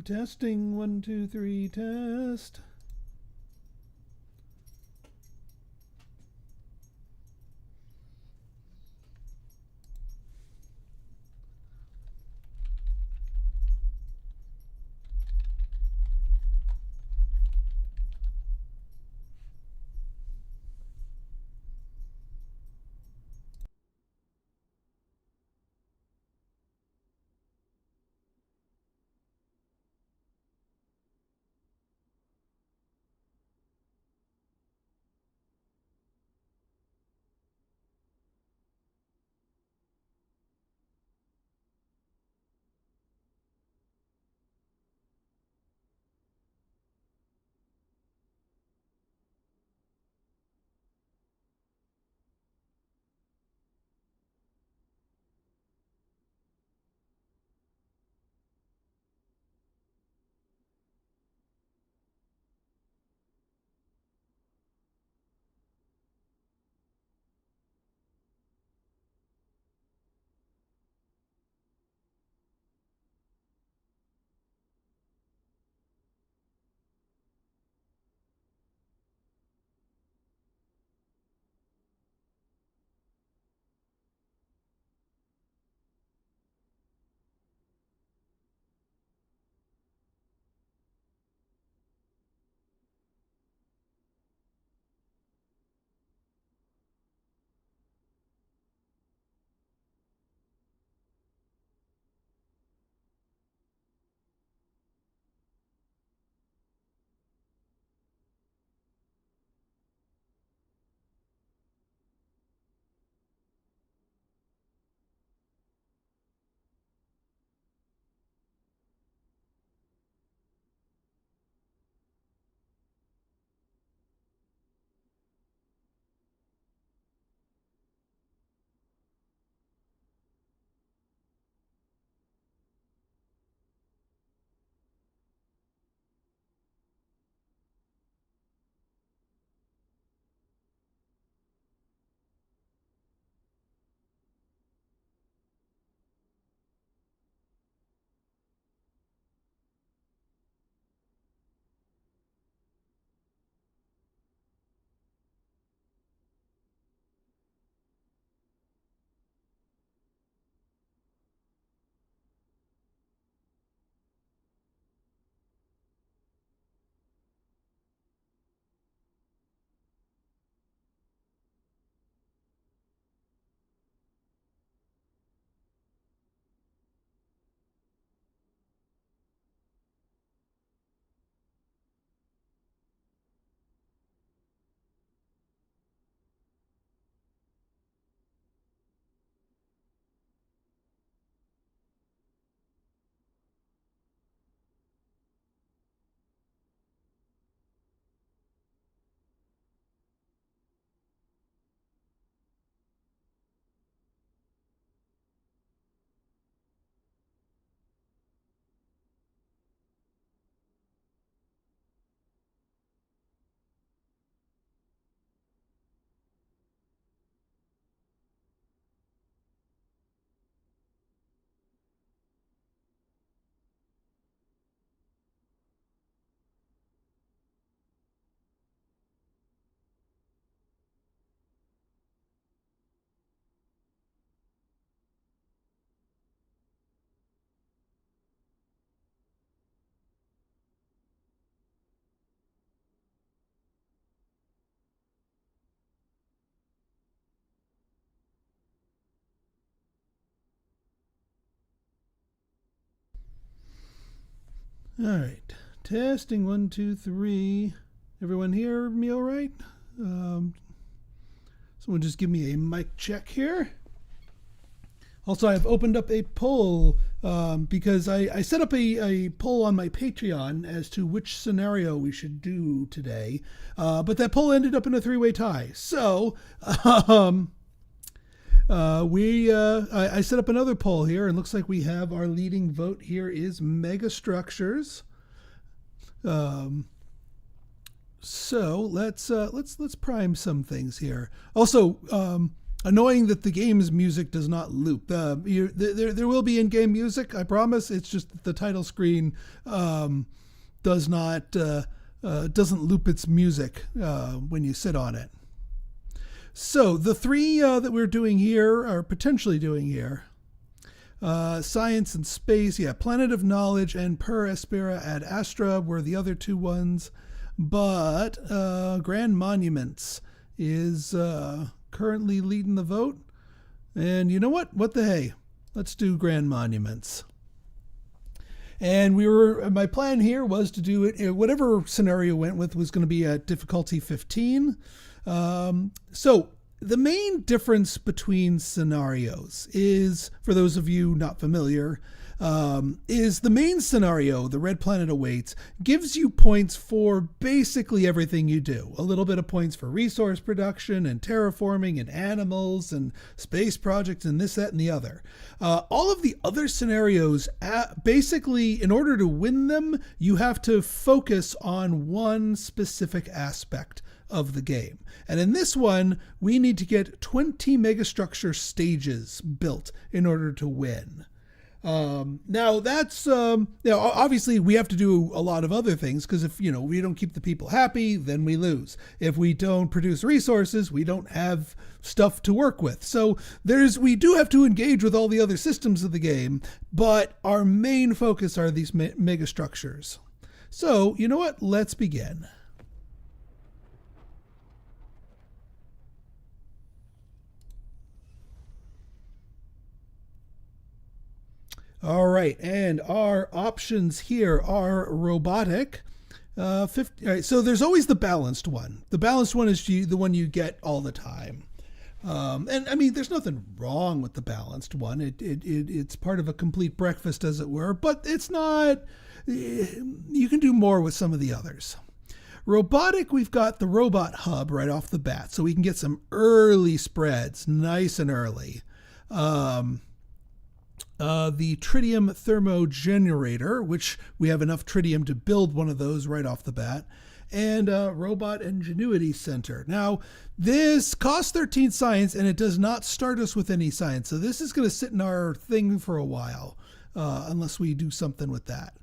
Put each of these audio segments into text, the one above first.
Testing 1, 2, 3, test. All right. Testing 1, 2, 3. Everyone hear me all right? Someone just give me a mic check here. Also, I've opened up a poll because I set up a poll on my Patreon as to which scenario we should do today. But that poll ended up in a three-way tie. So I set up another poll here, and looks like we have our leading vote here is megastructures. So let's prime some things here. Also, annoying that the game's music does not loop. There will be in-game music, I promise. It's just that the title screen does not doesn't loop its music when you sit on it. So the three that we're doing here, or potentially doing here, Science and Space, Planet of Knowledge and Per Aspera ad Astra were the other two ones. But Grand Monuments is currently leading the vote. And you know what? What the hey? Let's do Grand Monuments. And my plan here was to do it, whatever scenario went with was going to be at difficulty 15. So the main difference between scenarios is, for those of you not familiar, is the main scenario, the Red Planet Awaits, gives you points for basically everything you do. A little bit of points for resource production and terraforming and animals and space projects and this, that, and the other. All of the other scenarios, basically, in order to win them, you have to focus on one specific aspect of the game. And in this one, we need to get 20 megastructure stages built in order to win. Now that's, obviously we have to do a lot of other things, because if, we don't keep the people happy, then we lose. If we don't produce resources, we don't have stuff to work with. So we do have to engage with all the other systems of the game, but our main focus are these mega structures. So, you know what? Let's begin. All right, and our options here are robotic. 50, all right, so there's always the balanced one. The balanced one is the one you get all the time. And I mean, there's nothing wrong with the balanced one. It's part of a complete breakfast, as it were, but it's not, you can do more with some of the others. Robotic, we've got the robot hub right off the bat, so we can get some early spreads, nice and early. The tritium thermogenerator, which we have enough tritium to build one of those right off the bat, and Robot Ingenuity Center. Now, this costs 13 science, and it does not start us with any science, so this is going to sit in our thing for a while, unless we do something with that.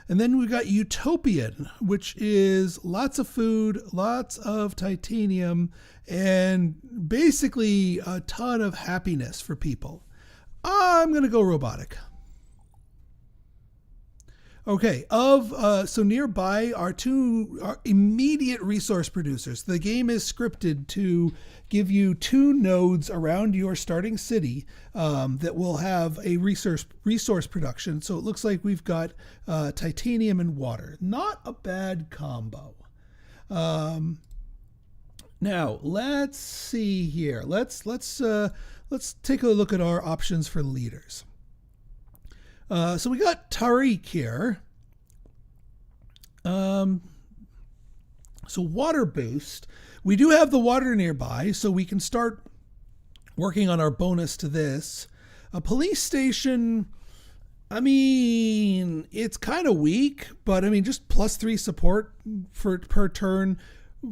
And then we got Utopian, which is lots of food, lots of titanium, and basically a ton of happiness for people. I'm going to go robotic. Okay, so nearby are two immediate resource producers. The game is scripted to give you 2 nodes around your starting city that will have a resource production. So it looks like we've got titanium and water. Not a bad combo. Now let's see here. Let's take a look at our options for leaders. So we got Tariq here. So water boost. We do have the water nearby, so we can start working on our bonus to this. A police station, I mean, it's kind of weak, but I mean, just +3 support per turn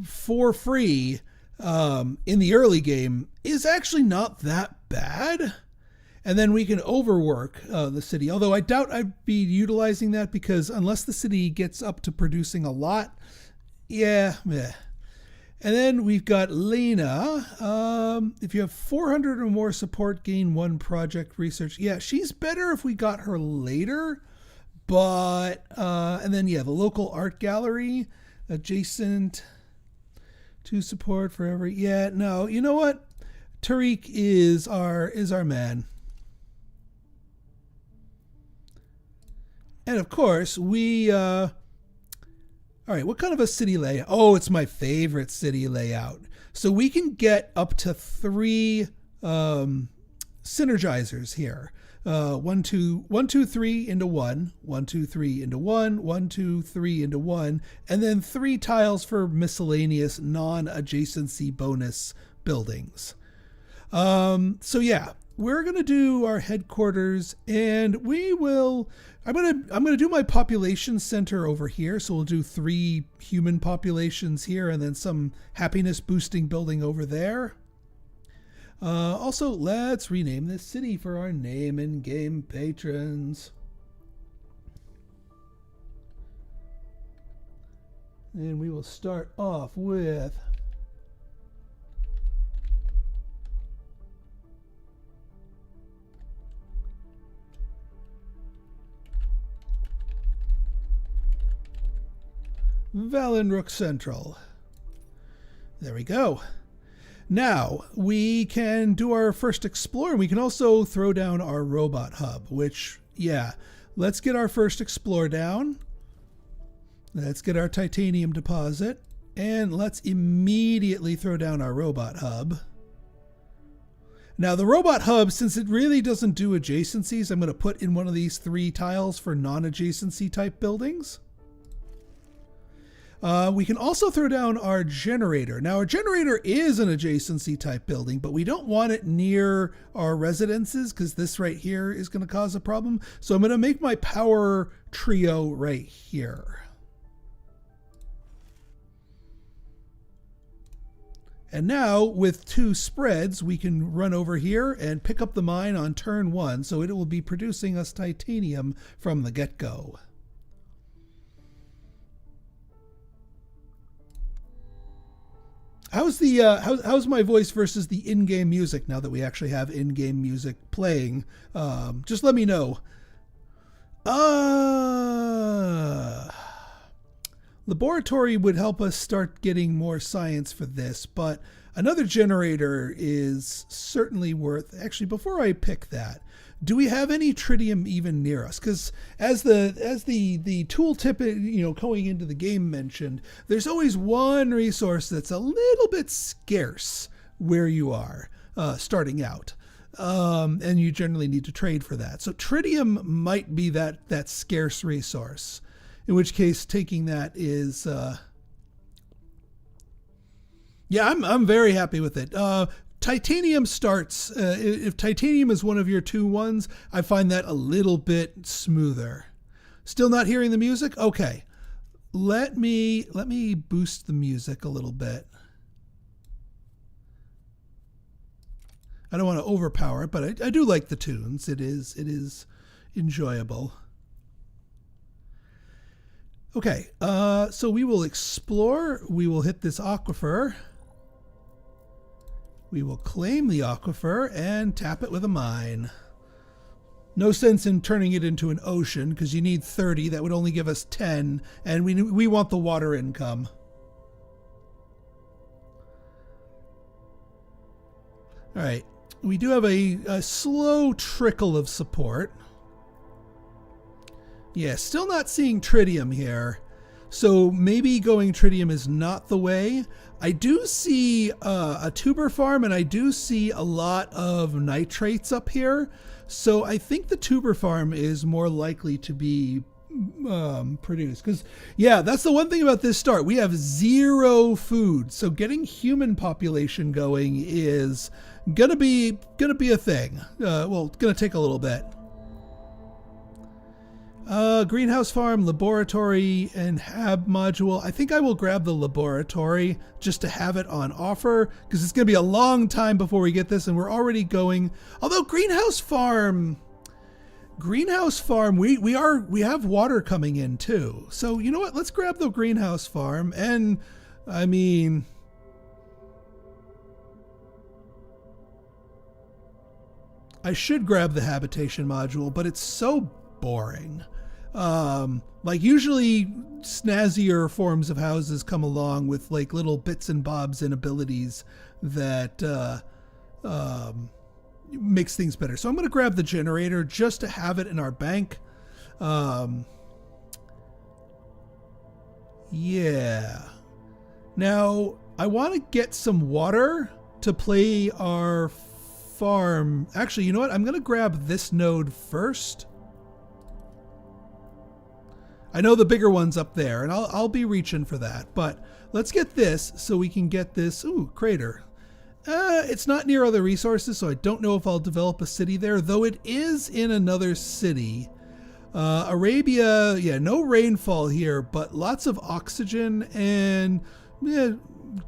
for free in the early game is actually not that bad. And then we can overwork the city, although I doubt I'd be utilizing that, because unless the city gets up to producing a lot, meh. And then we've got Lena. If you have 400 or more support, gain 1 project research. Yeah, she's better if we got her later. But, and then, the local art gallery, adjacent to support for every, no, you know what? Tariq is our man. And of course, we, all right, what kind of a city layout? Oh, it's my favorite city layout. So we can get up to 3 synergizers here. 1, 2, 3 into 1, 1, 2, 3 into 1, 1, 2, 3 into 1, and then 3 tiles for miscellaneous non-adjacency bonus buildings. So we're going to do our headquarters, and I'm going to do my population center over here. So we'll do 3 human populations here and then some happiness boosting building over there. Also, let's rename this city for our name and game patrons. And we will start off with Valenrook Central. There we go. Now, we can do our first explore. We can also throw down our robot hub, which, yeah, let's get our first explore down. Let's get our titanium deposit, and let's immediately throw down our robot hub. Now, the robot hub, since it really doesn't do adjacencies, I'm going to put in one of these 3 tiles for non-adjacency type buildings. We can also throw down our generator. Now, our generator is an adjacency type building, but we don't want it near our residences because this right here is going to cause a problem. So I'm going to make my power trio right here. And now with 2 spreads, we can run over here and pick up the mine on turn 1. So it will be producing us titanium from the get-go. How's my voice versus the in-game music now that we actually have in-game music playing? Just let me know. Laboratory would help us start getting more science for this, but another generator is certainly worth. Actually, before I pick that, do we have any tritium even near us? Because as the tooltip, going into the game mentioned, there's always one resource that's a little bit scarce where you are starting out, and you generally need to trade for that. So tritium might be that scarce resource. In which case, taking that is, I'm very happy with it. Titanium starts, if titanium is one of your 2 ones, I find that a little bit smoother. Still not hearing the music? Okay. Let me boost the music a little bit. I don't want to overpower it, but I do like the tunes. It is enjoyable. Okay, so we will explore. We will hit this aquifer. We will claim the aquifer and tap it with a mine. No sense in turning it into an ocean because you need 30. That would only give us 10, and we want the water income. All right, we do have a slow trickle of support. Yeah, still not seeing tritium here. So maybe going tritium is not the way. I do see a tuber farm, and I do see a lot of nitrates up here. So I think the tuber farm is more likely to be produced. Because, yeah, that's the one thing about this start. We have 0 food. So getting human population going is gonna be a thing. Well, it's gonna take a little bit. Greenhouse farm, laboratory, and hab module. I think I will grab the laboratory just to have it on offer because it's going to be a long time before we get this, and we're already going. Although greenhouse farm, we have water coming in too. So you know what? Let's grab the greenhouse farm, and I mean, I should grab the habitation module, but it's so boring. Like usually snazzier forms of houses come along with like little bits and bobs and abilities that makes things better. So I'm going to grab the generator just to have it in our bank. Yeah. Now I want to get some water to play our farm. Actually, you know what? I'm going to grab this node first. I know the bigger one's up there, and I'll be reaching for that. But let's get this so we can get this. Ooh, crater. It's not near other resources, so I don't know if I'll develop a city there, though it is in another city. Arabia, yeah, no rainfall here, but lots of oxygen and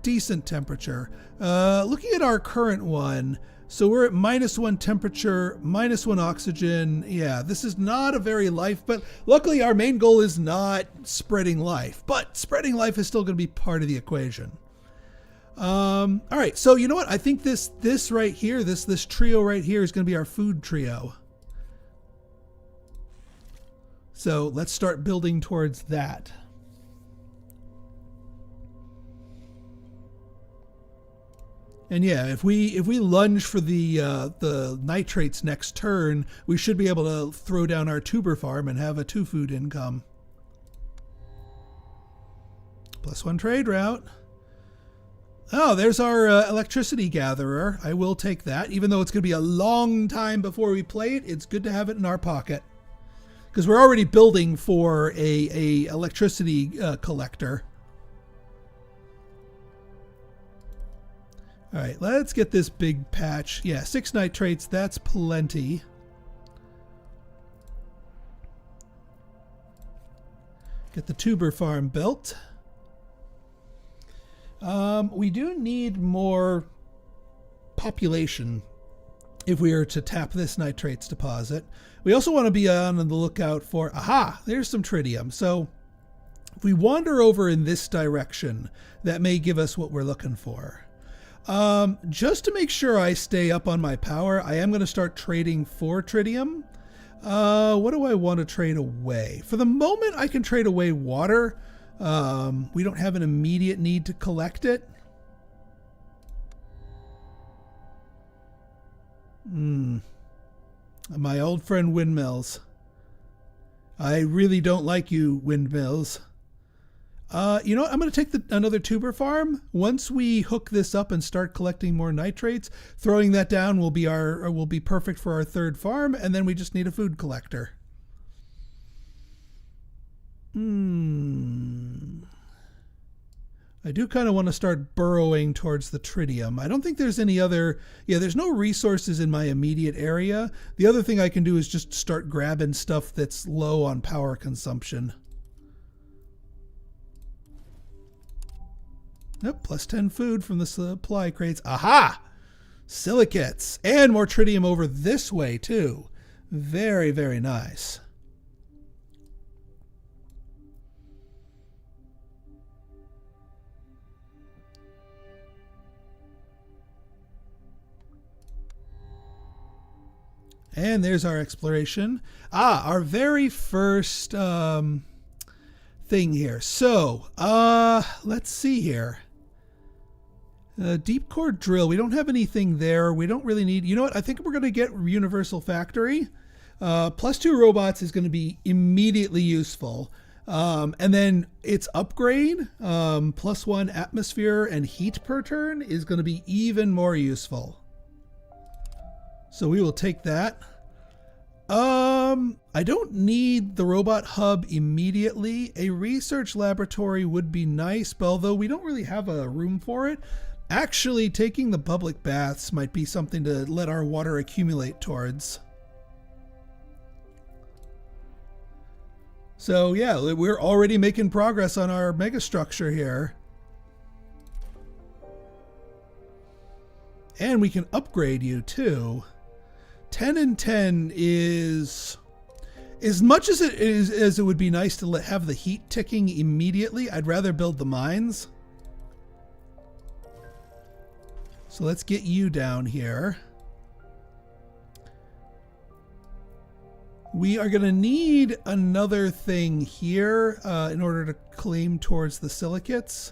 decent temperature. Looking at our current one, So we're at -1 temperature, -1 oxygen. Yeah, this is not a very life, but luckily our main goal is not spreading life, but spreading life is still going to be part of the equation. All right, so you know what? I think this right here, this trio right here is going to be our food trio. So let's start building towards that. And yeah, if we lunge for the nitrates next turn, we should be able to throw down our tuber farm and have a 2-food income. +1 trade route. Oh, there's our electricity gatherer. I will take that. Even though it's going to be a long time before we play it, it's good to have it in our pocket. Because we're already building for a electricity collector. All right, let's get this big patch. Yeah, 6 nitrates, that's plenty. Get the tuber farm built. We do need more population if we are to tap this nitrates deposit. We also want to be on the lookout for, aha, there's some tritium. So if we wander over in this direction, that may give us what we're looking for. Just to make sure I stay up on my power, I am going to start trading for tritium. What do I want to trade away? For the moment, I can trade away water. We don't have an immediate need to collect it. My old friend windmills. I really don't like you, windmills. You know what? I'm going to take another tuber farm. Once we hook this up and start collecting more nitrates, throwing that down will be perfect for our 3rd farm, and then we just need a food collector. I do kind of want to start burrowing towards the tritium. I don't think there's any other... Yeah, there's no resources in my immediate area. The other thing I can do is just start grabbing stuff that's low on power consumption. Yep, +10 food from the supply crates. Aha! Silicates. And more tritium over this way, too. Very, very nice. And there's our exploration. Our very first thing here. So, let's see here. Deep core drill. We don't have anything there. We don't really need... You know what? I think we're going to get Universal Factory. +2 robots is going to be immediately useful. And then its upgrade, +1 atmosphere and heat per turn, is going to be even more useful. So we will take that. I don't need the robot hub immediately. A research laboratory would be nice, but although we don't really have a room for it, actually taking the public baths might be something to let our water accumulate towards. So yeah, we're already making progress on our megastructure here. And we can upgrade you too. 10 and 10 is, as much as it would be nice to have the heat ticking immediately, I'd rather build the mines. So let's get you down here. We are going to need another thing here in order to claim towards the silicates.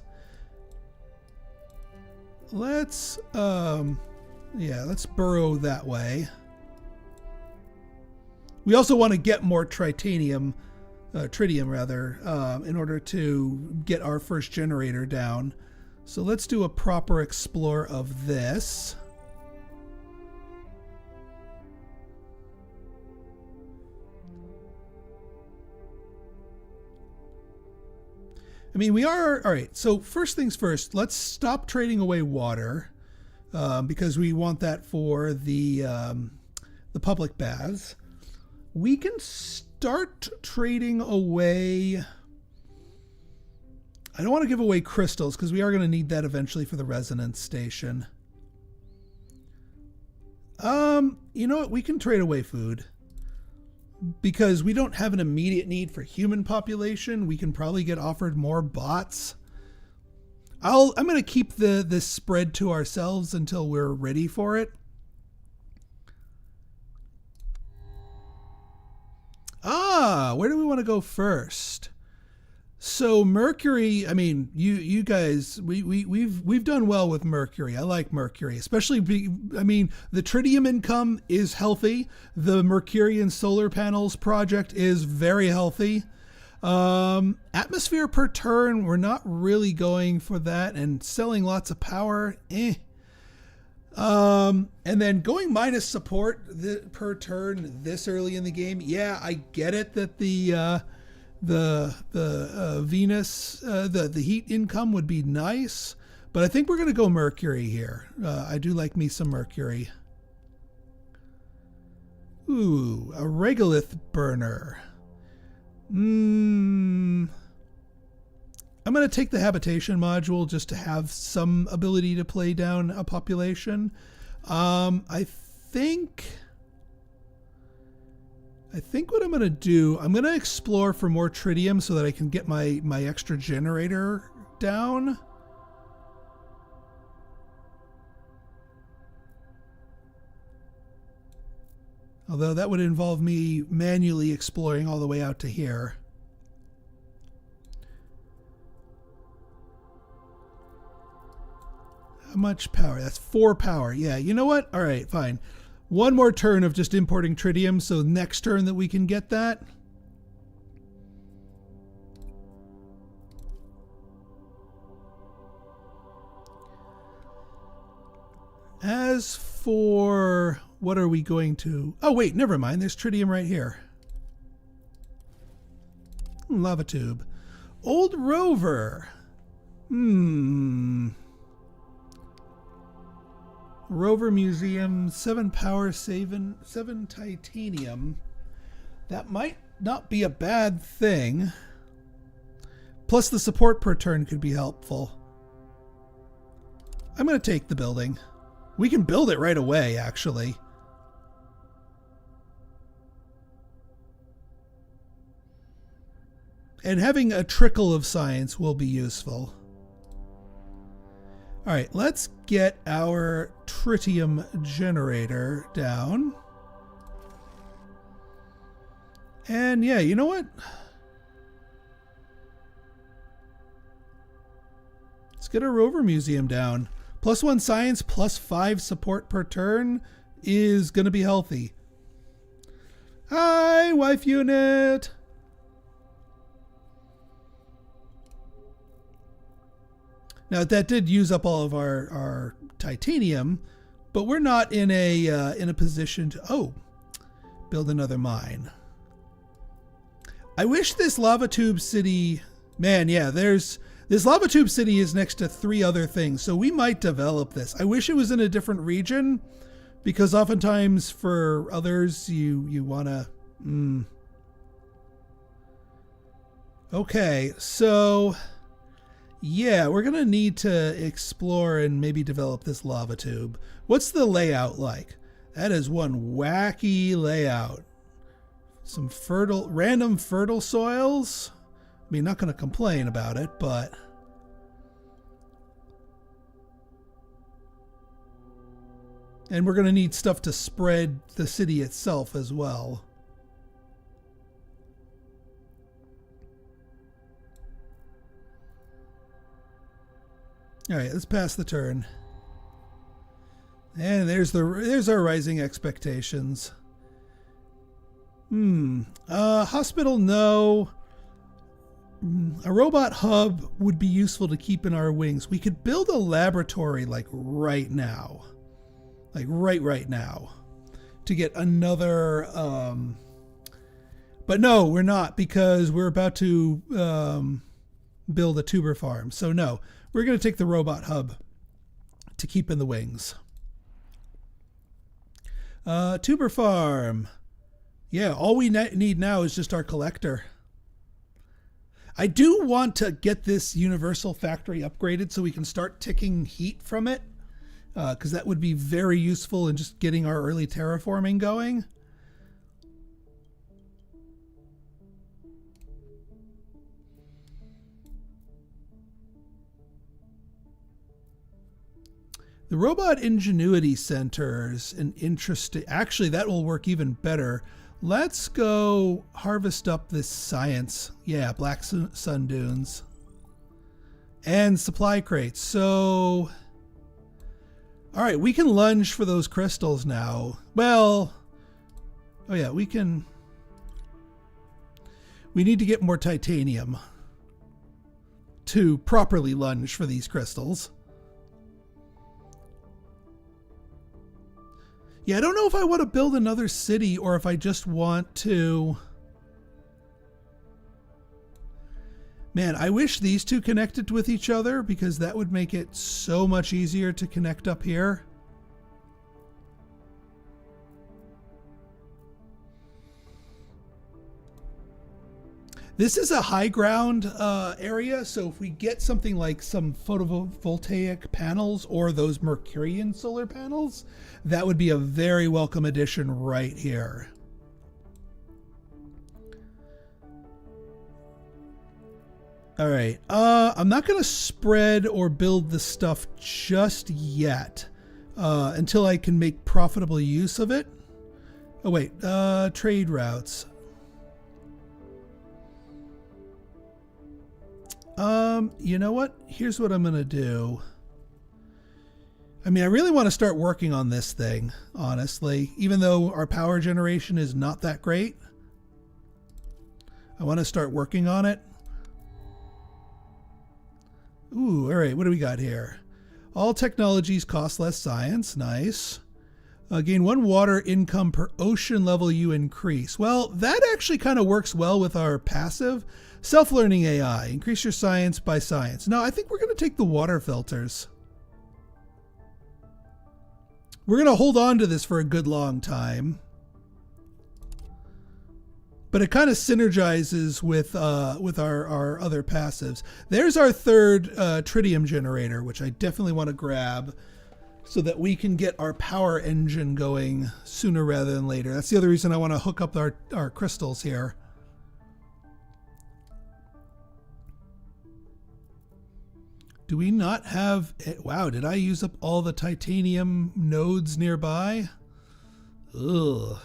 Let's, yeah, let's burrow that way. We also want to get more tritium rather, in order to get our first generator down. So let's do a proper explore of this. I mean, we are, all right, so first things first, let's stop trading away water because we want that for the public baths. We can start trading away. I don't want to give away crystals because we are going to need that eventually for the resonance station. You know what? We can trade away food. Because we don't have an immediate need for human population, we can probably get offered more bots. I'm going to keep this spread to ourselves until we're ready for it. Where do we want to go first? So Mercury, I mean, you guys, we've done well with Mercury. I like Mercury, especially. I mean, the tritium income is healthy. The Mercurian solar panels project is very healthy. Atmosphere per turn, we're not really going for that, and selling lots of power, And then going minus support per turn this early in the game. Yeah, I get it that the Venus, the heat income would be nice, but I think we're going to go Mercury here. I do like me some Mercury. Ooh, a regolith burner. I'm going to take the habitation module just to have some ability to play down a population. I think what I'm going to do, I'm going to explore for more tritium so that I can get my extra generator down. Although that would involve me manually exploring all the way out to here. How much power? That's 4 power. Yeah, you know what? All right, fine. One more turn of just importing tritium, so next turn that we can get that. As for what are we going to... Oh, wait, never mind. There's tritium right here. Lava tube. Old rover. Rover Museum, 7 power, 7 titanium. That might not be a bad thing. Plus the support per turn could be helpful. I'm going to take the building. We can build it right away, actually. And having a trickle of science will be useful. All right, let's get our tritium generator down. And yeah, you know what? Let's get our rover museum down. +1 science, +5 support per turn is going to be healthy. Hi, wife unit. Now that did use up all of our titanium, but we're not in a position to build another mine. I wish this lava tube city, man, yeah, this lava tube city is next to 3 other things, so we might develop this. I wish it was in a different region, because oftentimes for others you want to. Okay, so. Yeah, we're going to need to explore and maybe develop this lava tube. What's the layout like? That is one wacky layout. Some random fertile soils. I mean, not going to complain about it, but... And we're going to need stuff to spread the city itself as well. All right, let's pass the turn. And there's our rising expectations. Hospital, no. A robot hub would be useful to keep in our wings. We could build a laboratory like right now. Like right now. To get another... But no, we're not, because we're about to build a tuber farm. So no. We're going to take the robot hub to keep in the wings. Tuber farm. Yeah, all we need now is just our collector. I do want to get this universal factory upgraded so we can start ticking heat from it. because that would be very useful in just getting our early terraforming going. The Robot Ingenuity Center is an interesting... Actually, that will work even better. Let's go harvest up this science. Yeah, Black Sun Dunes. And supply crates. So... Alright, we can lunge for those crystals now. Well... Oh yeah, we can... We need to get more titanium to properly lunge for these crystals. Yeah, I don't know if I want to build another city or if I just want to... Man, I wish these two connected with each other because that would make it so much easier to connect up here. This is a high ground area, so if we get something like some photovoltaic panels or those Mercurian solar panels, that would be a very welcome addition right here. All right, I'm not going to spread or build the stuff just yet until I can make profitable use of it. Oh wait, trade routes. You know what? Here's what I'm going to do. I mean, I really want to start working on this thing, honestly, even though our power generation is not that great. I want to start working on it. Ooh, all right. What do we got here? All technologies cost less science. Nice. Gain 1 water income per ocean level you increase. Well, that actually kind of works well with our passive. Self-learning AI. Increase your science by science. No, I think we're going to take the water filters. We're going to hold on to this for a good long time. But it kind of synergizes with our other passives. There's our third tritium generator, which I definitely want to grab so that we can get our power engine going sooner rather than later. That's the other reason I want to hook up our crystals here. Do we not have... Wow, did I use up all the titanium nodes nearby? Ugh.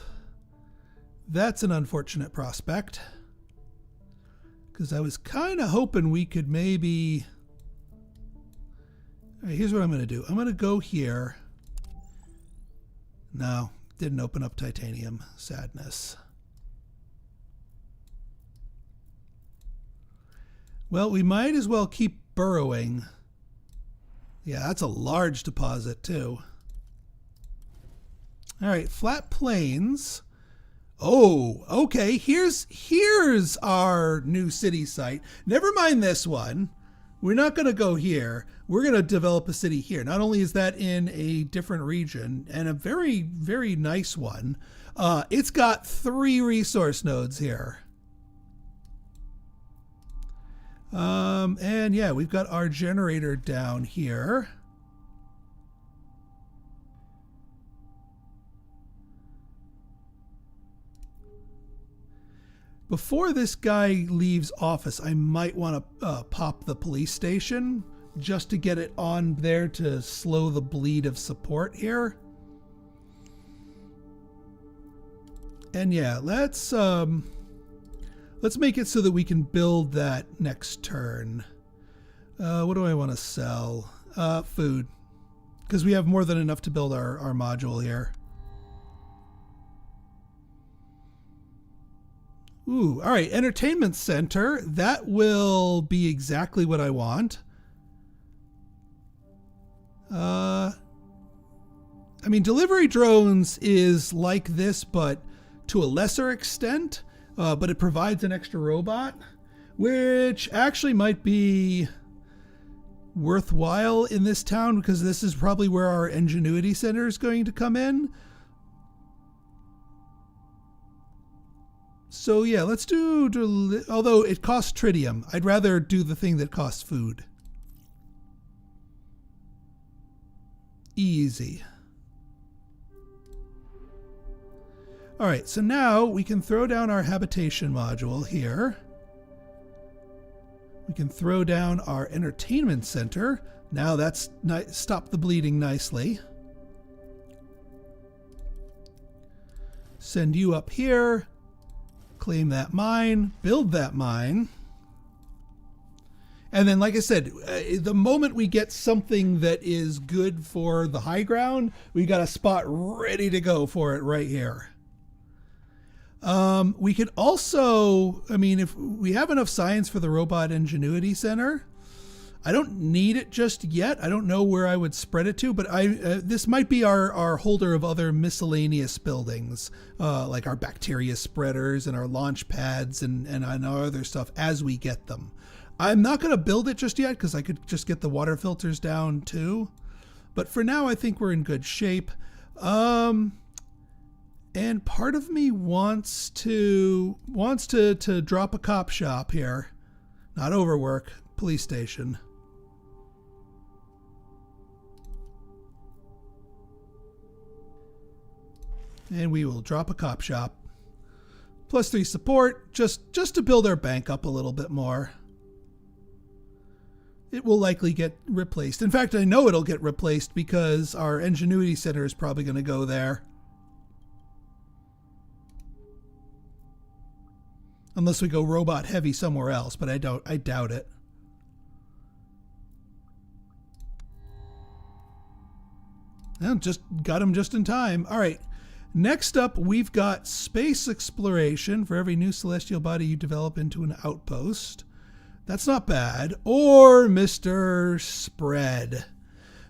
That's an unfortunate prospect. Because I was kind of hoping we could maybe... All right, here's what I'm going to do. I'm going to go here. No, didn't open up titanium. Sadness. Well, we might as well keep burrowing. Yeah, that's a large deposit too. All right, flat plains. Oh, okay. Here's our new city site. Never mind this one. We're not going to go here. We're going to develop a city here. Not only is that in a different region and a very, very nice one, it's got 3 resource nodes here. And yeah, we've got our generator down here. Before this guy leaves office, I might want to pop the police station just to get it on there to slow the bleed of support here. And yeah, let's make it so that we can build that next turn. What do I want to sell? Food, because we have more than enough to build our module here. Ooh, all right, entertainment center. That will be exactly what I want. I mean, delivery drones is like this, but to a lesser extent. But it provides an extra robot, which actually might be worthwhile in this town because this is probably where our ingenuity center is going to come in. So yeah, let's do, although it costs tritium, I'd rather do the thing that costs food. Easy. All right, so now we can throw down our habitation module here. We can throw down our entertainment center. Now that's stopped the bleeding nicely. Send you up here. Claim that mine. Build that mine. And then, like I said, the moment we get something that is good for the high ground, we got a spot ready to go for it right here. We could also, I mean, if we have enough science for the Robot Ingenuity Center, I don't need it just yet. I don't know where I would spread it to, but this might be our holder of other miscellaneous buildings, like our bacteria spreaders and our launch pads and our other stuff as we get them. I'm not going to build it just yet because I could just get the water filters down too. But for now, I think we're in good shape. And part of me wants to drop a cop shop here. Not overwork. Police station. And we will drop a cop shop. +3 support, just to build our bank up a little bit more. It will likely get replaced. In fact, I know it'll get replaced because our Ingenuity Center is probably going to go there. Unless we go robot heavy somewhere else, but I doubt it. And just got him just in time. All right. Next up, we've got space exploration for every new celestial body you develop into an outpost. That's not bad. Or Mr. Spread.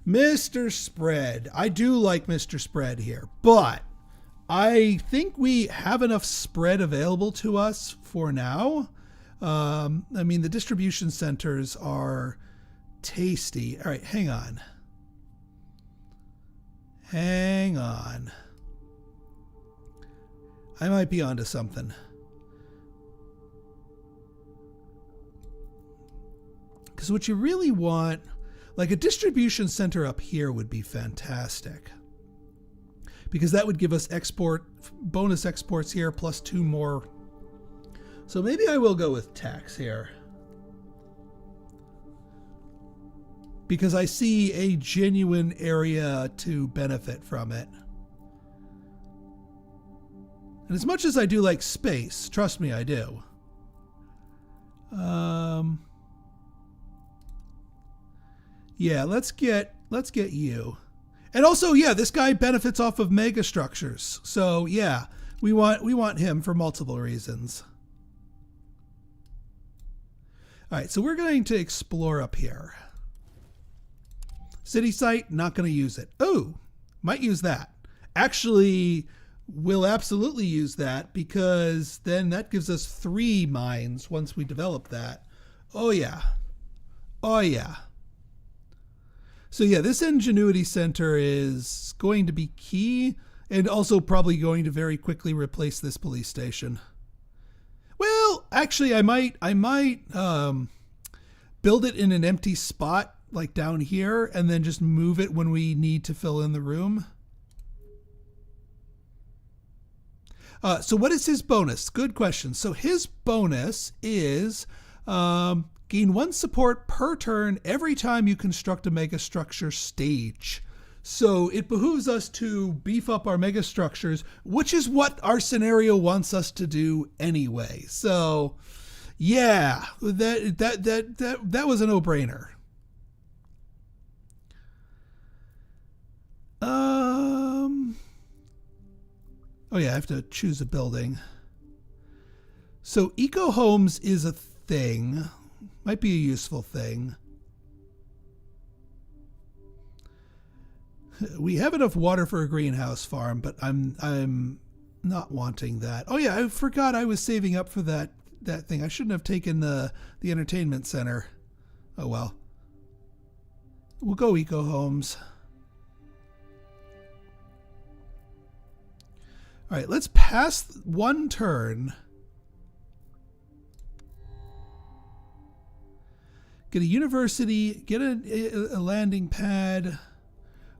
Mr. Spread. I do like Mr. Spread here, but I think we have enough spread available to us for now. I mean, the distribution centers are tasty. All right, hang on. Hang on. I might be onto something. Because what you really want, like a distribution center up here would be fantastic. Because that would give us bonus exports here plus 2 more. So maybe I will go with tax here. Because I see a genuine area to benefit from it. And as much as I do like space, trust me, I do. Yeah, let's get you. And also, yeah, this guy benefits off of mega structures. So yeah, we want him for multiple reasons. All right, so we're going to explore up here. City site, not going to use it. Oh, might use that. Actually, we'll absolutely use that because then that gives us 3 mines once we develop that. Oh yeah. Oh yeah. So yeah, this Ingenuity Center is going to be key and also probably going to very quickly replace this police station. Well, actually I might build it in an empty spot like down here and then just move it when we need to fill in the room. So what is his bonus? Good question. So his bonus is gain 1 support per turn every time you construct a megastructure stage. So it behooves us to beef up our megastructures, which is what our scenario wants us to do anyway. So yeah, that was a no-brainer. Oh yeah, I have to choose a building. So eco homes is a thing. Might be a useful thing. We have enough water for a greenhouse farm, but I'm not wanting that. Oh yeah, I forgot I was saving up for that thing. I shouldn't have taken the entertainment center. Oh well. We'll go eco homes. All right, let's pass 1 turn. Get a university, get a landing pad.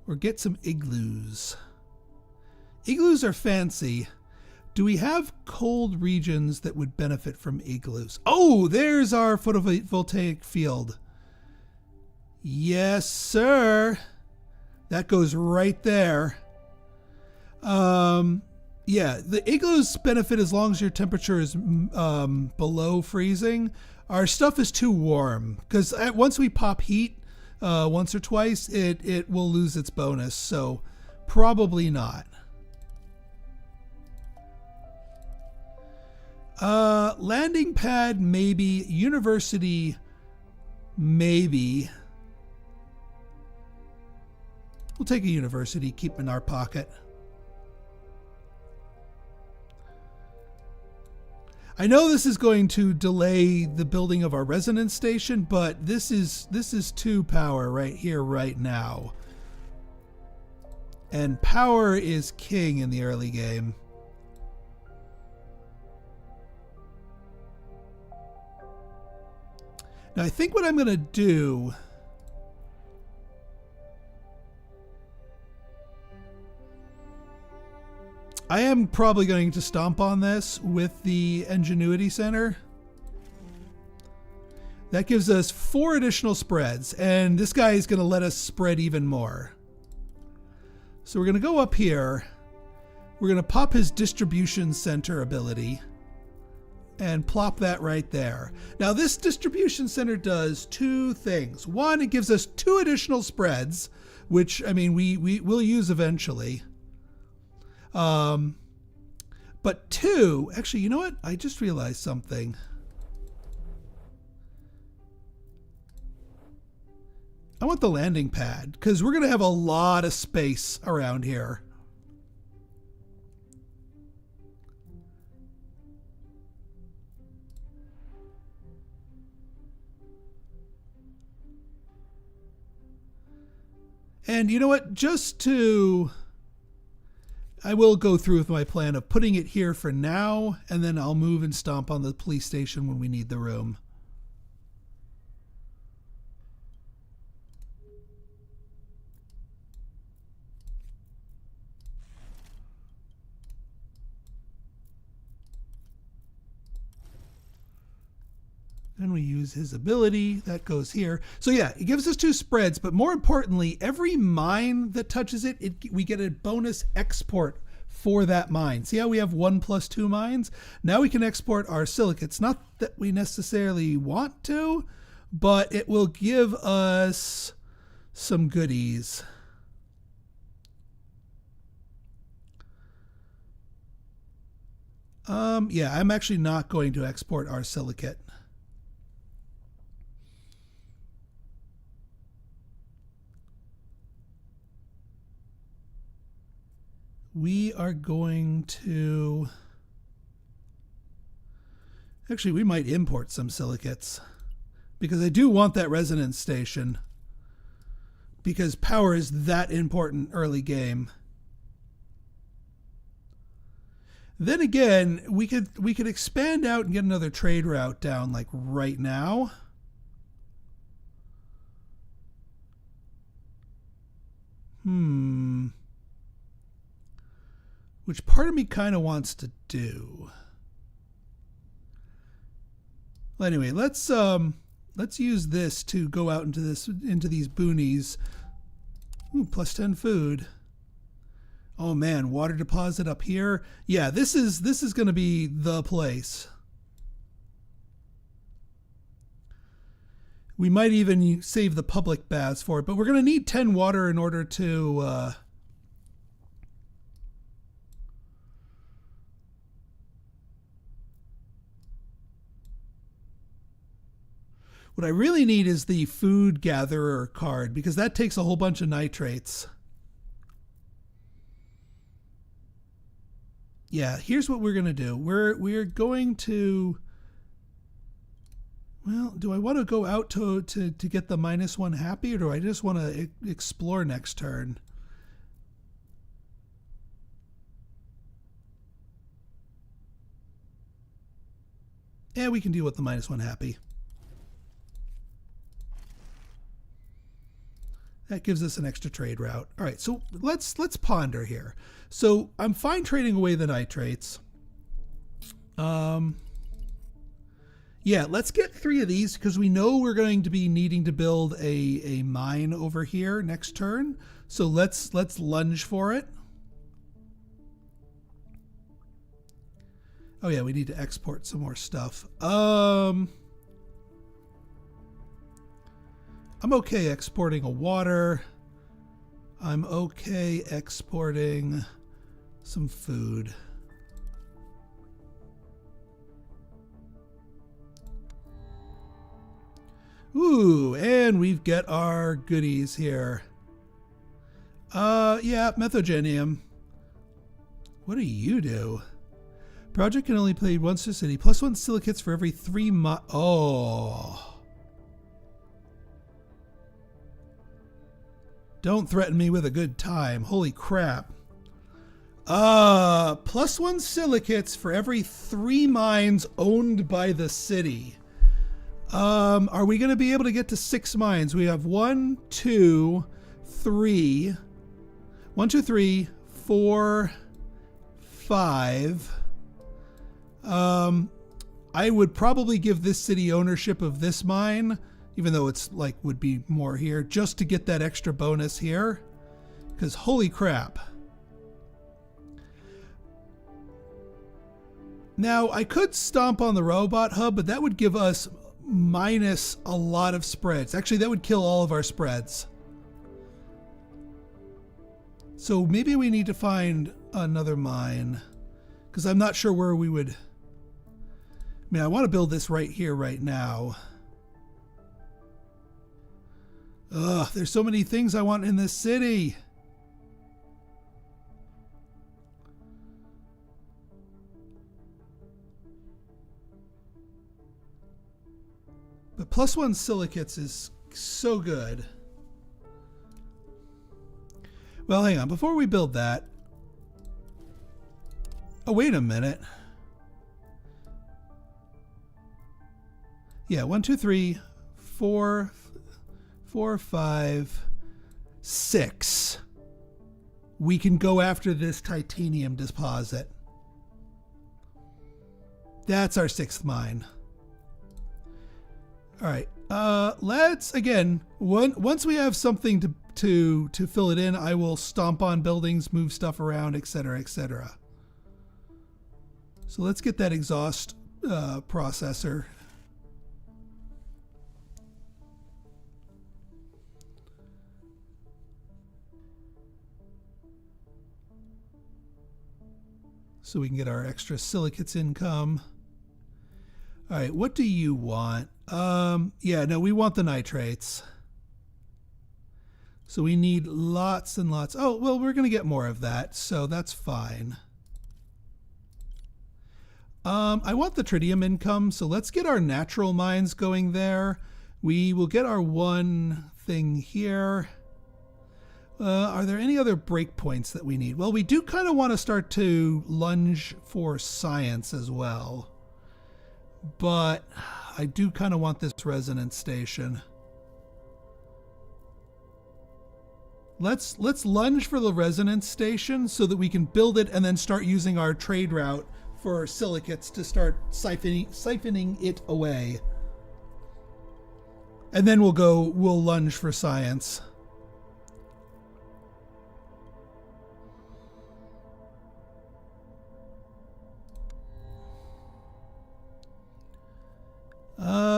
Or get some igloos. Igloos are fancy. Do we have cold regions that would benefit from igloos? Oh, there's our photovoltaic field. Yes, sir. That goes right there. Yeah, the igloos benefit as long as your temperature is below freezing. Our stuff is too warm because once we pop heat once or twice, it will lose its bonus. So probably not. Landing pad, maybe. University, maybe. We'll take a university, keep in our pocket. I know this is going to delay the building of our resonance station, but this is 2 power right here, right now. And power is king in the early game. Now I think what I'm going to do... I am probably going to stomp on this with the Ingenuity Center. That gives us 4 additional spreads, and this guy is going to let us spread even more. So we're going to go up here. We're going to pop his Distribution Center ability and plop that right there. Now this Distribution Center does 2 things. One, it gives us 2 additional spreads, which, I mean, we will use eventually. But 2, actually, you know what? I just realized something. I want the landing pad because we're going to have a lot of space around here. And you know what? I will go through with my plan of putting it here for now, and then I'll move and stomp on the police station when we need the room. Then we use his ability. That goes here. So yeah, it gives us 2 spreads, but more importantly, every mine that touches it, we get a bonus export for that mine. See how we have 1 + 2 mines? Now we can export our silicates. Not that we necessarily want to, but it will give us some goodies. Yeah, I'm actually not going to export our silicate. We are going to... Actually, we might import some silicates because I do want that resonance station because power is that important early game. Then again, we could expand out and get another trade route down like right now. Which part of me kind of wants to do. Well, anyway, let's use this to go out into these boonies. Ooh, +10 food. Oh man, water deposit up here. Yeah, this is going to be the place. We might even save the public baths for it, but we're going to need 10 water in order to what I really need is the food gatherer card because that takes a whole bunch of nitrates. Yeah, here's what we're going to do. We're going to... Well, do I want to go out to get the -1 happy, or do I just want to explore next turn? Yeah, we can deal with the -1 happy. That gives us an extra trade route. All right, so let's ponder here. So I'm fine trading away the nitrates. Yeah, let's get 3 of these because we know we're going to be needing to build a mine over here next turn. So let's lunge for it. Oh yeah, we need to export some more stuff. I'm okay exporting a water. I'm okay exporting some food. Ooh, and we've got our goodies here. Yeah, methogenium. What do you do? Project can only play once per city. +1 silicates for every 3 Oh. Don't threaten me with a good time. Holy crap. +1 silicates for every 3 mines owned by the city. Are we going to be able to get to 6 mines? We have 1, 2, 3. 1, 2, 3, 4, 5. I would probably give this city ownership of this mine, even though it's like would be more here, just to get that extra bonus here. Because holy crap. Now, I could stomp on the robot hub, but that would give us minus a lot of spreads. Actually, that would kill all of our spreads. So maybe we need to find another mine, because I'm not sure where we would... I mean, I want to build this right here, right now. Ugh, there's so many things I want in this city. But +1 silicates is so good. Well, hang on. Before we build that... Oh, wait a minute. Yeah, 1, 2, 3, 4, 5, 6. We can go after this titanium deposit. That's our 6th mine. All right. Let's again. Once we have something to fill it in, I will stomp on buildings, move stuff around, etc., etc. So let's get that exhaust processor. So we can get our extra silicates income. All right, what do you want? Yeah, no, we want the nitrates. So we need lots and lots. Oh, well, we're going to get more of that, so that's fine. I want the tritium income, so let's get our natural mines going there. We will get our one thing here. Are there any other breakpoints that we need? Well, we do kind of want to start to lunge for science as well. But I do kind of want this resonance station. Let's lunge for the resonance station so that we can build it and then start using our trade route for silicates to start siphoning it away. And then we'll lunge for science.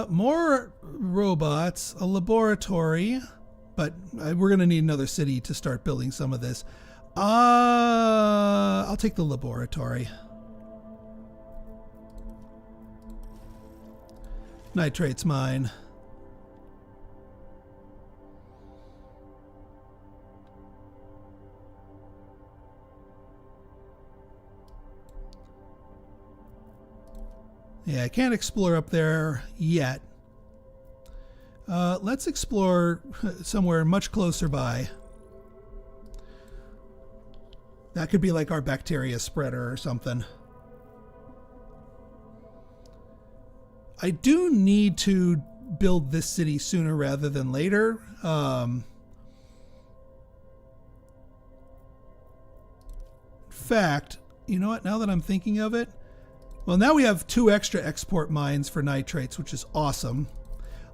More robots, a laboratory, but we're going to need another city to start building some of this. I'll take the laboratory. Nitrates mine. Yeah, I can't explore up there yet. Let's explore somewhere much closer by. That could be like our bacteria spreader or something. I do need to build this city sooner rather than later. fact, you know what, now that I'm thinking of it, well, now we have 2 extra export mines for nitrates, which is awesome.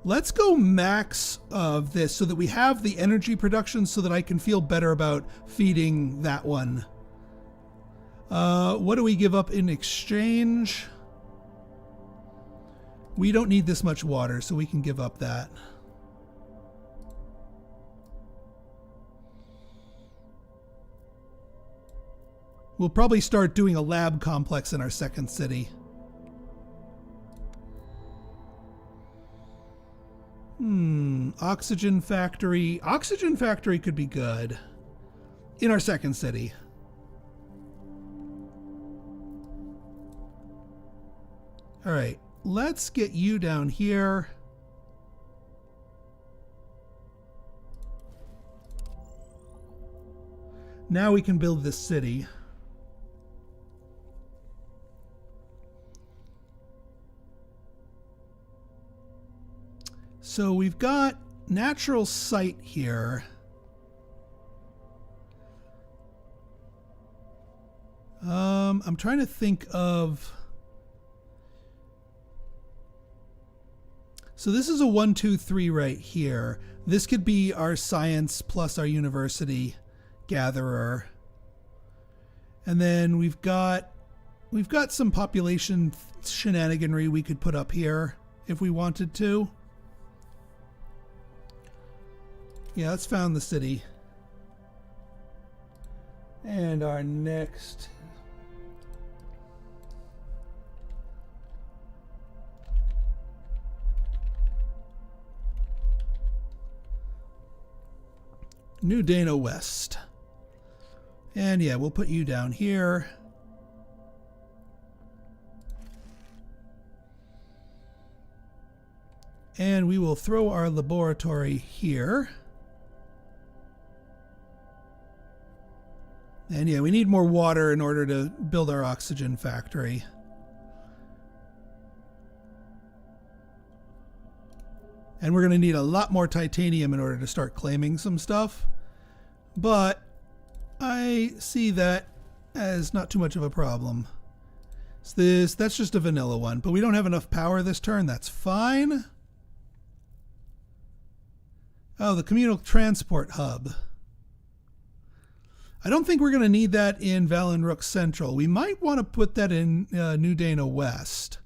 Let's go max of this so that we have the energy production so that I can feel better about feeding that one. What do we give up in exchange? We don't need this much water, so we can give up that. We'll probably start doing a lab complex in our second city. Oxygen factory. Oxygen factory could be good in our second city. All right, let's get you down here. Now we can build this city. So we've got natural site here. I'm trying to think of... So this is a 1, 2, 3 right here. This could be our science plus our university gatherer. And then we've got some population shenaniganry we could put up here if we wanted to. Yeah, let's found the city. And our next... New Dana West. And yeah, we'll put you down here. And we will throw our laboratory here. And yeah, we need more water in order to build our oxygen factory. And we're going to need a lot more titanium in order to start claiming some stuff. But I see that as not too much of a problem. So that's just a vanilla one, but we don't have enough power this turn. That's fine. Oh, the communal transport hub. I don't think we're going to need that in Valenrook Central. We might want to put that in New Dana West.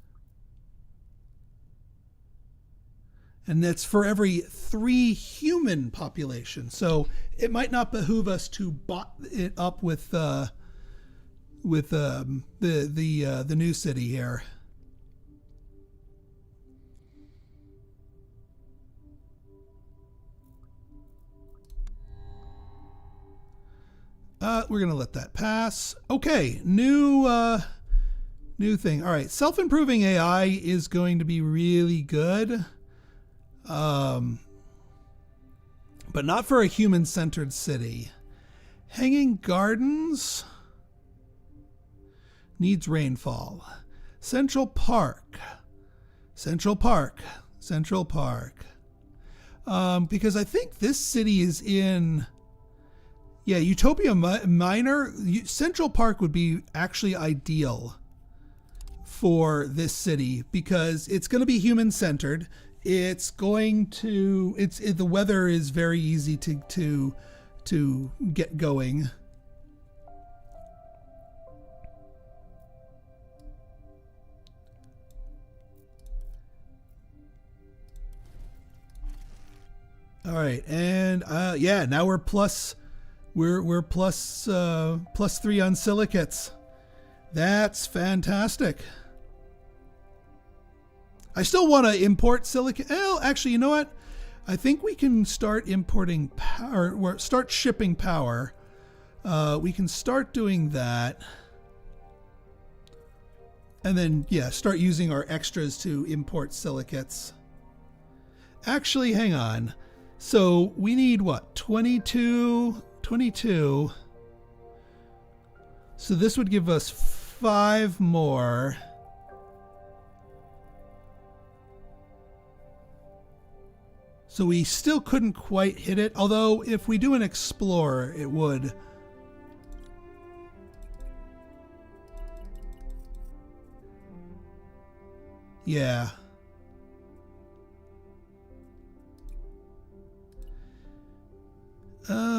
And that's for every 3 human population. So it might not behoove us to bot it up with the new city here. We're going to let that pass. Okay, new thing. All right, self-improving AI is going to be really good. But not for a human-centered city. Hanging Gardens needs rainfall. Central Park. Central Park. Central Park. Because I think this city is in... Yeah, Utopia Minor. Central Park would be actually ideal for this city because it's going to be human-centered. It's going to... the weather is very easy to get going. All right, and yeah, now we're plus... We're plus 3 on silicates. That's fantastic. I still want to import silicate. Well, actually, you know what? I think we can start importing power, or start shipping power. We can start doing that. And then, yeah, start using our extras to import silicates. Actually, hang on. So we need what? 22. So this would give us 5 more. So we still couldn't quite hit it. Although if we do an explorer, it would. Yeah.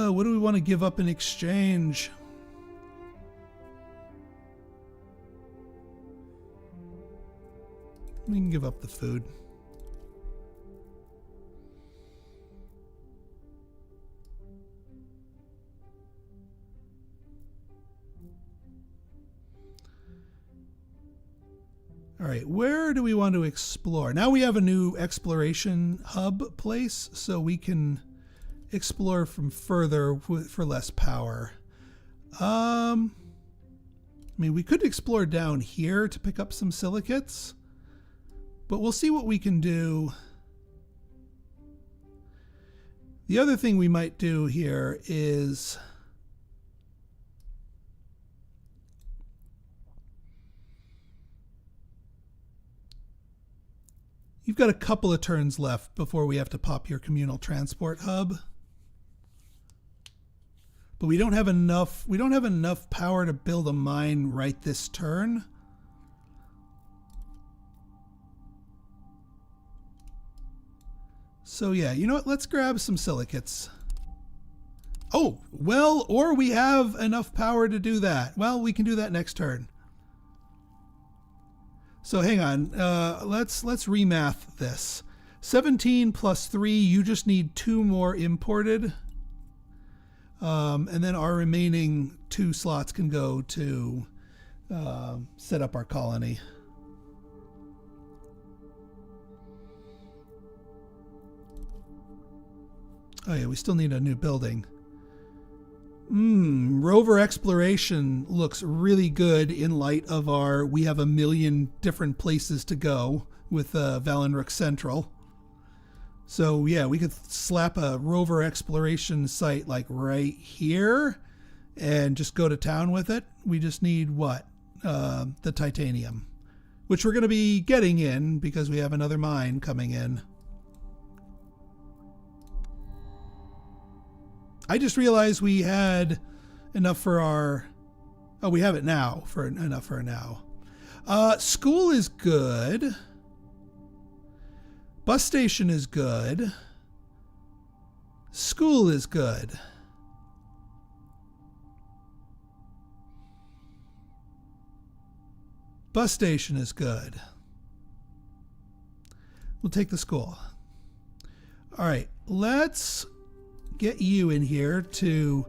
What do we want to give up in exchange? We can give up the food. All right, where do we want to explore? Now we have a new exploration hub place, so we can explore from further for less power. I mean, we could explore down here to pick up some silicates, but we'll see what we can do. The other thing we might do here is you've got a couple of turns left before we have to pop your communal transport hub. But we don't have enough power to build a mine right this turn. So yeah, you know what? Let's grab some silicates. Oh, well, or we have enough power to do that. Well, we can do that next turn. So hang on, let's remath this. 17 plus 3, you just need 2 more imported. And then our remaining 2 slots can go to set up our colony. Oh yeah, we still need a new building. Rover exploration looks really good in light of we have 1 million different places to go with Valenrook Central. So yeah, we could slap a rover exploration site like right here and just go to town with it. We just need what? The titanium, which we're going to be getting in because we have another mine coming in. I just realized we had enough for our... Oh, we have it now. Enough for now. School is good. Bus station is good. School is good. Bus station is good. We'll take the school. All right, let's get you in here to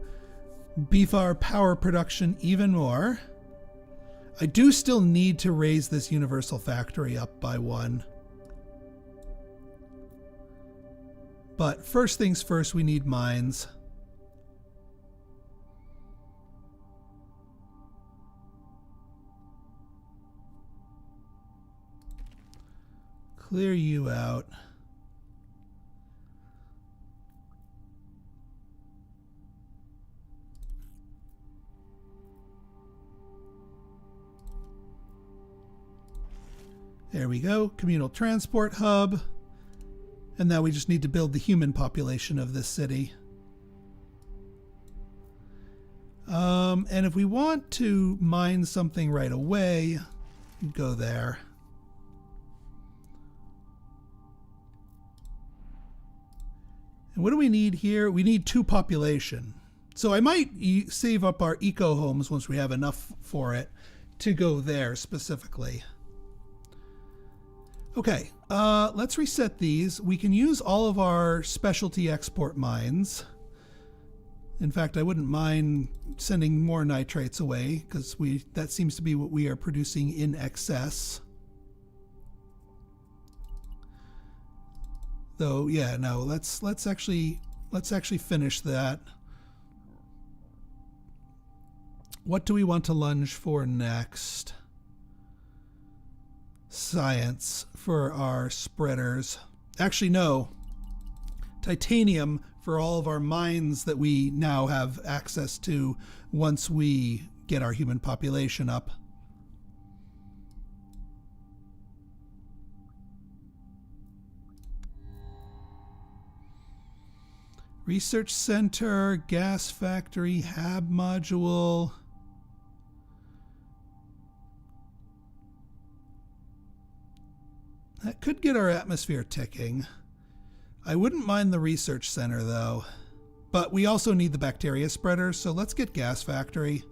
beef our power production even more. I do still need to raise this universal factory up by 1. But first things first, we need mines. Clear you out. There we go, communal transport hub. And now we just need to build the human population of this city. And if we want to mine something right away, go there. And what do we need here? We need 2 population. So I might save up our eco homes once we have enough for it to go there specifically. Okay, let's reset these. We can use all of our specialty export mines. In fact, I wouldn't mind sending more nitrates away because that seems to be what we are producing in excess. Though, yeah, no, let's actually finish that. What do we want to lunge for next? Science for our spreaders. Actually, no. Titanium for all of our mines that we now have access to once we get our human population up. Research center, gas factory, hab module. That could get our atmosphere ticking. I wouldn't mind the research center though. But we also need the bacteria spreader, so let's get gas factory.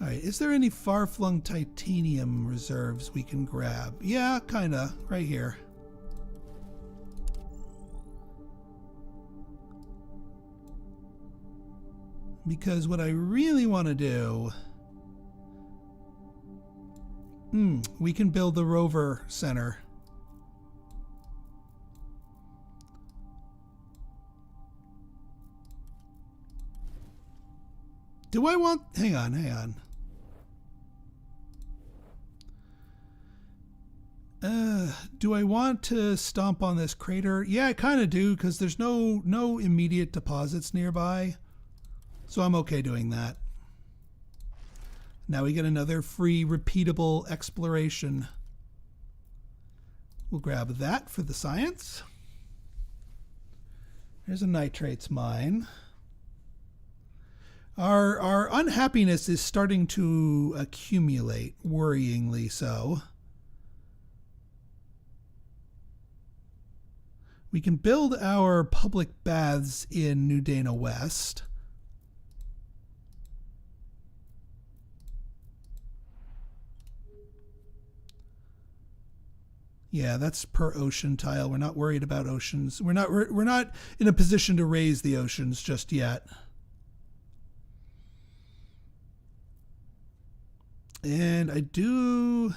All right, is there any far-flung titanium reserves we can grab? Yeah, kinda, right here. Because what I really want to do... we can build the rover center. Do I want... Hang on. Do I want to stomp on this crater? Yeah, I kind of do, because there's no immediate deposits nearby. So I'm okay doing that. Now we get another free, repeatable exploration. We'll grab that for the science. There's a nitrates mine. Our unhappiness is starting to accumulate, worryingly so. We can build our public baths in New Dana West. Yeah, that's per ocean tile. We're not worried about oceans. We're not in a position to raise the oceans just yet. And I do...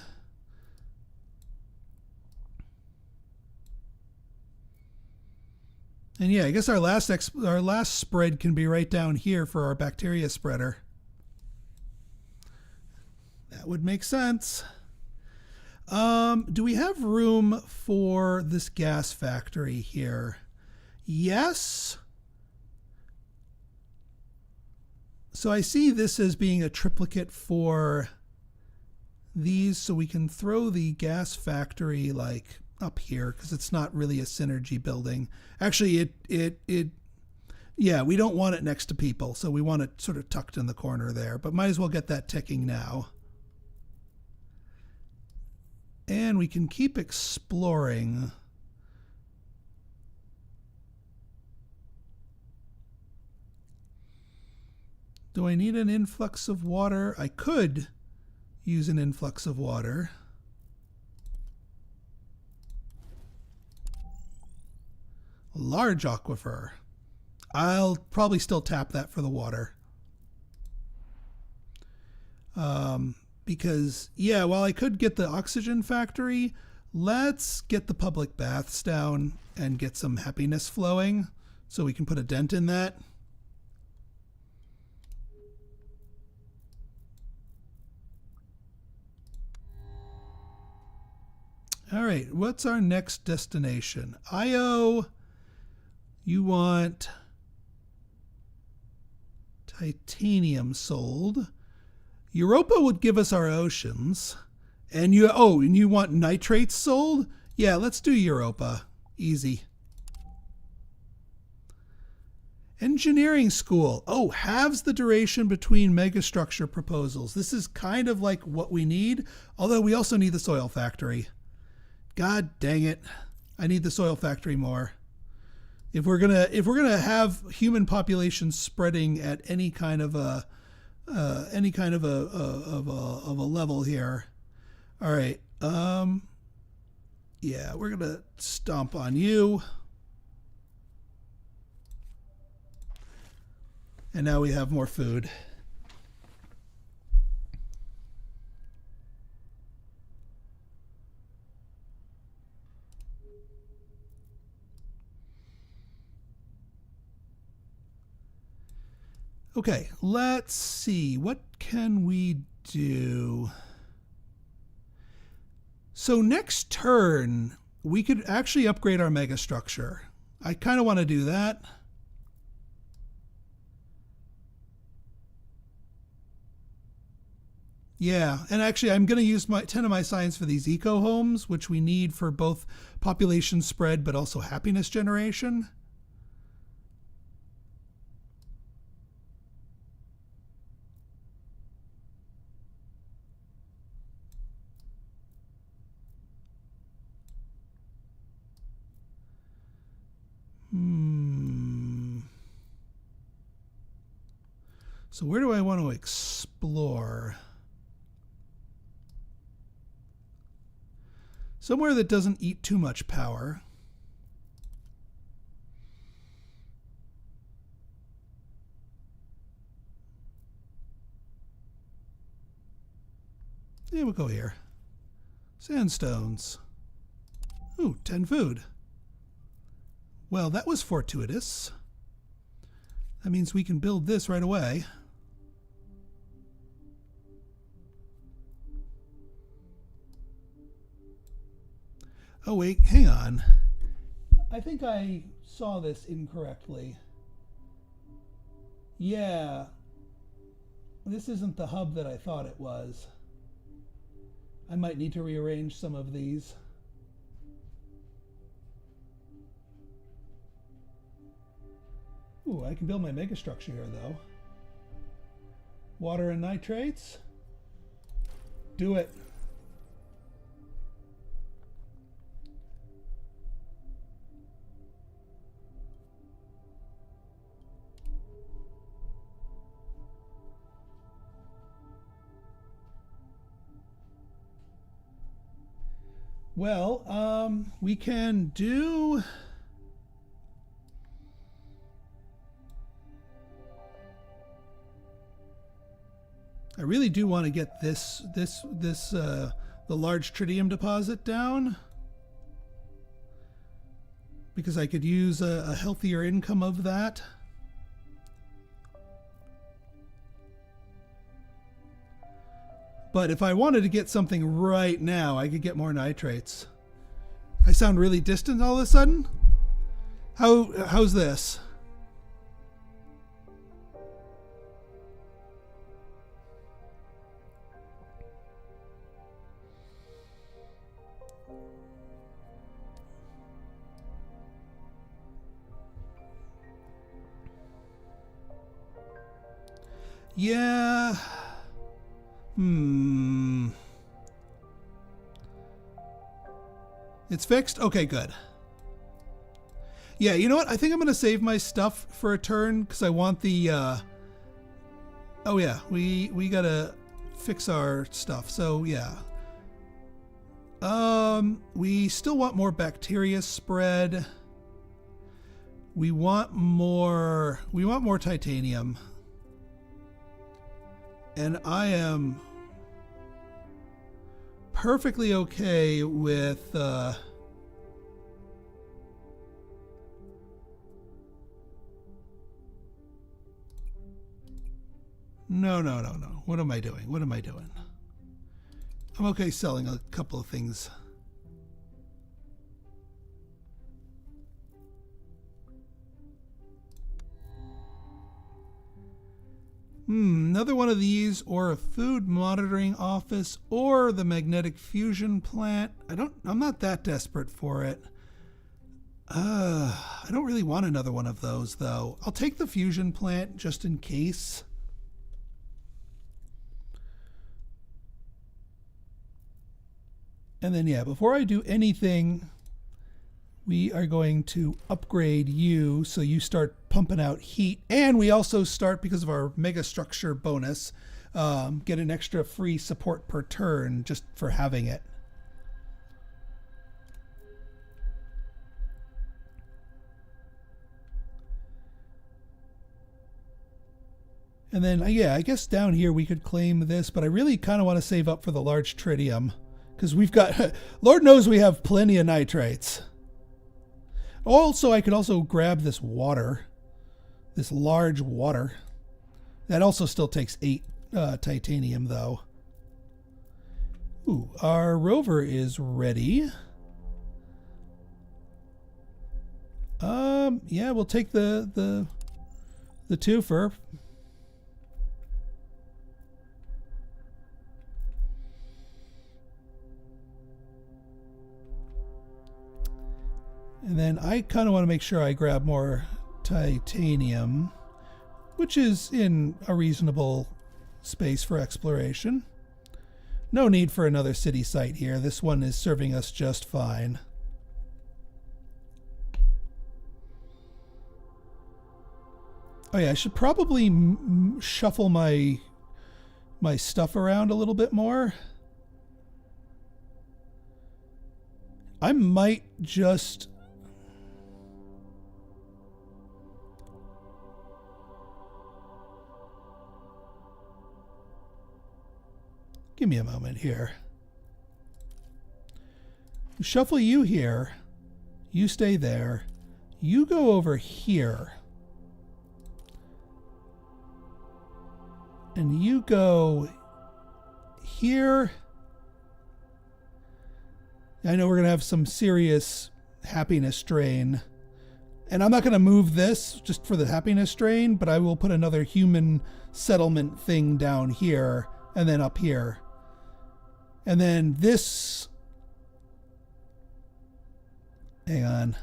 And yeah, I guess our last spread can be right down here for our bacteria spreader. That would make sense. Do we have room for this gas factory here? Yes. So I see this as being a triplicate for these, so we can throw the gas factory like up here because it's not really a synergy building. Actually, yeah, we don't want it next to people, so we want it sort of tucked in the corner there, but might as well get that ticking now. And we can keep exploring. Do I need an influx of water? I could use an influx of water. A large aquifer. I'll probably still tap that for the water. Because, yeah, while I could get the oxygen factory, let's get the public baths down and get some happiness flowing so we can put a dent in that. All right, what's our next destination? Io, you want titanium sold. Europa would give us our oceans. And you want nitrates sold? Yeah, let's do Europa. Easy. Engineering school. Oh, halves the duration between megastructure proposals. This is kind of like what we need, although we also need the soil factory. God dang it. I need the soil factory more. If we're gonna have human population spreading at any kind of a level here. All right. Yeah, we're gonna stomp on you. And now we have more food. Okay, let's see. What can we do? So next turn, we could actually upgrade our megastructure. I kind of want to do that. Yeah, and actually I'm going to use 10 of my science for these eco homes, which we need for both population spread but also happiness generation. So where do I want to explore? Somewhere that doesn't eat too much power. Yeah, we'll go here. Sandstones. Ooh, 10 food. Well, that was fortuitous. That means we can build this right away. Oh wait, hang on. I think I saw this incorrectly. Yeah. This isn't the hub that I thought it was. I might need to rearrange some of these. Ooh, I can build my megastructure here though. Water and nitrates. Do it. Well, we can do... I really do want to get the large tritium deposit down, because I could use a healthier income of that. But if I wanted to get something right now, I could get more nitrates. I sound really distant all of a sudden? How's this? Yeah. It's fixed? Okay, good. Yeah, you know what? I think I'm going to save my stuff for a turn because I want the... Oh, yeah. We got to fix our stuff. So, yeah. We still want more bacteria spread. We want more titanium. And I am perfectly okay with no. What am I doing? I'm okay selling a couple of things. Another one of these, or a food monitoring office, or the magnetic fusion plant. I'm not that desperate for it. I don't really want another one of those though. I'll take the fusion plant just in case. And then yeah, before I do anything, we are going to upgrade you so you start pumping out heat. And we also start, because of our mega structure bonus, get an extra free support per turn just for having it. And then, yeah, I guess down here we could claim this, but I really kind of want to save up for the large tritium because we've got, Lord knows we have plenty of nitrates. Also, I could also grab this water, this large water. That also still takes 8 titanium, though. Ooh, our rover is ready. Yeah, we'll take the twofer. And then I kind of want to make sure I grab more titanium, which is in a reasonable space for exploration. No need for another city site here. This one is serving us just fine. Oh yeah, I should probably shuffle my stuff around a little bit more. I might just... Give me a moment here. Shuffle you here. You stay there. You go over here. And you go here. I know we're going to have some serious happiness drain. And I'm not going to move this just for the happiness drain, but I will put another human settlement thing down here and then up here. And then this... Hang on.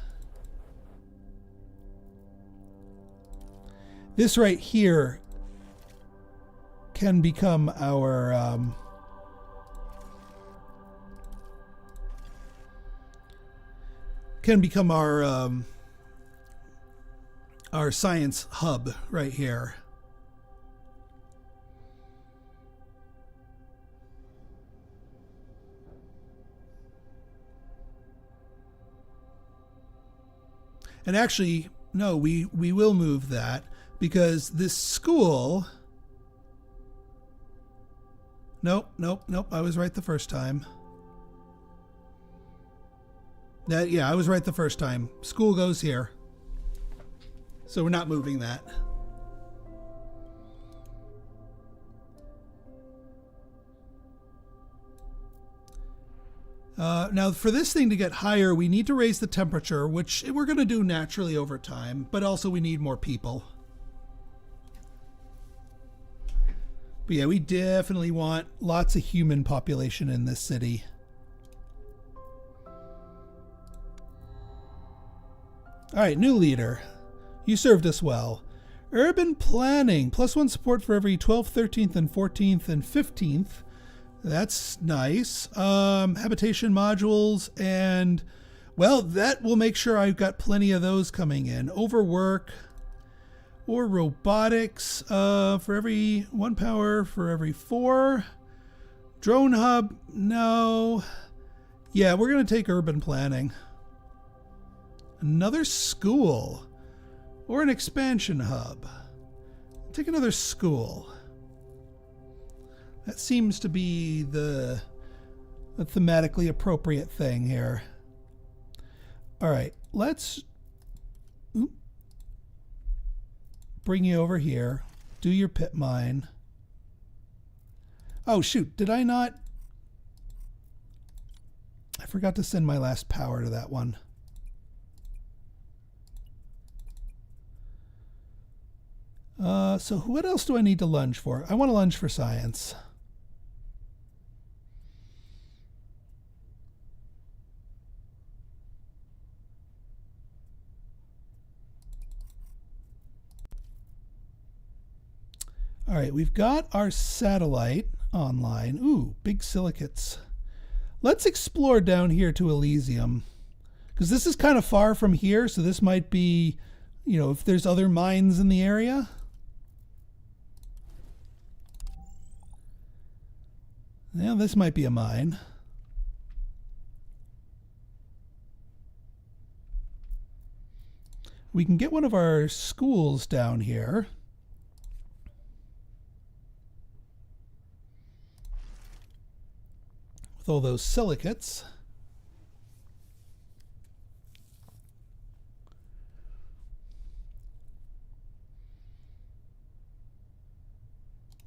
This right here can become our... our science hub right here. And actually, no, we will move that because this school... Nope. I was right the first time. Yeah, I was right the first time. School goes here. So we're not moving that. Now, for this thing to get higher, we need to raise the temperature, which we're going to do naturally over time, but also we need more people. But yeah, we definitely want lots of human population in this city. All right, new leader. You served us well. Urban planning, +1 support for every 12th, 13th, and 14th, and 15th. That's nice. Habitation modules and, well, that will make sure I've got plenty of those coming in. Overwork or robotics for every 1 power for every 4. Drone hub, no. Yeah, we're going to take urban planning. Another school or an expansion hub. Take another school. That seems to be the thematically appropriate thing here. All right, let's bring you over here. Do your pit mine. Oh, shoot. Did I not? I forgot to send my last power to that one. So what else do I need to lunge for? I want to lunge for science. All right, we've got our satellite online. Ooh, big silicates. Let's explore down here to Elysium, because this is kind of far from here, so this might be, you know, if there's other mines in the area. Yeah, this might be a mine. We can get one of our schools down here. With all those silicates.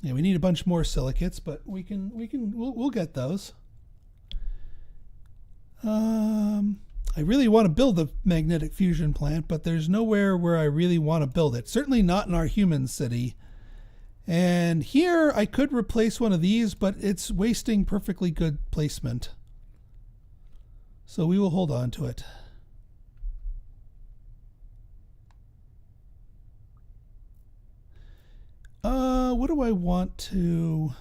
Yeah, we need a bunch more silicates, but we'll get those. I really want to build the magnetic fusion plant, but there's nowhere where I really want to build it. Certainly not in our human city. And here I could replace one of these, but it's wasting perfectly good placement. So we will hold on to it. What do I want to...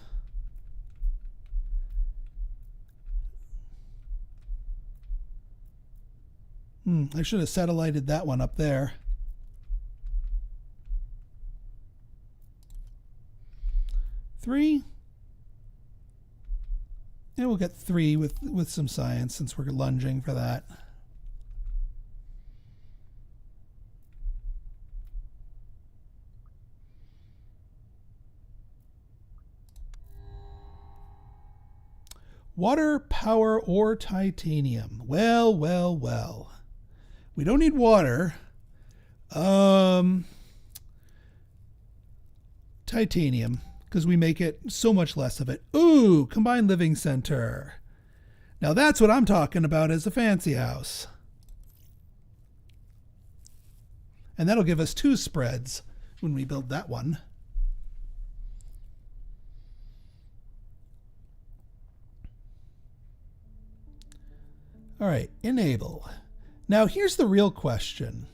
I should have satellited that one up there. 3. And we'll get 3 with some science since we're lunging for that. Water, power, or titanium. Well, well, well. We don't need water. Titanium, because we make it so much less of it. Ooh, combined living center. Now that's what I'm talking about as a fancy house. And that'll give us 2 spreads when we build that one. All right, enable. Now here's the real question.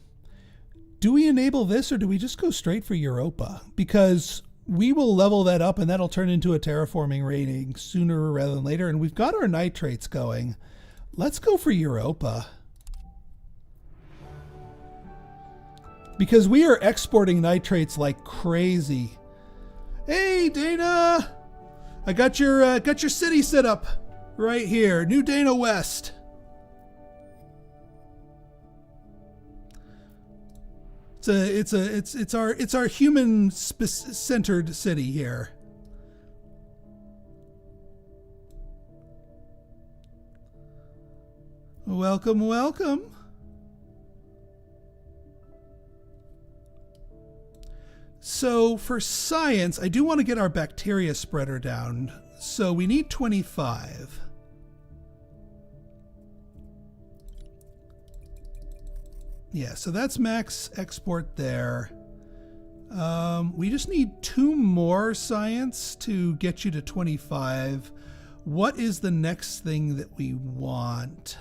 Do we enable this or do we just go straight for Europa? Because we will level that up and that'll turn into a terraforming rating sooner rather than later. And we've got our nitrates going. Let's go for Europa. Because we are exporting nitrates like crazy. Hey, Dana! I got your city set up right here. New Dana West. It's our human centered city here. Welcome, welcome. So for science, I do want to get our bacteria spreader down. So we need 25. Yeah, so that's max export there. We just need 2 more science to get you to 25. What is the next thing that we want?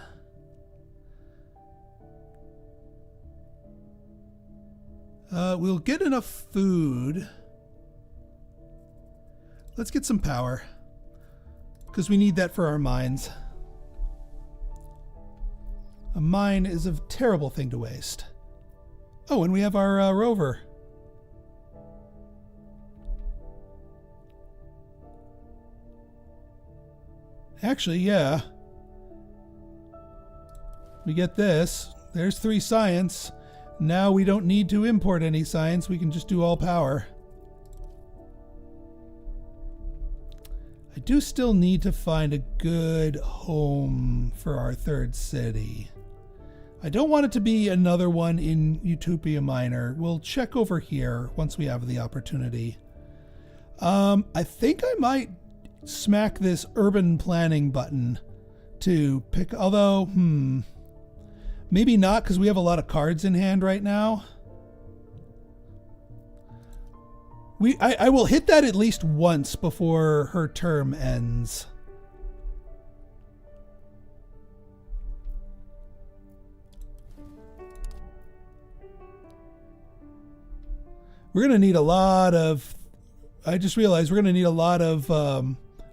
We'll get enough food. Let's get some power, because we need that for our mines. A mine is a terrible thing to waste. Oh, and we have our rover. Actually, yeah. We get this. There's 3 science. Now we don't need to import any science. We can just do all power. I do still need to find a good home for our 3rd city. I don't want it to be another one in Utopia Minor. We'll check over here once we have the opportunity. I think I might smack this urban planning button to pick, although, maybe not, because we have a lot of cards in hand right now. I will hit that at least once before her term ends. We're going to need a lot of... I just realized we're going to need a lot of...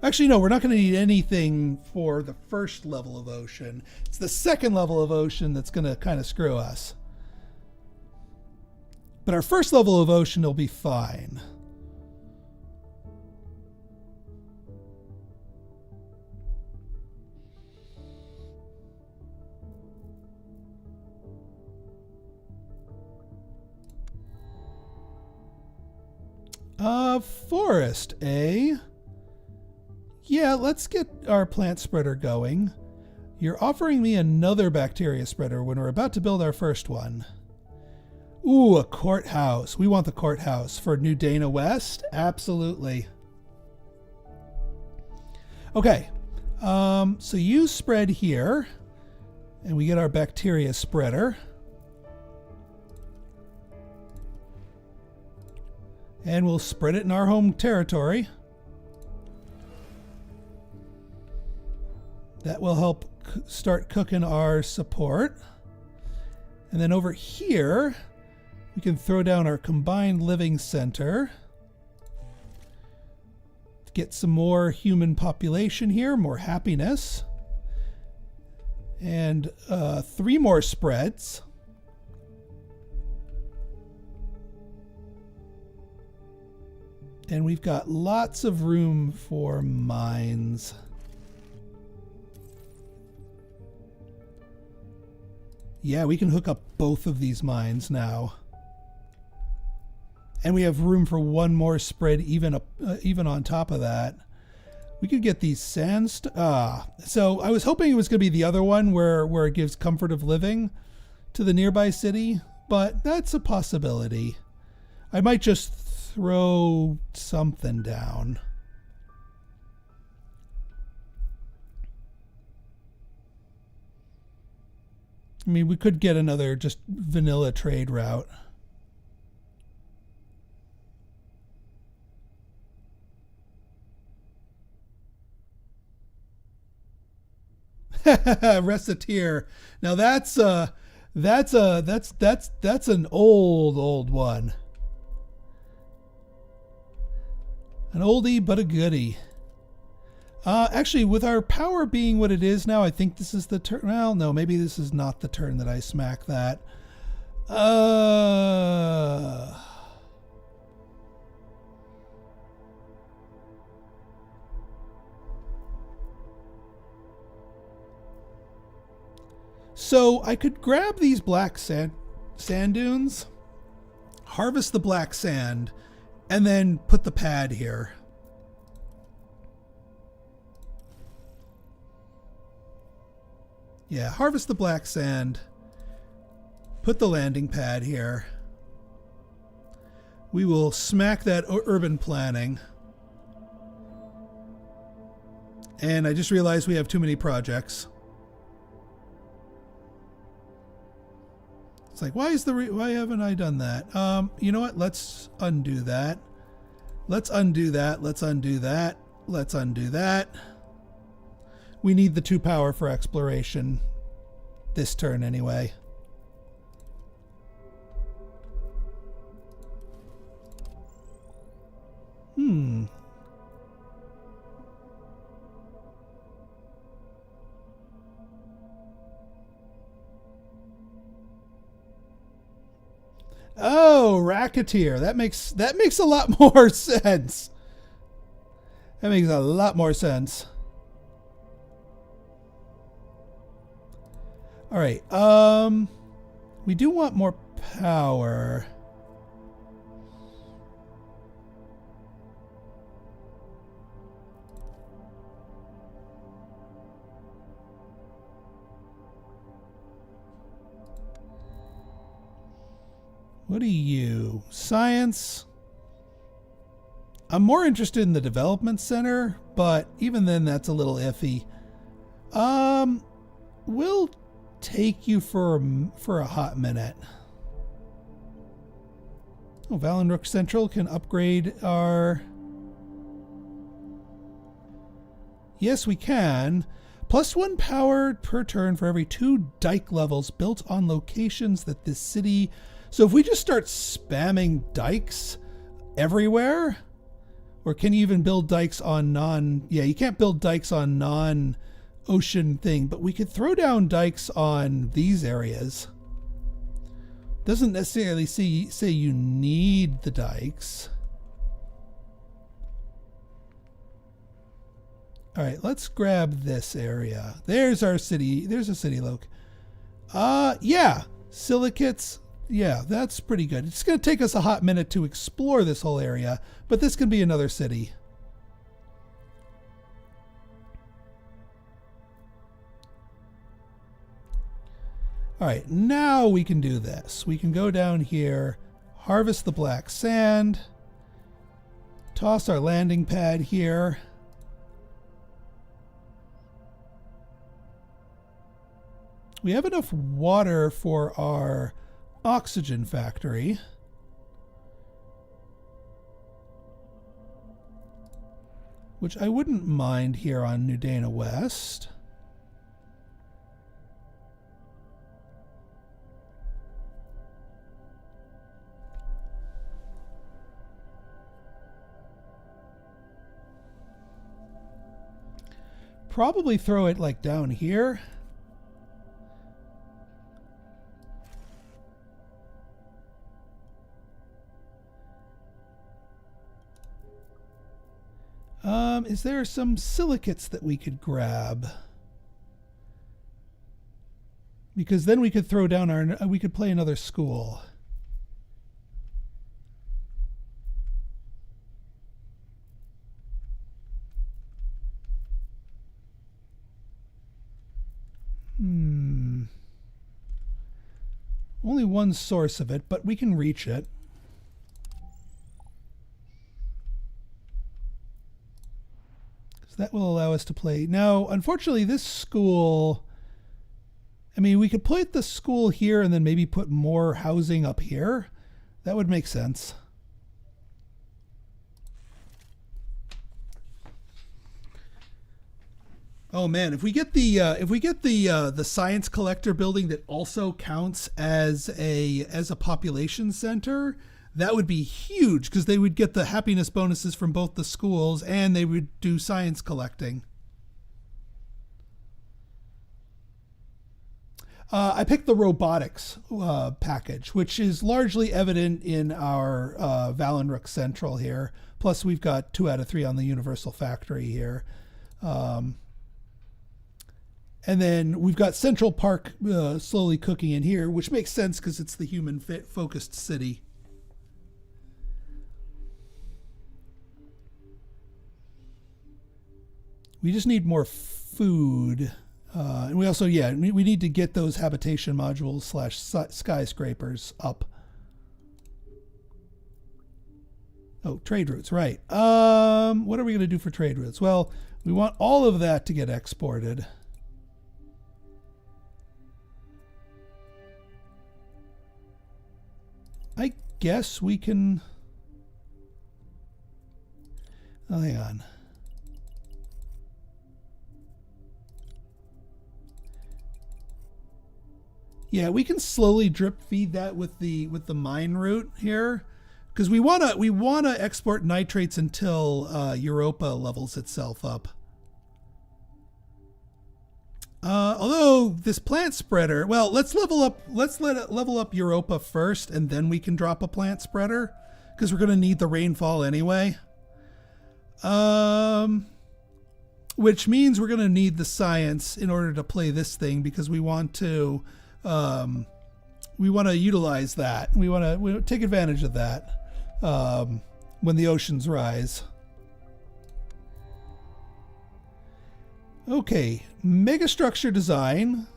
actually, no, we're not going to need anything for the first level of ocean. It's the 2nd level of ocean that's going to kind of screw us. But our first level of ocean will be fine. Forest, eh? Yeah, let's get our plant spreader going. You're offering me another bacteria spreader when we're about to build our first one. Ooh, a courthouse. We want the courthouse for New Dana West. Absolutely. Okay. So you spread here, and we get our bacteria spreader. And we'll spread it in our home territory. That will help start cooking our support. And then over here, we can throw down our combined living center. Get some more human population here, more happiness. And 3 more spreads. And we've got lots of room for mines. Yeah, we can hook up both of these mines now. And we have room for one more spread even on top of that. We could get these so I was hoping it was going to be the other one where it gives comfort of living to the nearby city, but that's a possibility. I might just throw something down. I mean, we could get another just vanilla trade route. Reciteer. Now that's an old one. An oldie but a goodie. Actually, with our power being what it is now, I think this is the turn. Well, no, maybe this is not the turn that I smack that. So I could grab these black sand dunes, harvest the black sand, and then put the pad here. Yeah, harvest the black sand, put the landing pad here. We will smack that urban planning. And I just realized we have too many projects. It's like, why haven't I done that? You know what? Let's undo that. Let's undo that. Let's undo that. Let's undo that. We need the 2 power for exploration this turn anyway. Oh, Racketeer. That makes a lot more sense. That makes a lot more sense. All right. We do want more power. What are you? Science? I'm more interested in the development center, but even then that's a little iffy. We'll take you for a hot minute. Oh, Valenrook Central can upgrade our... Yes, we can. +1 power per turn for every 2 dike levels built on locations that this city... So if we just start spamming dikes everywhere, or can you even build dikes on yeah, you can't build dikes on non-ocean thing, but we could throw down dikes on these areas. Doesn't necessarily say you need the dikes. All right, let's grab this area. There's our city. There's a city loc. Yeah, silicates. Yeah, that's pretty good. It's going to take us a hot minute to explore this whole area, but this can be another city. All right, now we can do this. We can go down here, harvest the black sand, toss our landing pad here. We have enough water for our oxygen factory. Which I wouldn't mind here on New Dana West. Probably throw it like down here. Is there some silicates that we could grab? Because then we could throw down we could play another school. Only one source of it, but we can reach it. So that will allow us to play. Now, unfortunately, this school... I mean, we could put the school here and then maybe put more housing up here. That would make sense. Oh man, if we get the science collector building that also counts as a population center, that would be huge because they would get the happiness bonuses from both the schools and they would do science collecting. I picked the robotics package, which is largely evident in our Valenrook Central here. Plus, we've got 2 out of 3 on the Universal Factory here. And then we've got Central Park slowly cooking in here, which makes sense because it's the human-focused city. We just need more food. And we also, we need to get those habitation modules / skyscrapers up. Oh, trade routes, right. What are we going to do for trade routes? Well, we want all of that to get exported. I guess we can... Oh, hang on. Yeah, we can slowly drip feed that with the mine route here, because we wanna export nitrates until Europa levels itself up. Although this plant spreader, well, let's level up Europa first, and then we can drop a plant spreader, because we're gonna need the rainfall anyway. Which means we're gonna need the science in order to play this thing, because we want to utilize that. We want to take advantage of that when the oceans rise. Okay, megastructure design,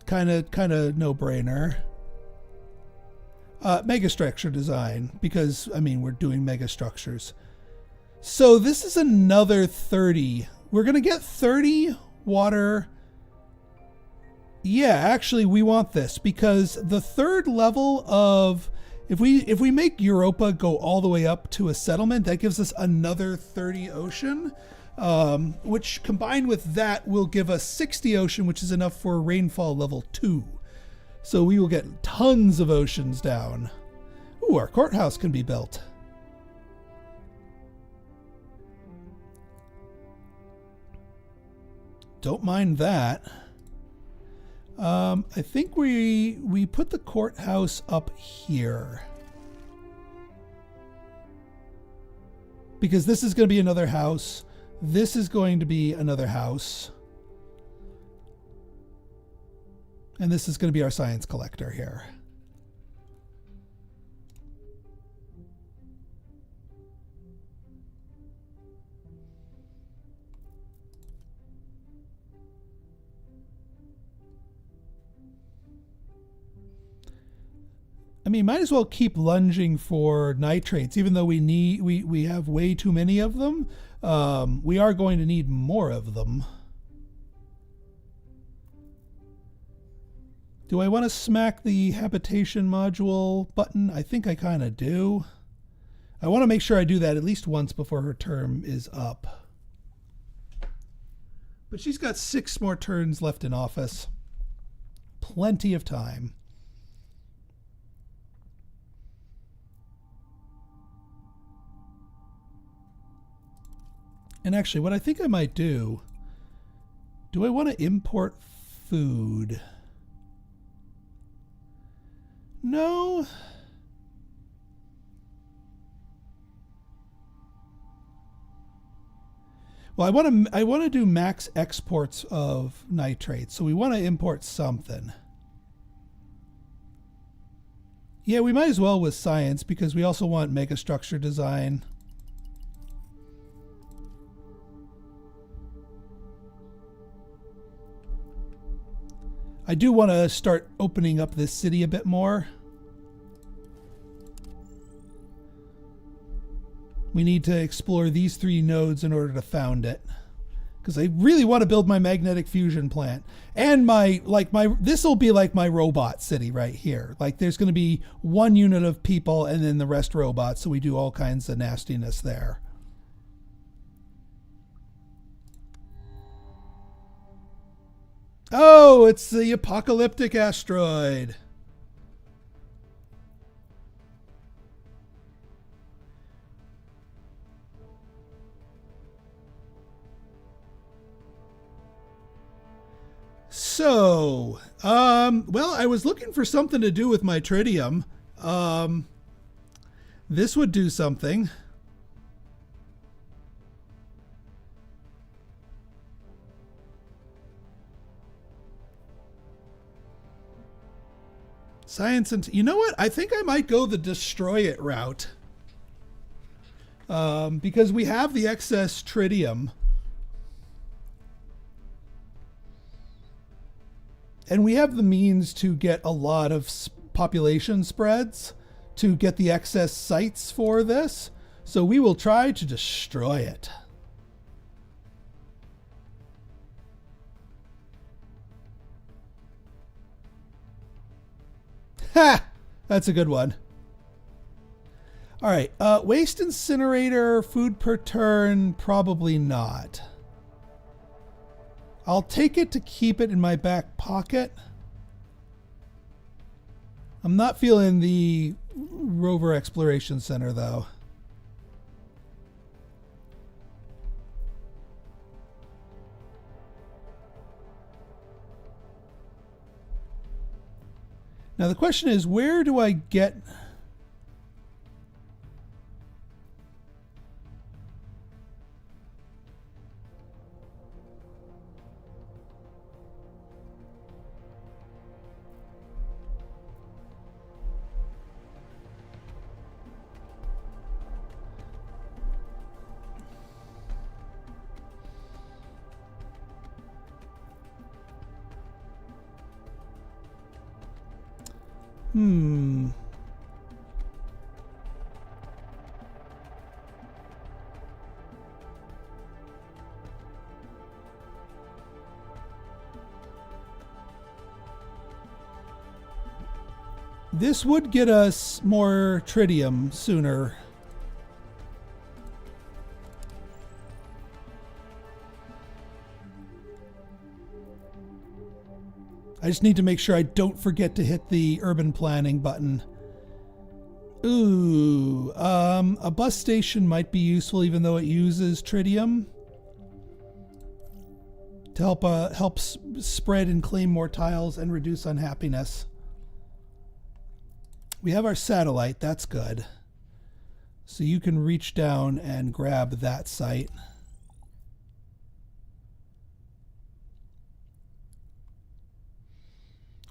kind of no-brainer. Megastructure design, because I mean we're doing megastructures. So this is another 30. We're gonna get 30 water. Yeah, actually we want this because the third level of if we make Europa go all the way up to a settlement, that gives us another 30 ocean, which combined with that will give us 60 ocean, which is enough for rainfall level 2. So we will get tons of oceans down. Ooh, our courthouse can be built. Don't mind that. I think we put the courthouse up here. Because this is going to be another house. This is going to be another house. And this is going to be our science collector here. I mean, might as well keep lunging for nitrates, even though we have way too many of them. We are going to need more of them. Do I want to smack the habitation module button? I think I kind of do. I want to make sure I do that at least once before her term is up. But she's got 6 more turns left in office. Plenty of time. And actually, what I think I might do I want to import food? No. Well, I want to do max exports of nitrates, so we want to import something. Yeah, we might as well with science because we also want megastructure design. I do want to start opening up this city a bit more. We need to explore these 3 nodes in order to found it. Because I really want to build my magnetic fusion plant. And this will be like my robot city right here. Like there's going to be 1 unit of people and then the rest robots. So we do all kinds of nastiness there. Oh, it's the apocalyptic asteroid. So, well, I was looking for something to do with my tritium. This would do something. Science and... You know what? I think I might go the destroy it route. Because we have the excess tritium. And we have the means to get a lot of population spreads to get the excess sites for this. So we will try to destroy it. Ha! That's a good one. All right. Waste incinerator, food per turn, probably not. I'll take it to keep it in my back pocket. I'm not feeling the rover exploration center though. Now the question is, where do I get... This would get us more tritium sooner. I just need to make sure I don't forget to hit the urban planning button. Ooh, a bus station might be useful even though it uses tritium to help spread and claim more tiles and reduce unhappiness. We have our satellite, that's good. So you can reach down and grab that site.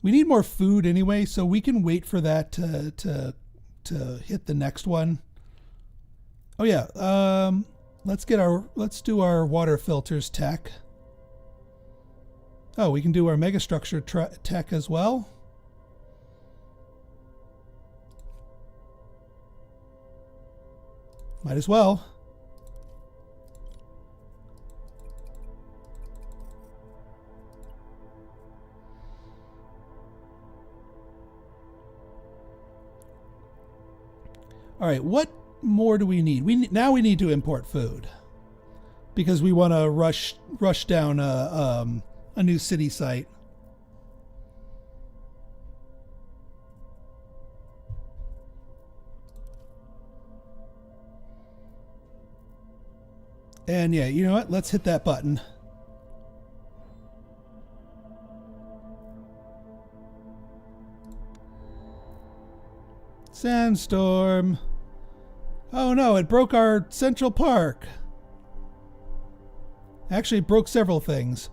We need more food anyway, so we can wait for that to hit the next one. Oh yeah, let's do our water filters tech. Oh, we can do our megastructure tech as well. Might as well. All right, what more do we need? Now we need to import food because we want to rush down a new city site. And yeah, you know what? Let's hit that button. Sandstorm. Oh no, it broke our Central Park. Actually, it broke several things.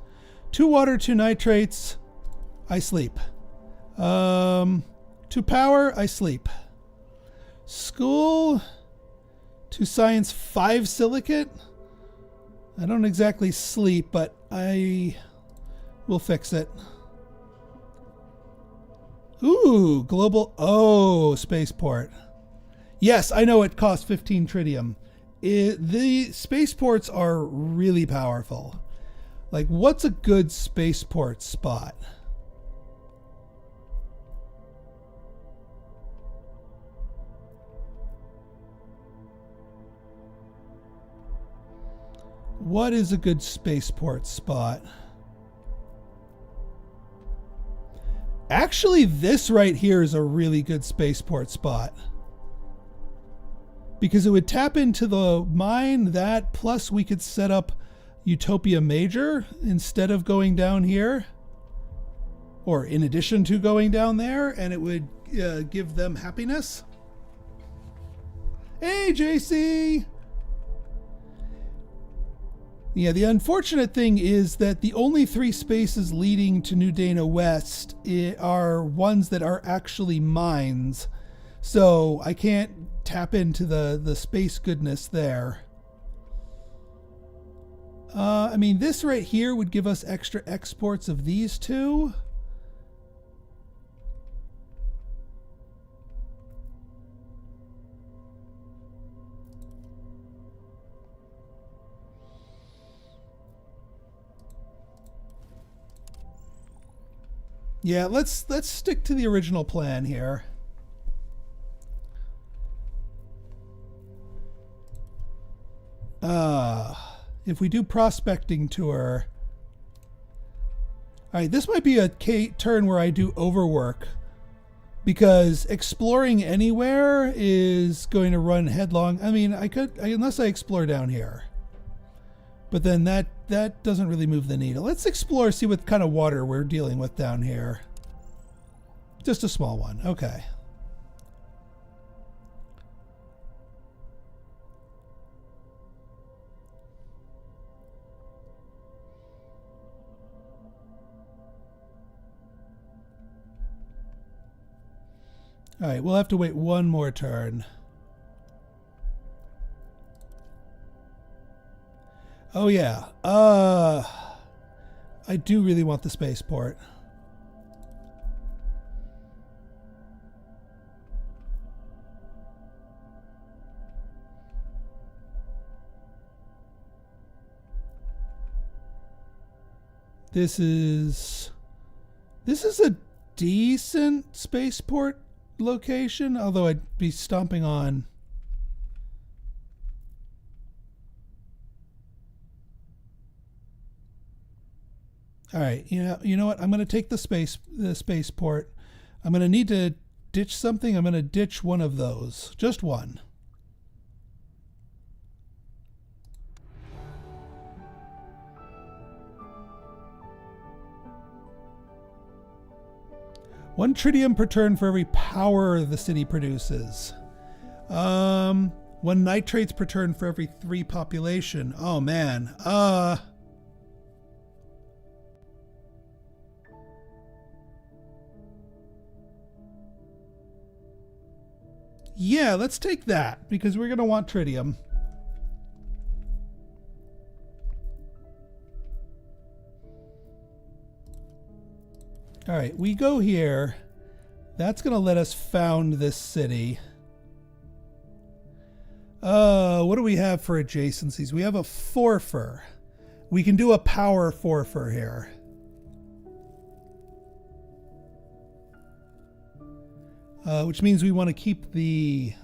2 water, 2 nitrates, I sleep. 2 power, I sleep. School, 2 science, 5 silicate. I don't exactly sleep, but I will fix it. Ooh, global. Oh, spaceport. Yes, I know it costs 15 tritium. The spaceports are really powerful. Like, what's a good spaceport spot? What is a good spaceport spot? Actually, this right here is a really good spaceport spot. Because it would tap into the mine, that, plus we could set up Utopia Major instead of going down here. Or in addition to going down there, and it would give them happiness. Hey, JC! Yeah, the unfortunate thing is that the only 3 spaces leading to New Dana West are ones that are actually mines. So I can't tap into the space goodness there. I mean, this right here would give us extra exports of these 2. Yeah, let's stick to the original plan here. If we do prospecting tour. Alright, this might be a turn where I do overwork. Because exploring anywhere is going to run headlong. I mean, unless I explore down here. But then that doesn't really move the needle. Let's explore, see what kind of water we're dealing with down here. Just a small one. Okay. All right, we'll have to wait one more turn. Oh yeah. I do really want the spaceport. This is a decent spaceport location, although I'd be stomping on. All right, you know what? I'm going to take the spaceport. I'm going to need to ditch something. I'm going to ditch one of those, just one. One tritium per turn for every power the city produces. 1 nitrates per turn for every 3 population. Oh man. Yeah, let's take that because we're going to want tritium. All right, we go here. That's going to let us found this city. What do we have for adjacencies? We have a forfer. We can do a power forfer here. Which means we want to keep the...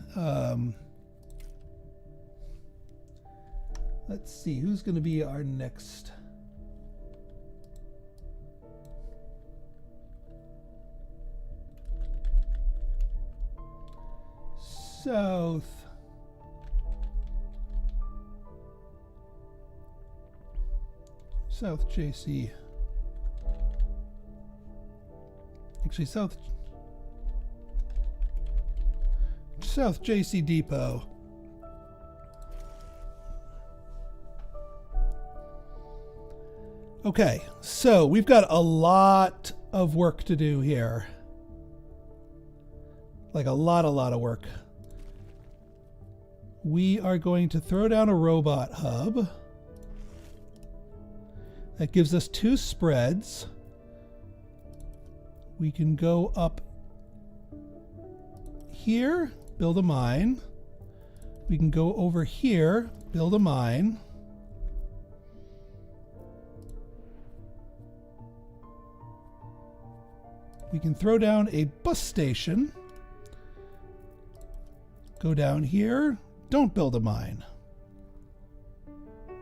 let's see, who's going to be our next... South JC. Actually, South JC Depot. Okay, so we've got a lot of work to do here. Like a lot of work. We are going to throw down a robot hub. That gives us 2 spreads. We can go up here, build a mine. We can go over here, build a mine. We can throw down a bus station. Go down here. Don't build a mine.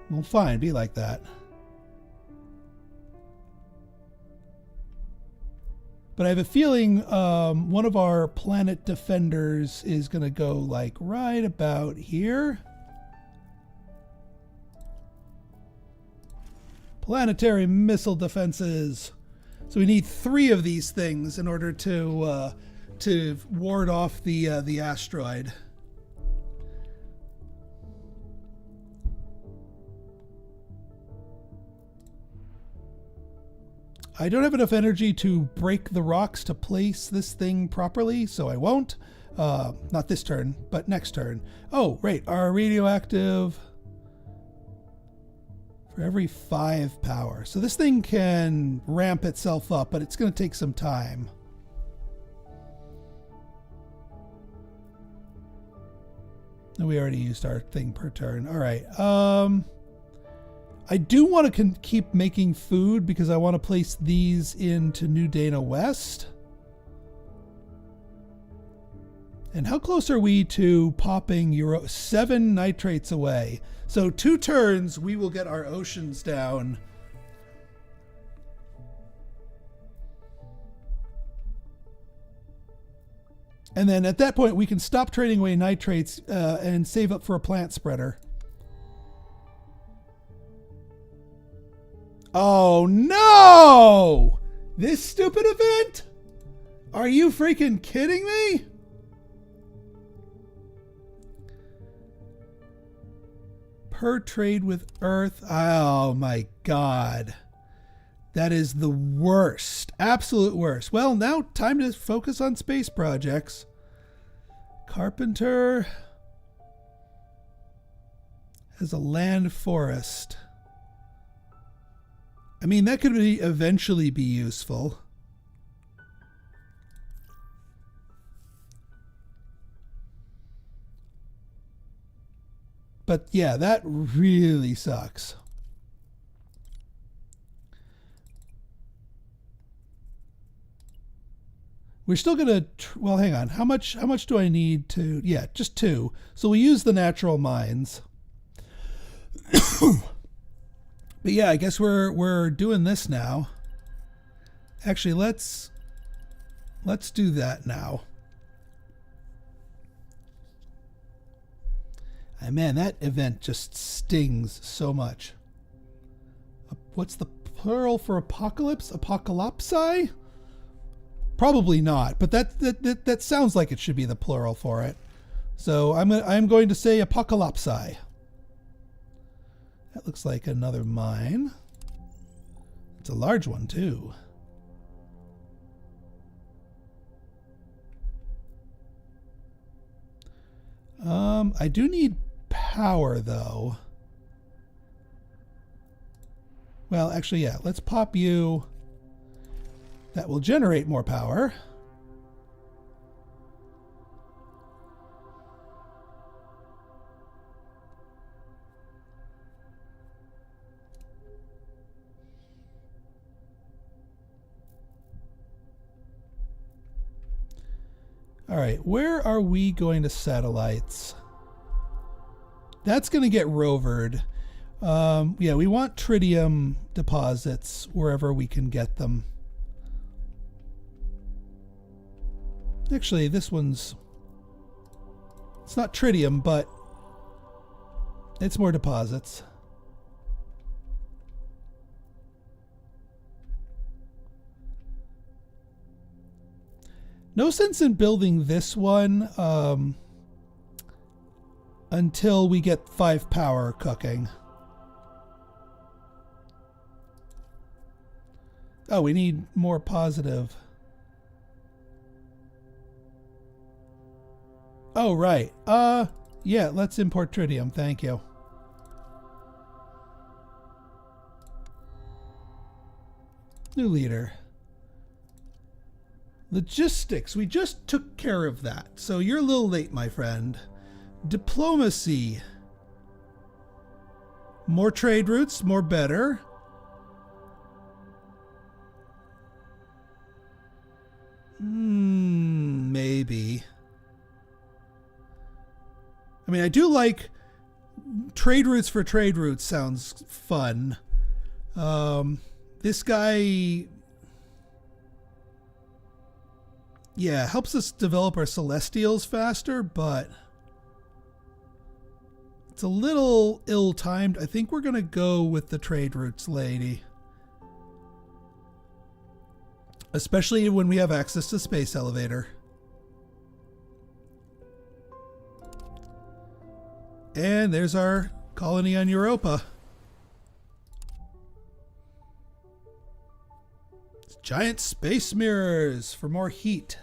Well, fine, be like that. But I have a feeling one of our planet defenders is going to go like right about here. Planetary missile defenses. So we need 3 of these things in order to ward off the asteroid. I don't have enough energy to break the rocks to place this thing properly, so I won't. Not this turn, but next turn. Oh, right, our radioactive for every 5 power. So this thing can ramp itself up, but it's going to take some time. We already used our thing per turn. All right. I do want to keep making food because I want to place these into New Dana West. And how close are we to popping 7 nitrates away? So 2 turns, we will get our oceans down. And then at that point, we can stop trading away nitrates and save up for a plant spreader. Oh no! This stupid event? Are you freaking kidding me? Per trade with Earth. Oh my God. That is the worst. Absolute worst. Well, now time to focus on space projects. Carpenter has a land forest. I mean, that could eventually be useful. But yeah, that really sucks. We're still going to, well, hang on. How much do I need to, yeah, just 2. So we'll use the natural mines. But yeah, I guess we're doing this now. Actually, let's do that now. And man, that event just stings so much. What's the plural for apocalypse? Apocalypsi? Probably not, but that sounds like it should be the plural for it. So I'm going to say apocalypsi. That looks like another mine. It's a large one too. I do need power though. Well, actually, yeah, let's pop you. That will generate more power. All right, where are we going to satellites? That's going to get rovered. Yeah, we want tritium deposits wherever we can get them. Actually, this one's... It's not tritium, but it's more deposits. No sense in building this one until we get 5 power cooking. Oh, we need more positive. Oh, right. Yeah, let's import tritium. Thank you. New leader. Logistics. We just took care of that. So you're a little late, my friend. Diplomacy. More trade routes, more better. Maybe. I mean, I do like trade routes for trade routes. Sounds fun. This guy, yeah, helps us develop our Celestials faster, but it's a little ill-timed. I think we're going to go with the trade routes lady. Especially when we have access to space elevator. And there's our colony on Europa. It's giant space mirrors for more heat.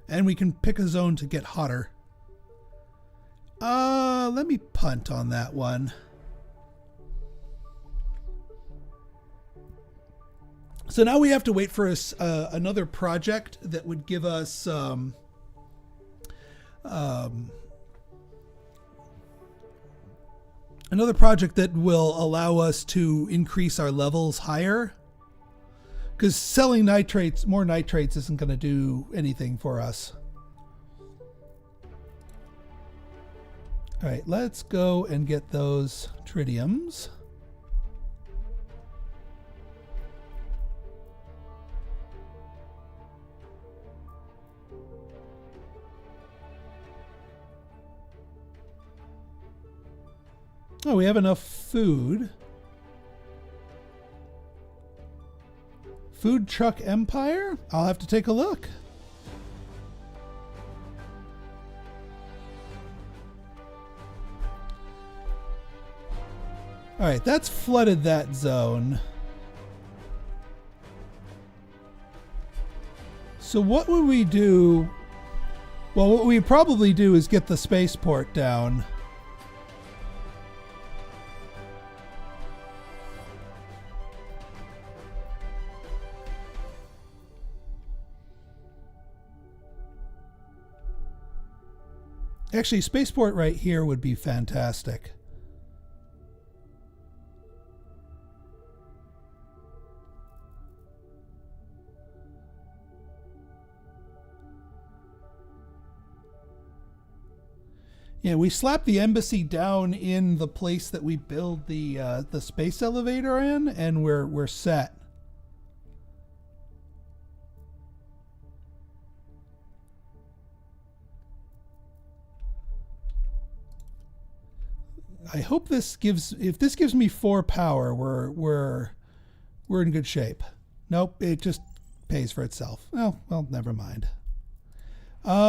And we can pick a zone to get hotter. Let me punt on that one. So now we have to wait for another project that would give us another project that will allow us to increase our levels higher. Because selling nitrates, more nitrates, isn't going to do anything for us. All right, let's go and get those tritiums. Oh, we have enough food. Food truck empire? I'll have to take a look. All right, that's flooded that zone. So what would we do? Well, what we'd probably do is get the spaceport down. Actually, spaceport right here would be fantastic. Yeah, we slap the embassy down in the place that we build the space elevator in, and we're set. I hope this gives, if this gives me 4 power, we're in good shape. Nope, it just pays for itself. Oh, well, never mind.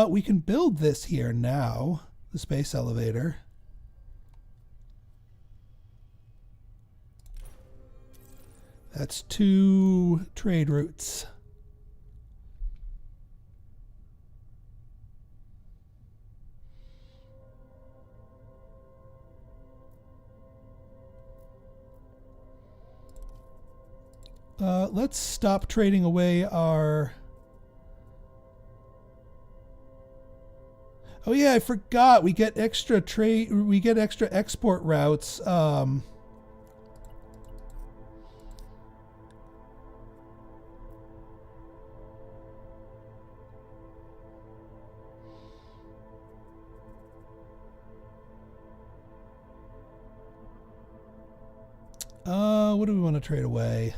We can build this here now, the space elevator. That's 2 trade routes. Let's stop trading away our... Oh yeah, I forgot. We get extra trade. We get extra export routes. What do we want to trade away?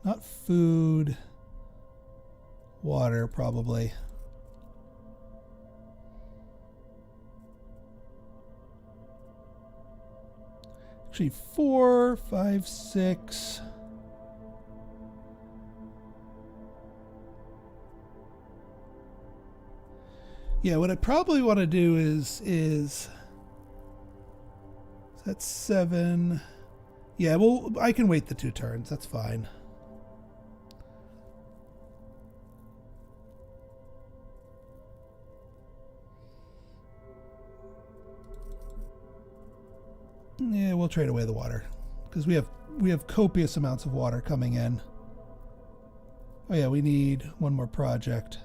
Not food. Water, probably. Actually, 4, 5, 6. Yeah, what I probably want to do is that's 7. Yeah, well, I can wait the 2 turns. That's fine. Yeah, we'll trade away the water because we have copious amounts of water coming in. Oh yeah, we need one more project.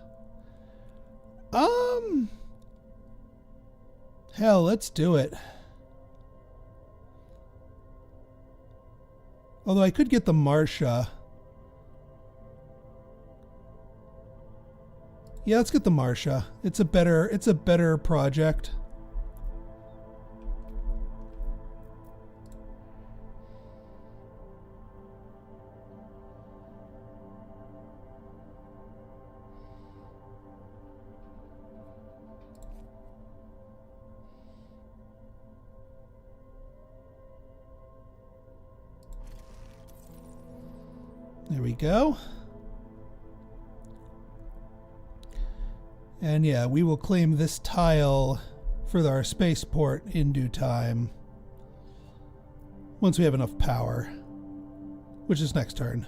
Hell, let's do it. Although I could get the Marcia. Yeah, let's get the Marcia. It's a better project. There we go. And yeah, we will claim this tile for our spaceport in due time. Once we have enough power. Which is next turn.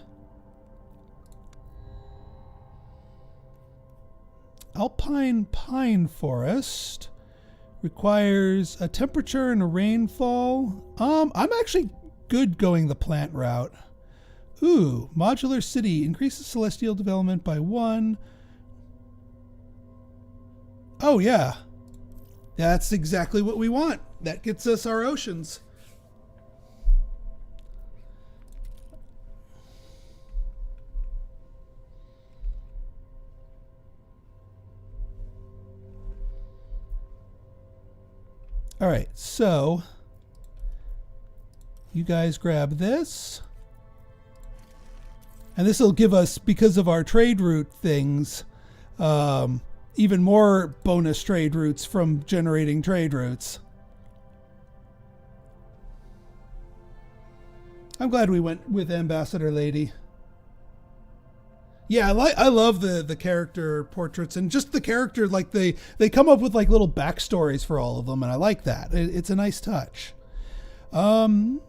Alpine Pine Forest requires a temperature and a rainfall. I'm actually good going the plant route. Ooh, Modular City increases celestial development by 1. Oh, yeah. That's exactly what we want. That gets us our oceans. All right, so you guys grab this. And this will give us, because of our trade route things, even more bonus trade routes from generating trade routes. I'm glad we went with Ambassador Lady. Yeah, I love the character portraits and just the character, like they come up with like little backstories for all of them, and I like that. It's a nice touch. Can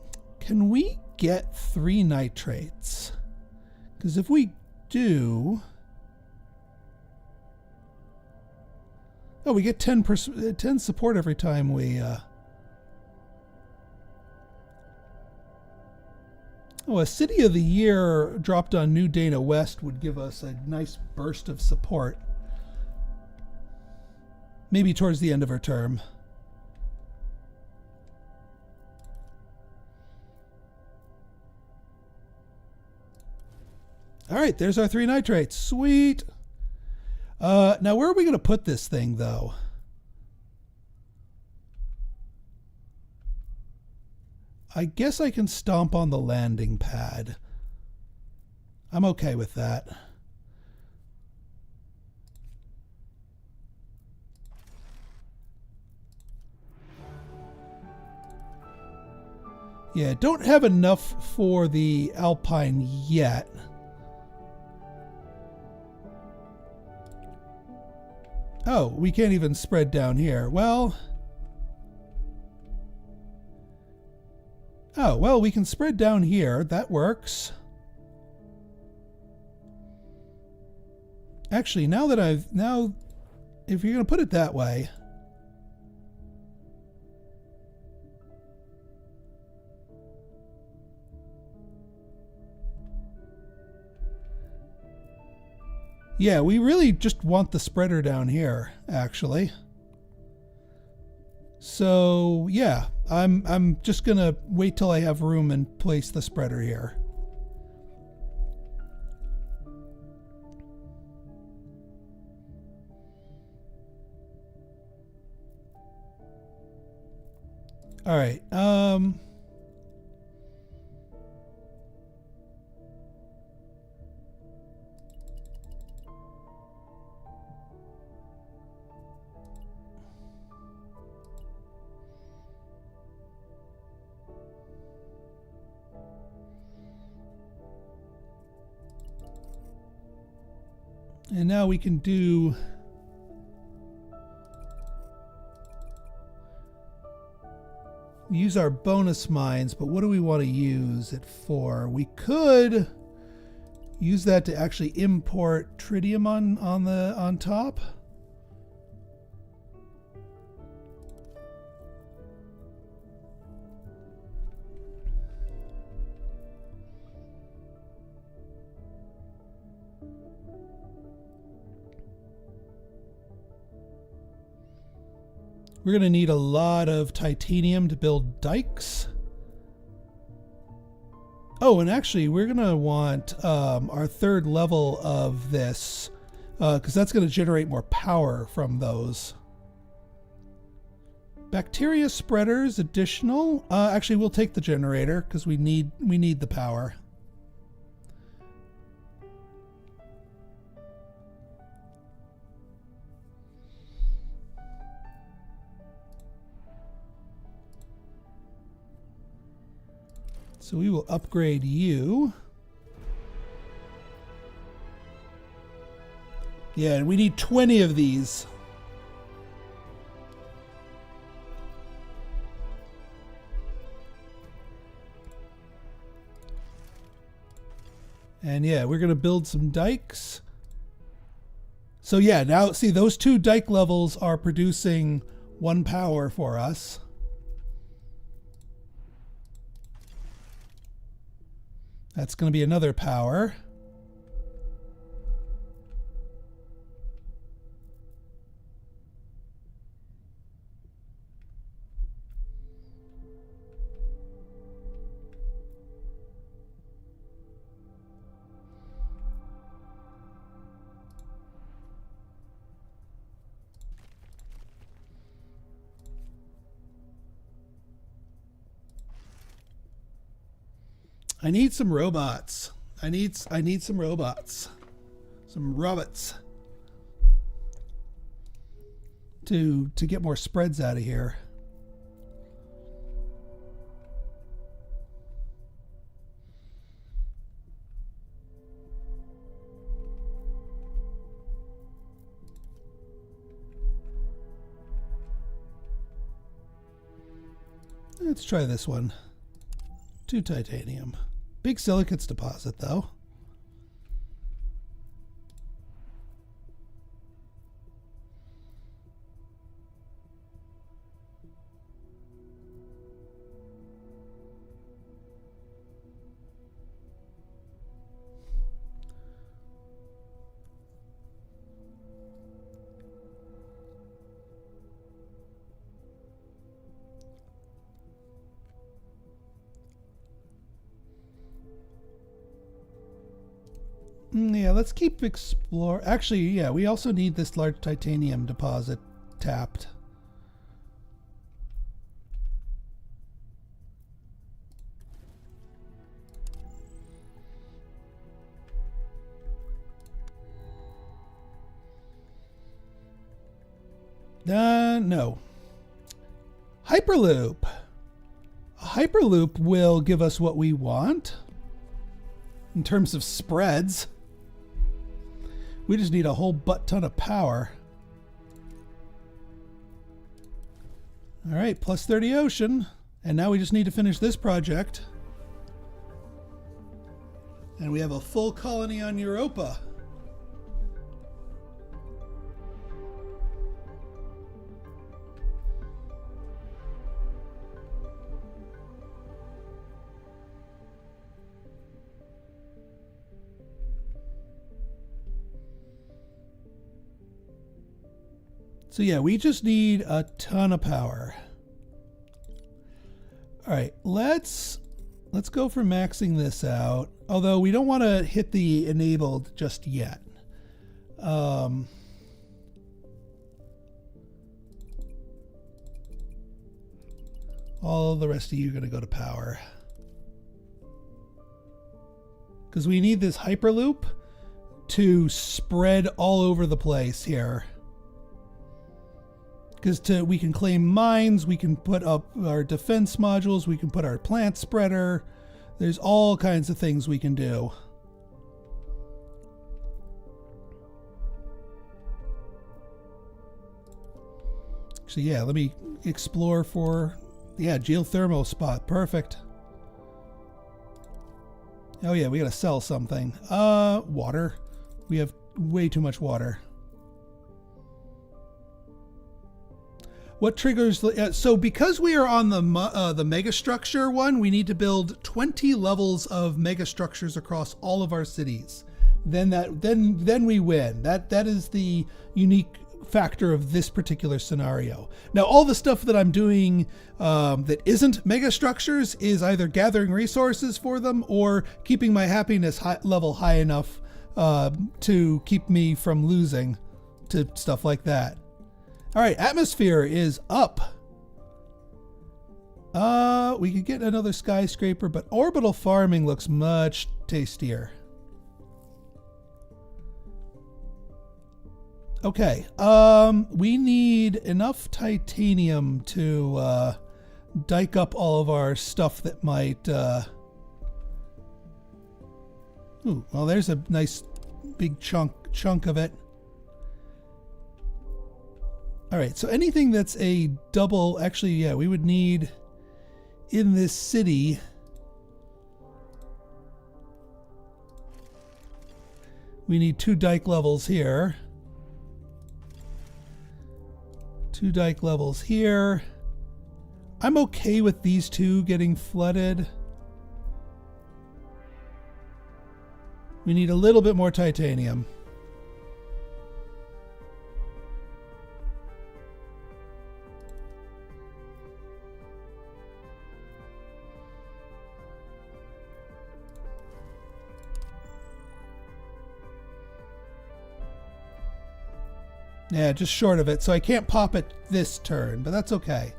we get 3 nitrates? Because if we do... Oh, we get 10 support every time we... Oh, a City of the Year dropped on New Dana West would give us a nice burst of support. Maybe towards the end of our term. All right, there's our 3 nitrates. Sweet. Now, where are we going to put this thing, though? I guess I can stomp on the landing pad. I'm okay with that. Yeah, don't have enough for the Alpine yet. Oh, we can't even spread down here. Well... Oh, well, we can spread down here. That works. Actually, now, if you're going to put it that way... Yeah, we really just want the spreader down here, actually. So, yeah, I'm just going to wait till I have room and place the spreader here. All right. And now we can do... We use our bonus mines, but what do we want to use it for? We could use that to actually import tritium on top. We're going to need a lot of titanium to build dikes. Oh, and actually, we're going to want our third level of this, because that's going to generate more power from those. Bacteria spreaders, additional. Actually, we'll take the generator because we need the power. So we will upgrade you. Yeah, and we need 20 of these. And yeah, we're going to build some dikes. So yeah, now see, those 2 dike levels are producing 1 power for us. That's going to be another power. I need some robots. I need some robots. Some robots. To get more spreads out of here. Let's try this one. 2 titanium. Big silicates deposit, though. Yeah, let's keep explore. Actually, yeah, we also need this large titanium deposit tapped. No. Hyperloop. A Hyperloop will give us what we want in terms of spreads. We just need a whole butt ton of power. All right, plus 30 ocean. And now we just need to finish this project. And we have a full colony on Europa. So yeah, we just need a ton of power. All right, let's go for maxing this out. Although we don't want to hit the enabled just yet. All the rest of you are going to go to power. Because we need this Hyperloop to spread all over the place here. Because we can claim mines, we can put up our defense modules, we can put our plant spreader. There's all kinds of things we can do. So yeah, let me explore for Yeah, geothermal spot. Perfect. Oh yeah, we gotta sell something. Water. We have way too much water. What triggers... so because we are on the megastructure one, we need to build 20 levels of megastructures across all of our cities. Then we win. That is the unique factor of this particular scenario. Now, all the stuff that I'm doing that isn't megastructures is either gathering resources for them or keeping my happiness level high enough to keep me from losing to stuff like that. All right, atmosphere is up. We could get another skyscraper, but orbital farming looks much tastier. Okay, we need enough titanium to dike up all of our stuff that might... Ooh, well, there's a nice big chunk of it. All right, so anything that's a double... Actually, yeah, we would need in this city... We need 2 dike levels here. 2 dike levels here. I'm okay with these 2 getting flooded. We need a little bit more titanium. Yeah, just short of it, so I can't pop it this turn, but that's okay.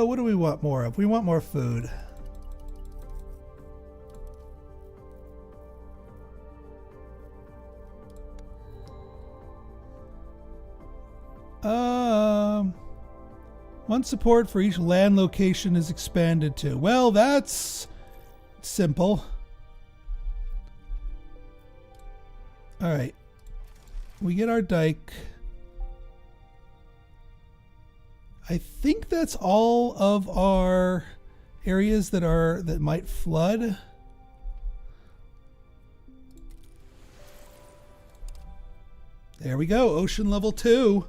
What do we want more of? We want more food. One support for each land location is expanded to. Well, that's simple. All right. We get our dike. I think that's all of our areas that might flood. There we go, ocean level 2.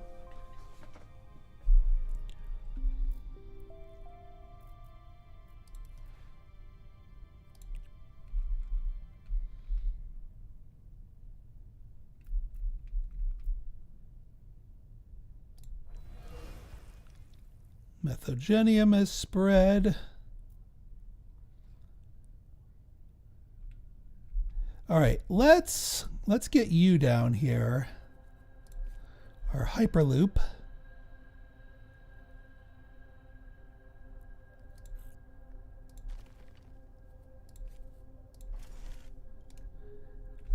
Methogenium is spread. All right, let's get you down here. Our hyperloop.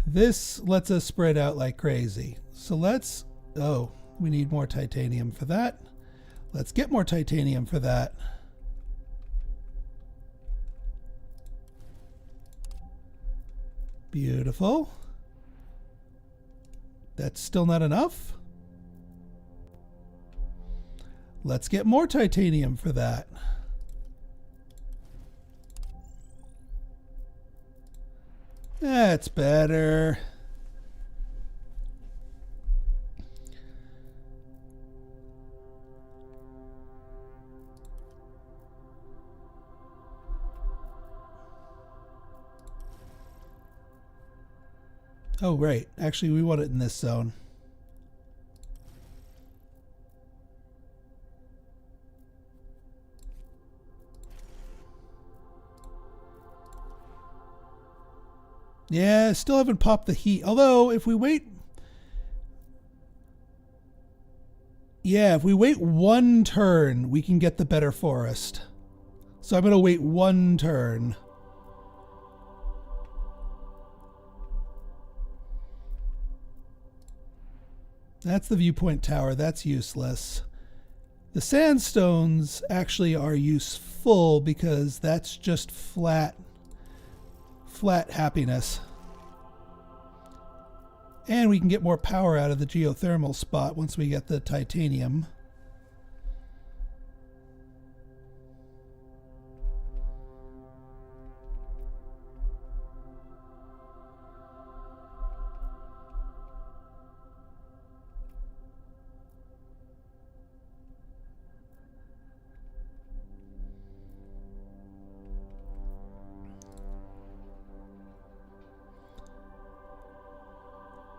This lets us spread out like crazy. So let's, oh, we need more titanium for that. Let's get more titanium for that. Beautiful. That's still not enough. Let's get more titanium for that. That's better. Oh, right. Actually, we want it in this zone. Yeah, still haven't popped the heat. Although, if we wait... Yeah, if we wait 1 turn, we can get the better forest. So I'm going to wait 1 turn. That's the viewpoint tower. That's useless. The sandstones actually are useful because that's just flat happiness. And we can get more power out of the geothermal spot once we get the titanium.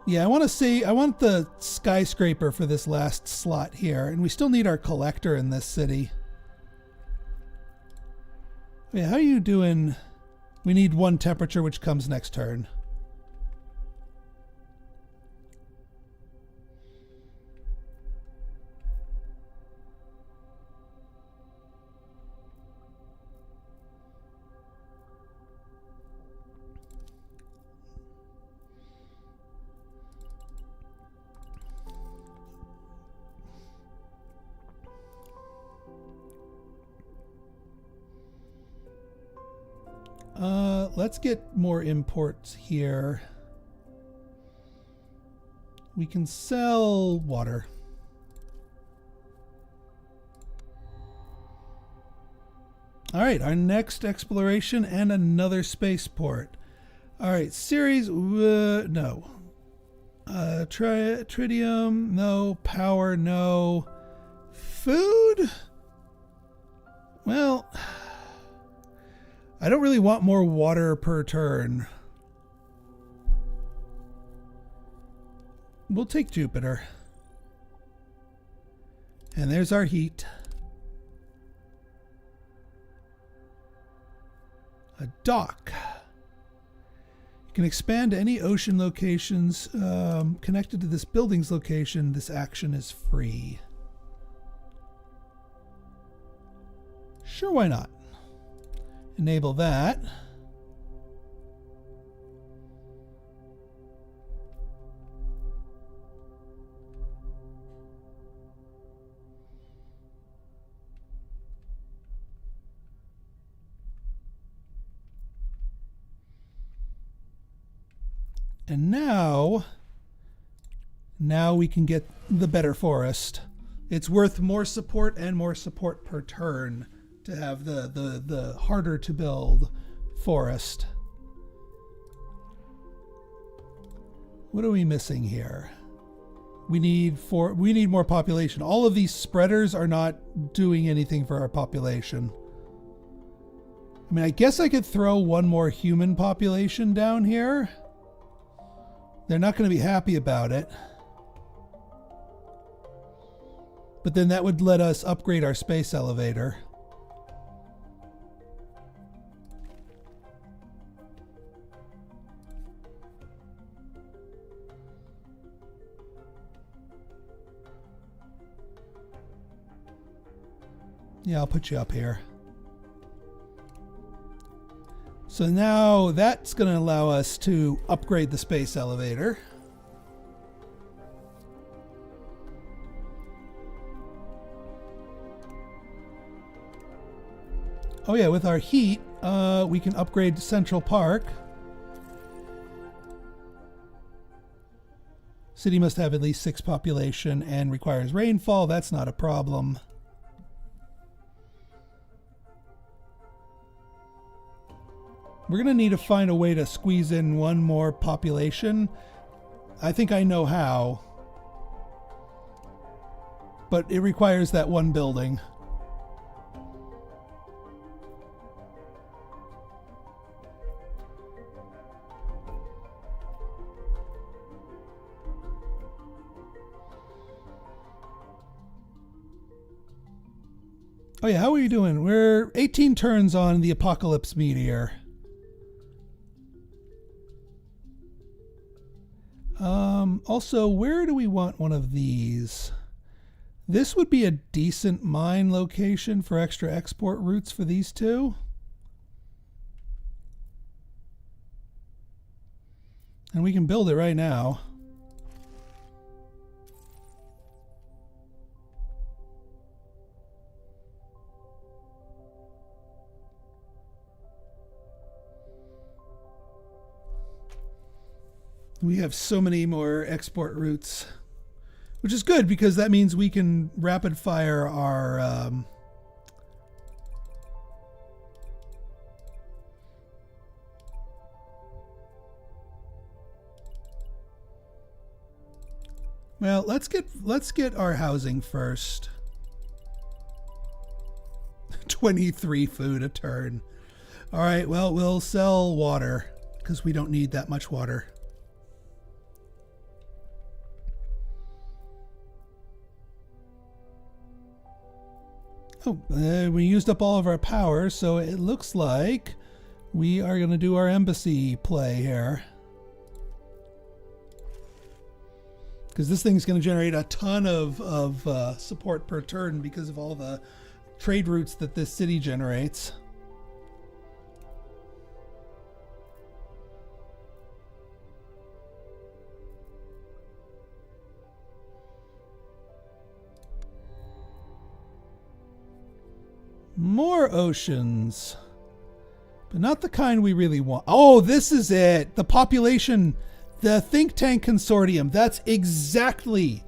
Yeah, I want the skyscraper for this last slot here, and we still need our collector in this city. Yeah, how are you doing? We need one temperature, which comes next turn. Let's get more imports here. We can sell water. All right, our next exploration and another spaceport. All right, series, no. Tritium, no. Power, no. Food? Well, I don't really want more water per turn. We'll take Jupiter. And there's our heat. A dock. You can expand to any ocean locations connected to this building's location. This action is free. Sure, why not? Enable that. And now we can get the better forest. It's worth more support and more support per turn to have the harder to build forest. What are we missing here? We need more population. All of these spreaders are not doing anything for our population. I mean, I guess I could throw one more human population down here. They're not going to be happy about it. But then that would let us upgrade our space elevator. Yeah, I'll put you up here. So now that's going to allow us to upgrade the space elevator. Oh yeah, with our heat, we can upgrade Central Park. City must have at least 6 population and requires rainfall. That's not a problem. We're going to need to find a way to squeeze in one more population. I think I know how. But it requires that one building. Oh yeah, how are you doing? We're 18 turns on the Apocalypse Meteor. Also, where do we want one of these? This would be a decent mine location for extra export routes for these two. And we can build it right now. We have so many more export routes, which is good because that means we can rapid fire our well, let's get our housing first. 23 food a turn. All right, well, we'll sell water because we don't need that much water. Oh, we used up all of our power, so it looks like we are going to do our embassy play here. Because this thing's going to generate a ton of support per turn because of all the trade routes that this city generates. More oceans, but not the kind we really want. Oh, this is it. The population, the think tank consortium. That's exactly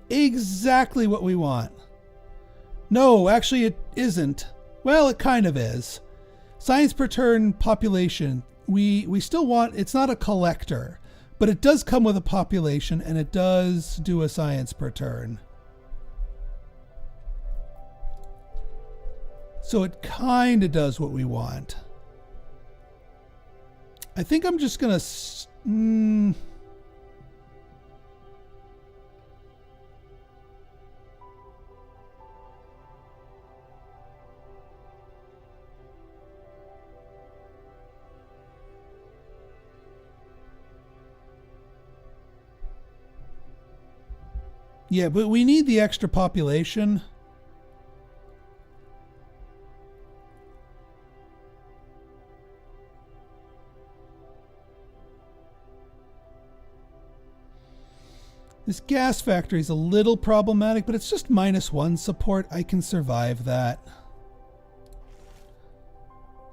what we want. No, actually it isn't. Well, it kind of is. Science per turn population. We still want, it's not a collector, but it does come with a population and it does do a science per turn. So it kind of does what we want. I think I'm just going to... Yeah, but we need the extra population. This gas factory is a little problematic, but it's just -1 support. I can survive that.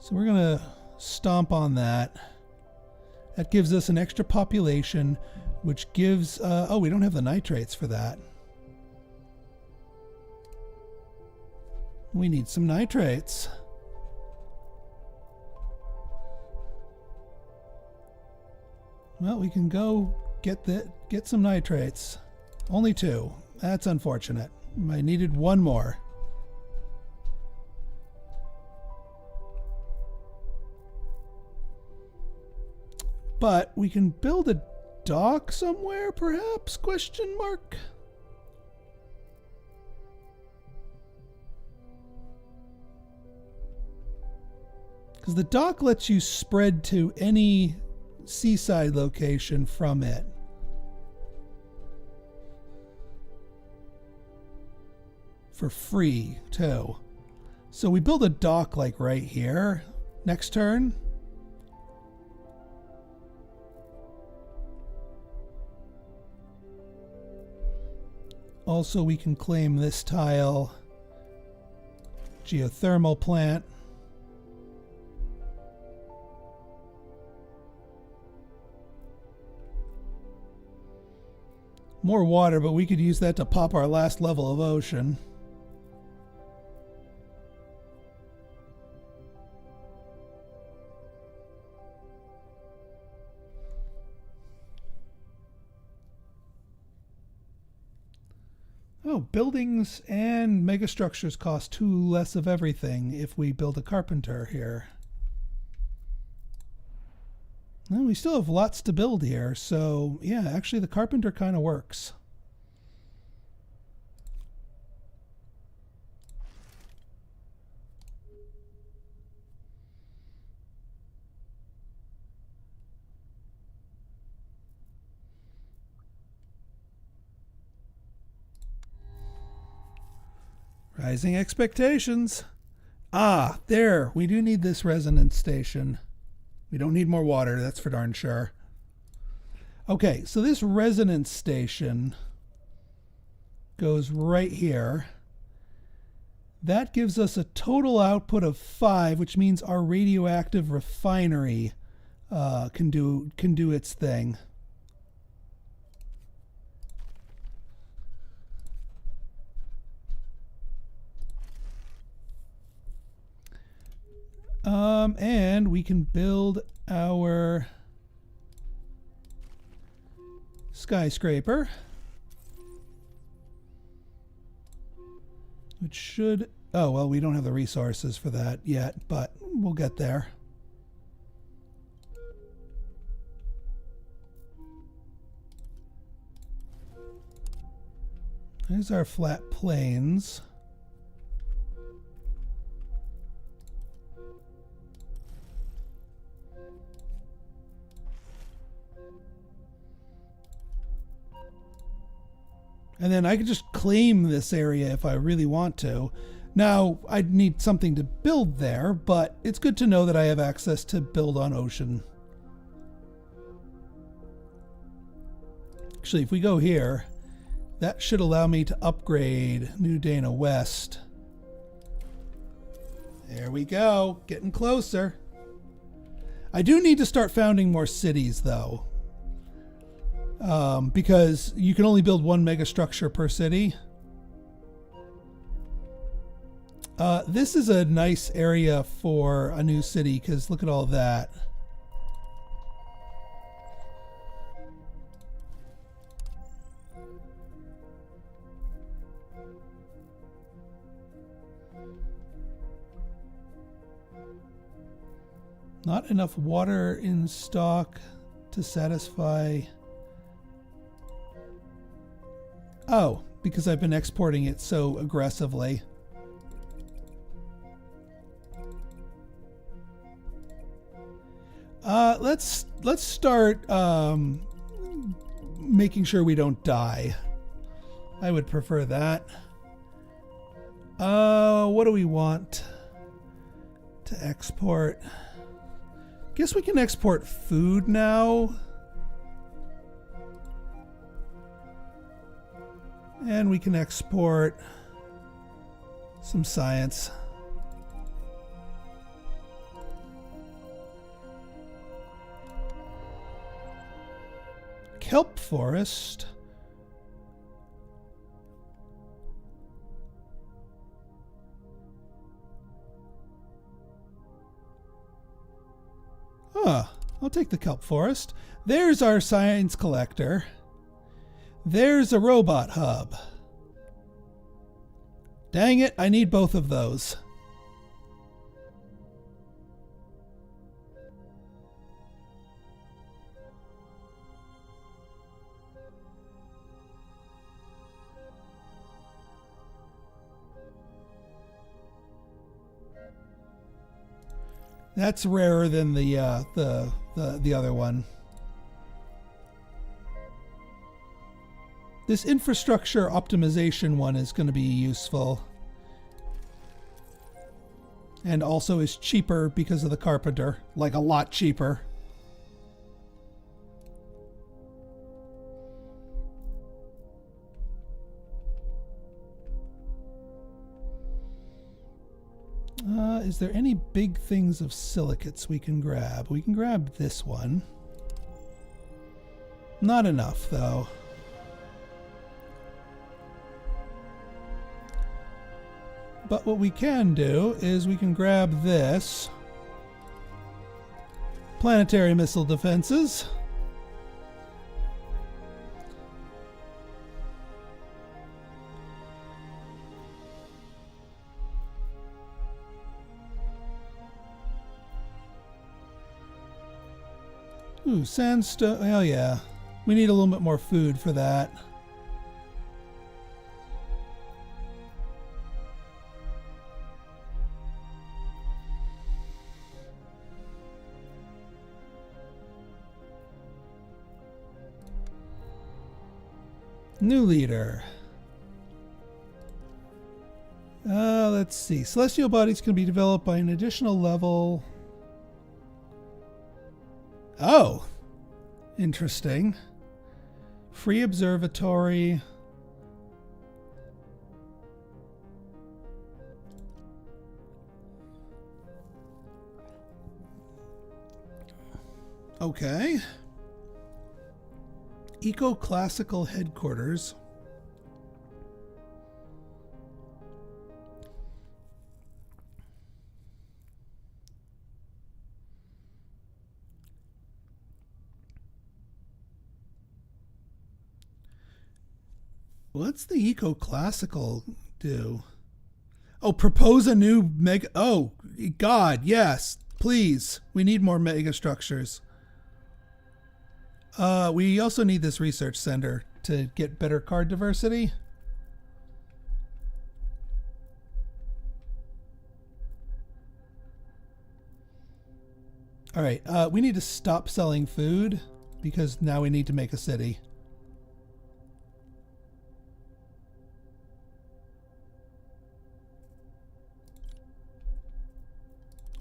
So we're going to stomp on that. That gives us an extra population, which gives... oh, we don't have the nitrates for that. We need some nitrates. Well, we can go get some nitrates. Only 2. That's unfortunate. I needed 1 more. But we can build a dock somewhere, perhaps? Question mark. Because the dock lets you spread to any seaside location from it. For free, too. So we build a dock like right here. Next turn. Also, we can claim this tile. Geothermal plant. More water, but we could use that to pop our last level of ocean. Oh, buildings and megastructures cost 2 less of everything if we build a carpenter here. Well, we still have lots to build here, so yeah, actually the carpenter kind of works. Rising expectations. Ah, there. We do need this resonance station. We don't need more water, that's for darn sure. Okay, so this resonance station goes right here. That gives us a total output of 5, which means our radioactive refinery can do its thing. And we can build our skyscraper, which should... Oh, well, we don't have the resources for that yet, but we'll get there. There's our flat plains. And then I could just claim this area if I really want to. Now, I'd need something to build there, but it's good to know that I have access to build on ocean. Actually, if we go here, that should allow me to upgrade New Dana West. There we go, getting closer. I do need to start founding more cities, though. Because you can only build one megastructure per city. This is a nice area for a new city, because look at all that. Not enough water in stock to satisfy... Oh, because I've been exporting it so aggressively. Let's start making sure we don't die. I would prefer that. What do we want to export? Guess we can export food now. And we can export some science. Kelp forest. I'll take the kelp forest. There's our science collector. There's a robot hub. Dang it, I need both of those. That's rarer than the other one. This infrastructure optimization one is going to be useful. And also is cheaper because of the carpenter. Like a lot cheaper. Is there any big things of silicates we can grab? We can grab this one. Not enough, though. But what we can do is we can grab this. Planetary missile defenses. Ooh, sandstone. Oh yeah. We need a little bit more food for that. New leader. Let's see. Celestial bodies can be developed by an additional level. Oh, interesting. Free observatory. Okay. Eco-classical headquarters. What's the eco-classical do? Oh, propose a new mega... Oh, God, yes. Please. We need more mega structures. We also need this research center to get better card diversity. All right, we need to stop selling food because now we need to make a city.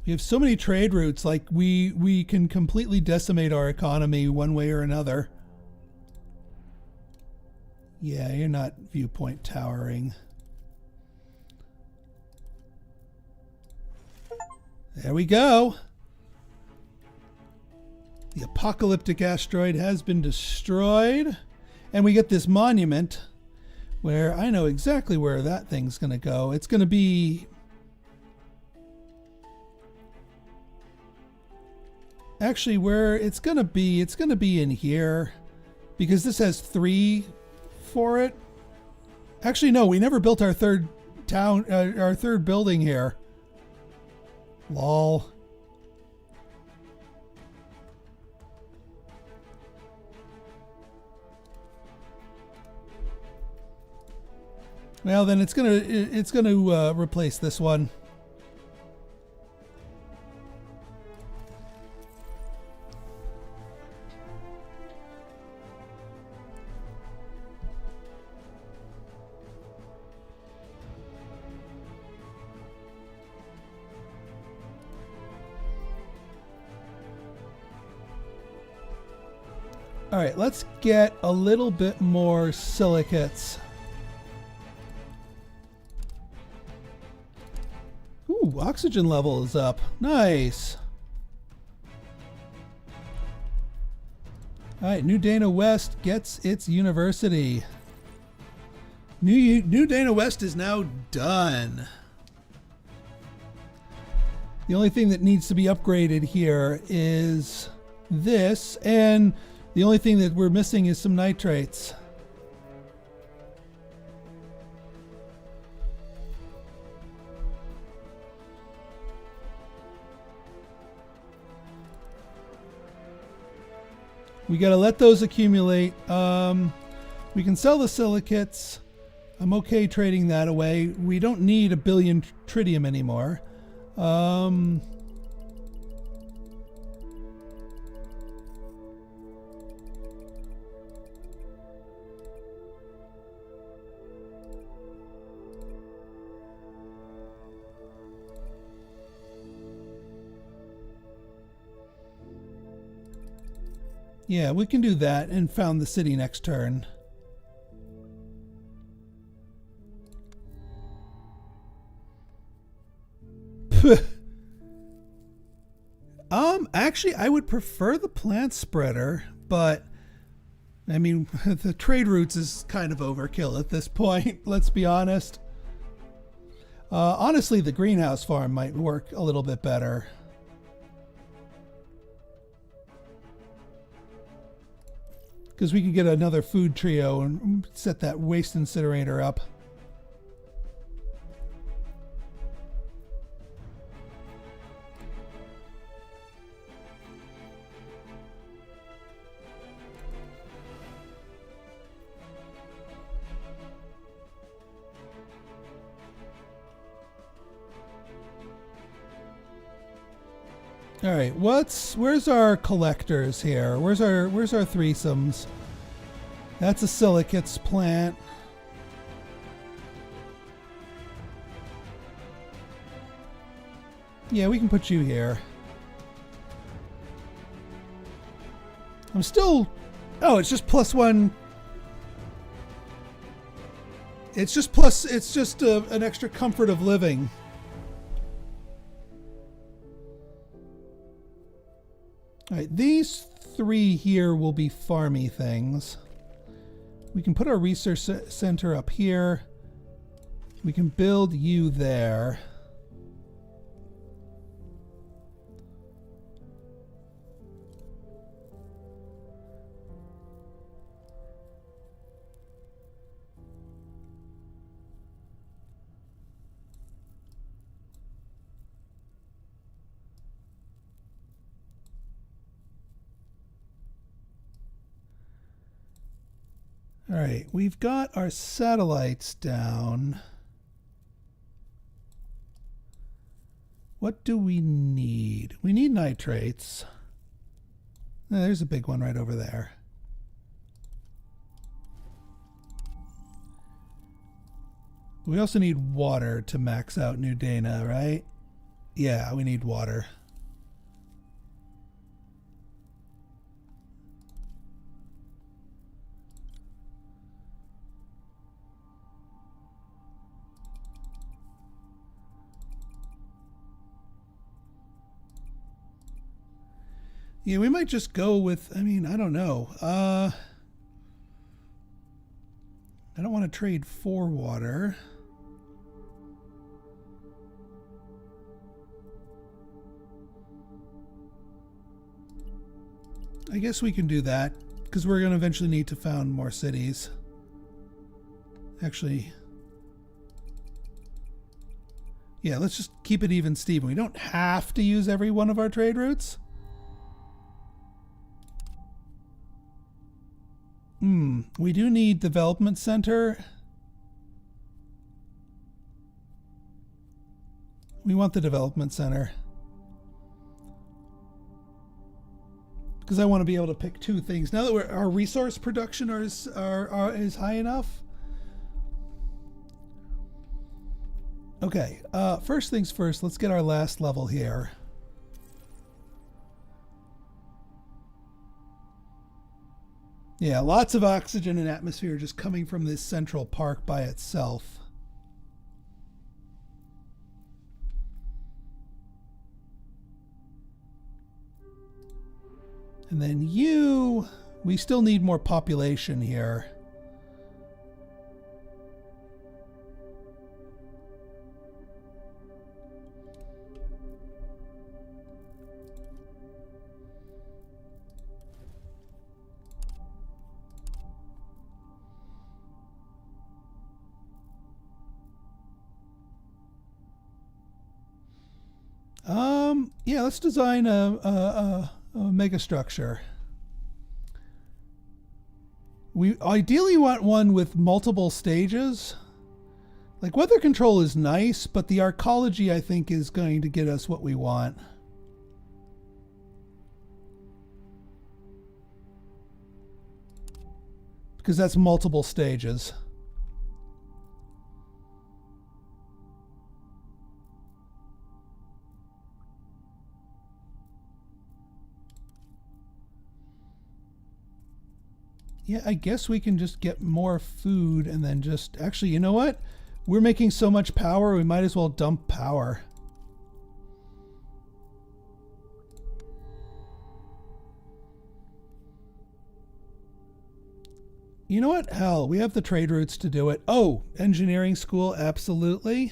We have so many trade routes, like we can completely decimate our economy one way or another. Yeah, you're not viewpoint towering. There we go. The apocalyptic asteroid has been destroyed. And we get this monument where I know exactly where that thing's going to go. It's going to be... Actually, where it's going to be in here. Because this has 3 for it. Actually, no, we never built our third our third building here. Lol. Well, then it's gonna replace this one. All right, let's get a little bit more silicates. Ooh, oxygen level is up. Nice. All right, New Dana West gets its university. New Dana West is now done. The only thing that needs to be upgraded here is this, and the only thing that we're missing is some nitrates. We got to let those accumulate. We can sell the silicates. I'm okay trading that away. We don't need 1 billion tritium anymore. Yeah, we can do that and found the city next turn. Actually, I would prefer the plant spreader, but I mean, the trade routes is kind of overkill at this point, let's be honest. Honestly, the greenhouse farm might work a little bit better. Because we could get another food trio and set that waste incinerator up. All right, where's our collectors here? Where's our threesomes? That's a silicates plant. Yeah, we can put you here. I'm still... Oh, it's just +1. It's just an extra comfort of living. All right, these 3 here will be farmy things. We can put our research center up here. We can build you there. All right, we've got our satellites down. What do we need? We need nitrates. There's a big one right over there. We also need water to max out New Dana, right? Yeah, we need water. Yeah, we might just go with, I mean, I don't know. I don't want to trade for water. I guess we can do that, because we're going to eventually need to found more cities. Actually, yeah, let's just keep it even, Steven. We don't have to use every one of our trade routes. We do need development center. We want the development center. Because I want to be able to pick two things. Now that our resource production is high enough. Okay, first things first, let's get our last level here. Yeah, lots of oxygen and atmosphere just coming from this central park by itself. And then we still need more population here. Yeah, let's design a mega structure. We ideally want one with multiple stages. Like, weather control is nice, but the arcology, I think, is going to get us what we want. Because that's multiple stages. Yeah, I guess we can just get more food and then just... Actually, you know what? We're making so much power, we might as well dump power. You know what? Hell, we have the trade routes to do it. Oh, engineering school, absolutely.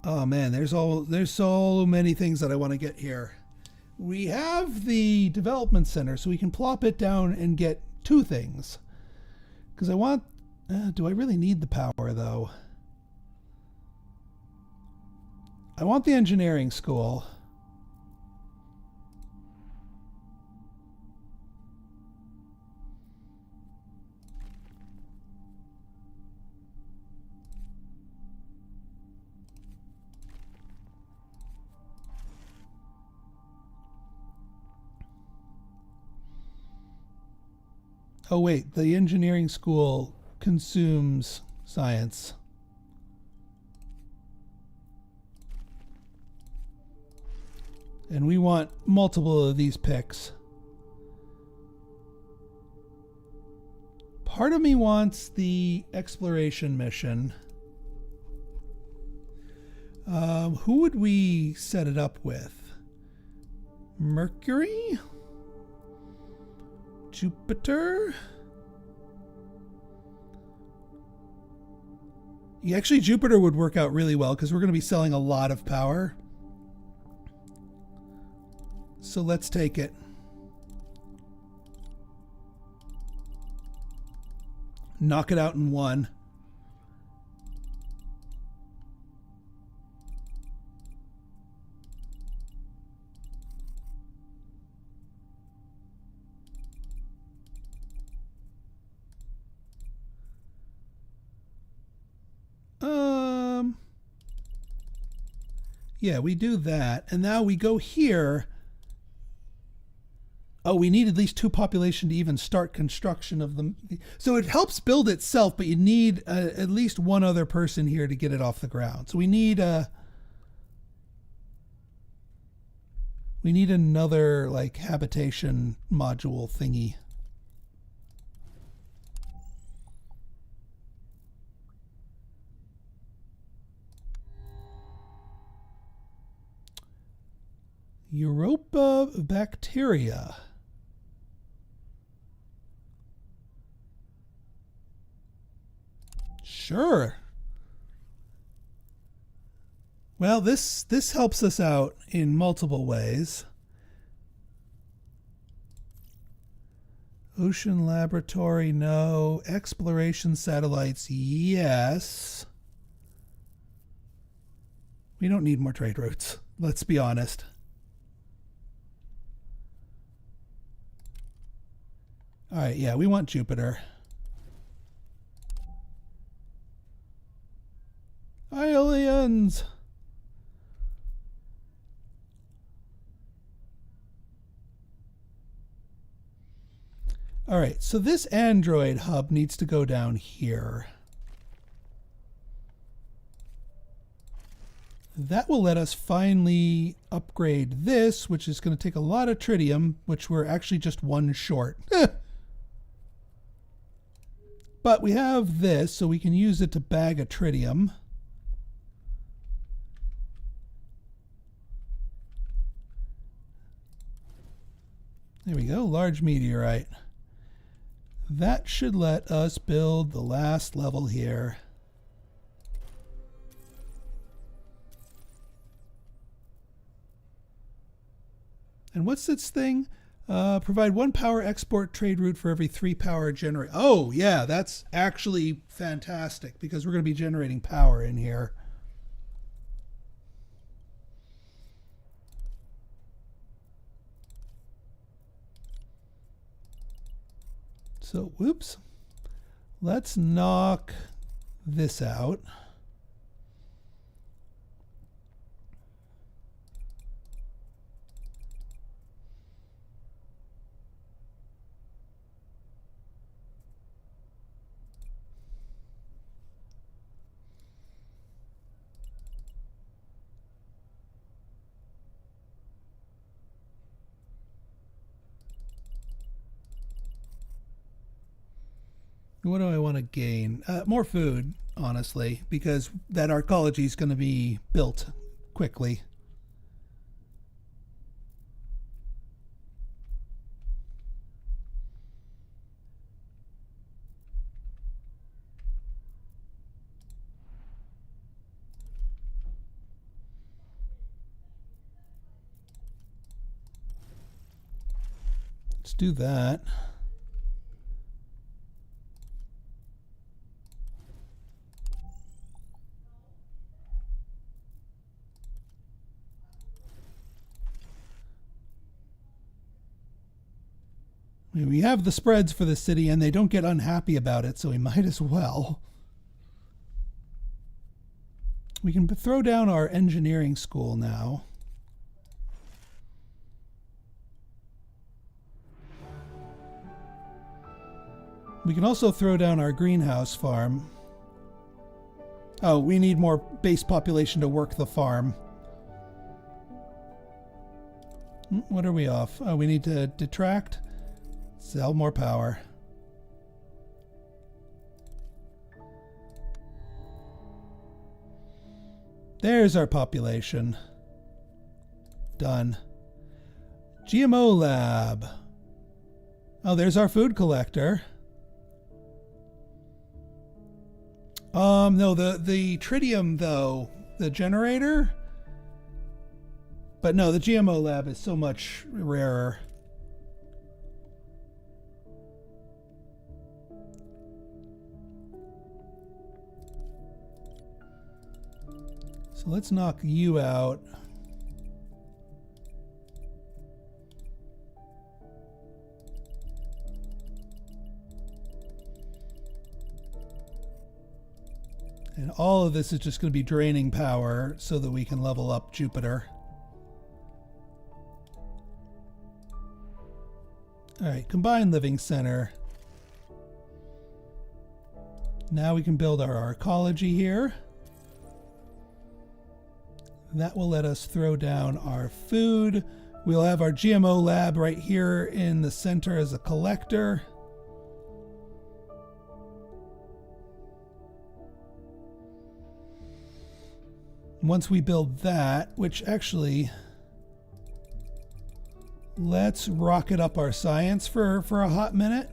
Oh man, there's so many things that I want to get here. We have the development center, so we can plop it down and get two things. Because I want... do I really need the power, though? I want the engineering school. Oh wait, the engineering school consumes science. And we want multiple of these picks. Part of me wants the exploration mission. Who would we set it up with? Mercury? Jupiter? Yeah, actually Jupiter would work out really well because we're going to be selling a lot of power. So let's take it. Knock it out in one. Yeah, we do that. And now we go here. Oh, we need at least 2 population to even start construction of them. So it helps build itself, but you need at least 1 other person here to get it off the ground. So we need another like habitation module thingy. Europa bacteria. Sure. Well, this helps us out in multiple ways. Ocean laboratory, no. Exploration satellites, yes. We don't need more trade routes. Let's be honest. All right, yeah, we want Jupiter. Aliens! All right, so this Android hub needs to go down here. That will let us finally upgrade this, which is going to take a lot of tritium, which we're actually just 1 short. But we have this, so we can use it to bag a tritium. There we go, large meteorite. That should let us build the last level here. And what's this thing? Provide 1 power export trade route for every 3 power generate. Oh, yeah, that's actually fantastic because we're going to be generating power in here. So, whoops. Let's knock this out. What do I want to gain? More food, honestly, because that arcology is going to be built quickly. Let's do that. We have the spreads for the city and they don't get unhappy about it, so we might as well. We can throw down our engineering school now. We can also throw down our greenhouse farm. Oh, we need more base population to work the farm. What are we off? Oh, we need to detract. Sell more power. There's our population. Done. GMO lab. Oh, there's our food collector. No, the tritium though, the generator. But no, the GMO lab is so much rarer. So let's knock you out. And all of this is just going to be draining power so that we can level up Jupiter. All right, combined living center. Now we can build our arcology here. That will let us throw down our food. We'll have our GMO lab right here in the center as a collector. Once we build that, which actually, let's rocket up our science for a hot minute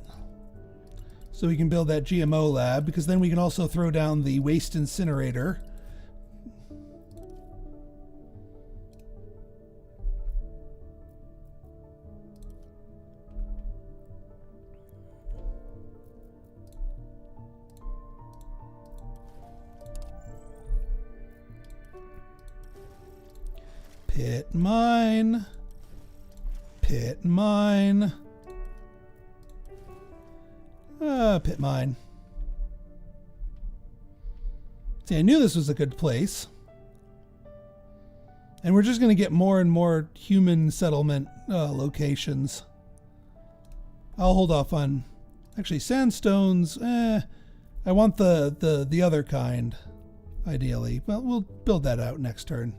so we can build that GMO lab, because then we can also throw down the waste incinerator. Pit mine. Pit mine. Pit mine. See, I knew this was a good place. And we're just going to get more and more human settlement locations. I'll hold off on... Actually, sandstones, I want the other kind, ideally. Well, we'll build that out next turn.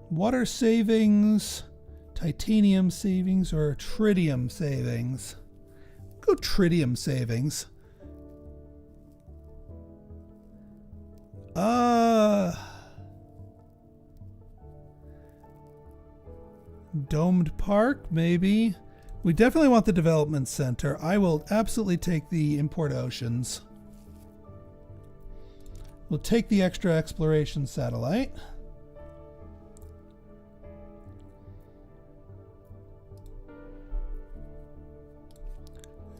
Water savings, titanium savings, or tritium savings. Go tritium savings. Domed Park, maybe. We definitely want the development center. I will absolutely take the import oceans. We'll take the extra exploration satellite.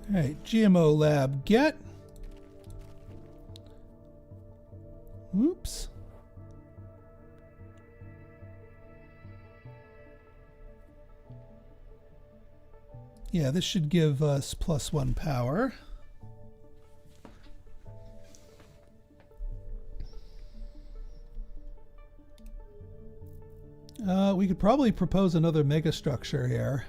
All right, GMO lab get. Oops. Yeah, this should give us +1 power. We could probably propose another megastructure here.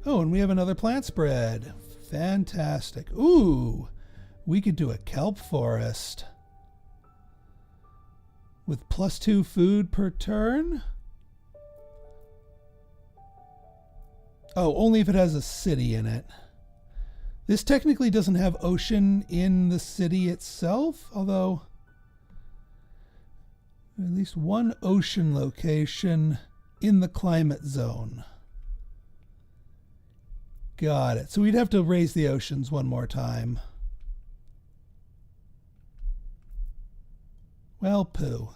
Oh, and we have another plant spread. Fantastic. Ooh, we could do a kelp forest with +2 food per turn. Oh, only if it has a city in it. This technically doesn't have ocean in the city itself, although at least one ocean location in the climate zone. Got it. So we'd have to raise the oceans one more time. Well, poo.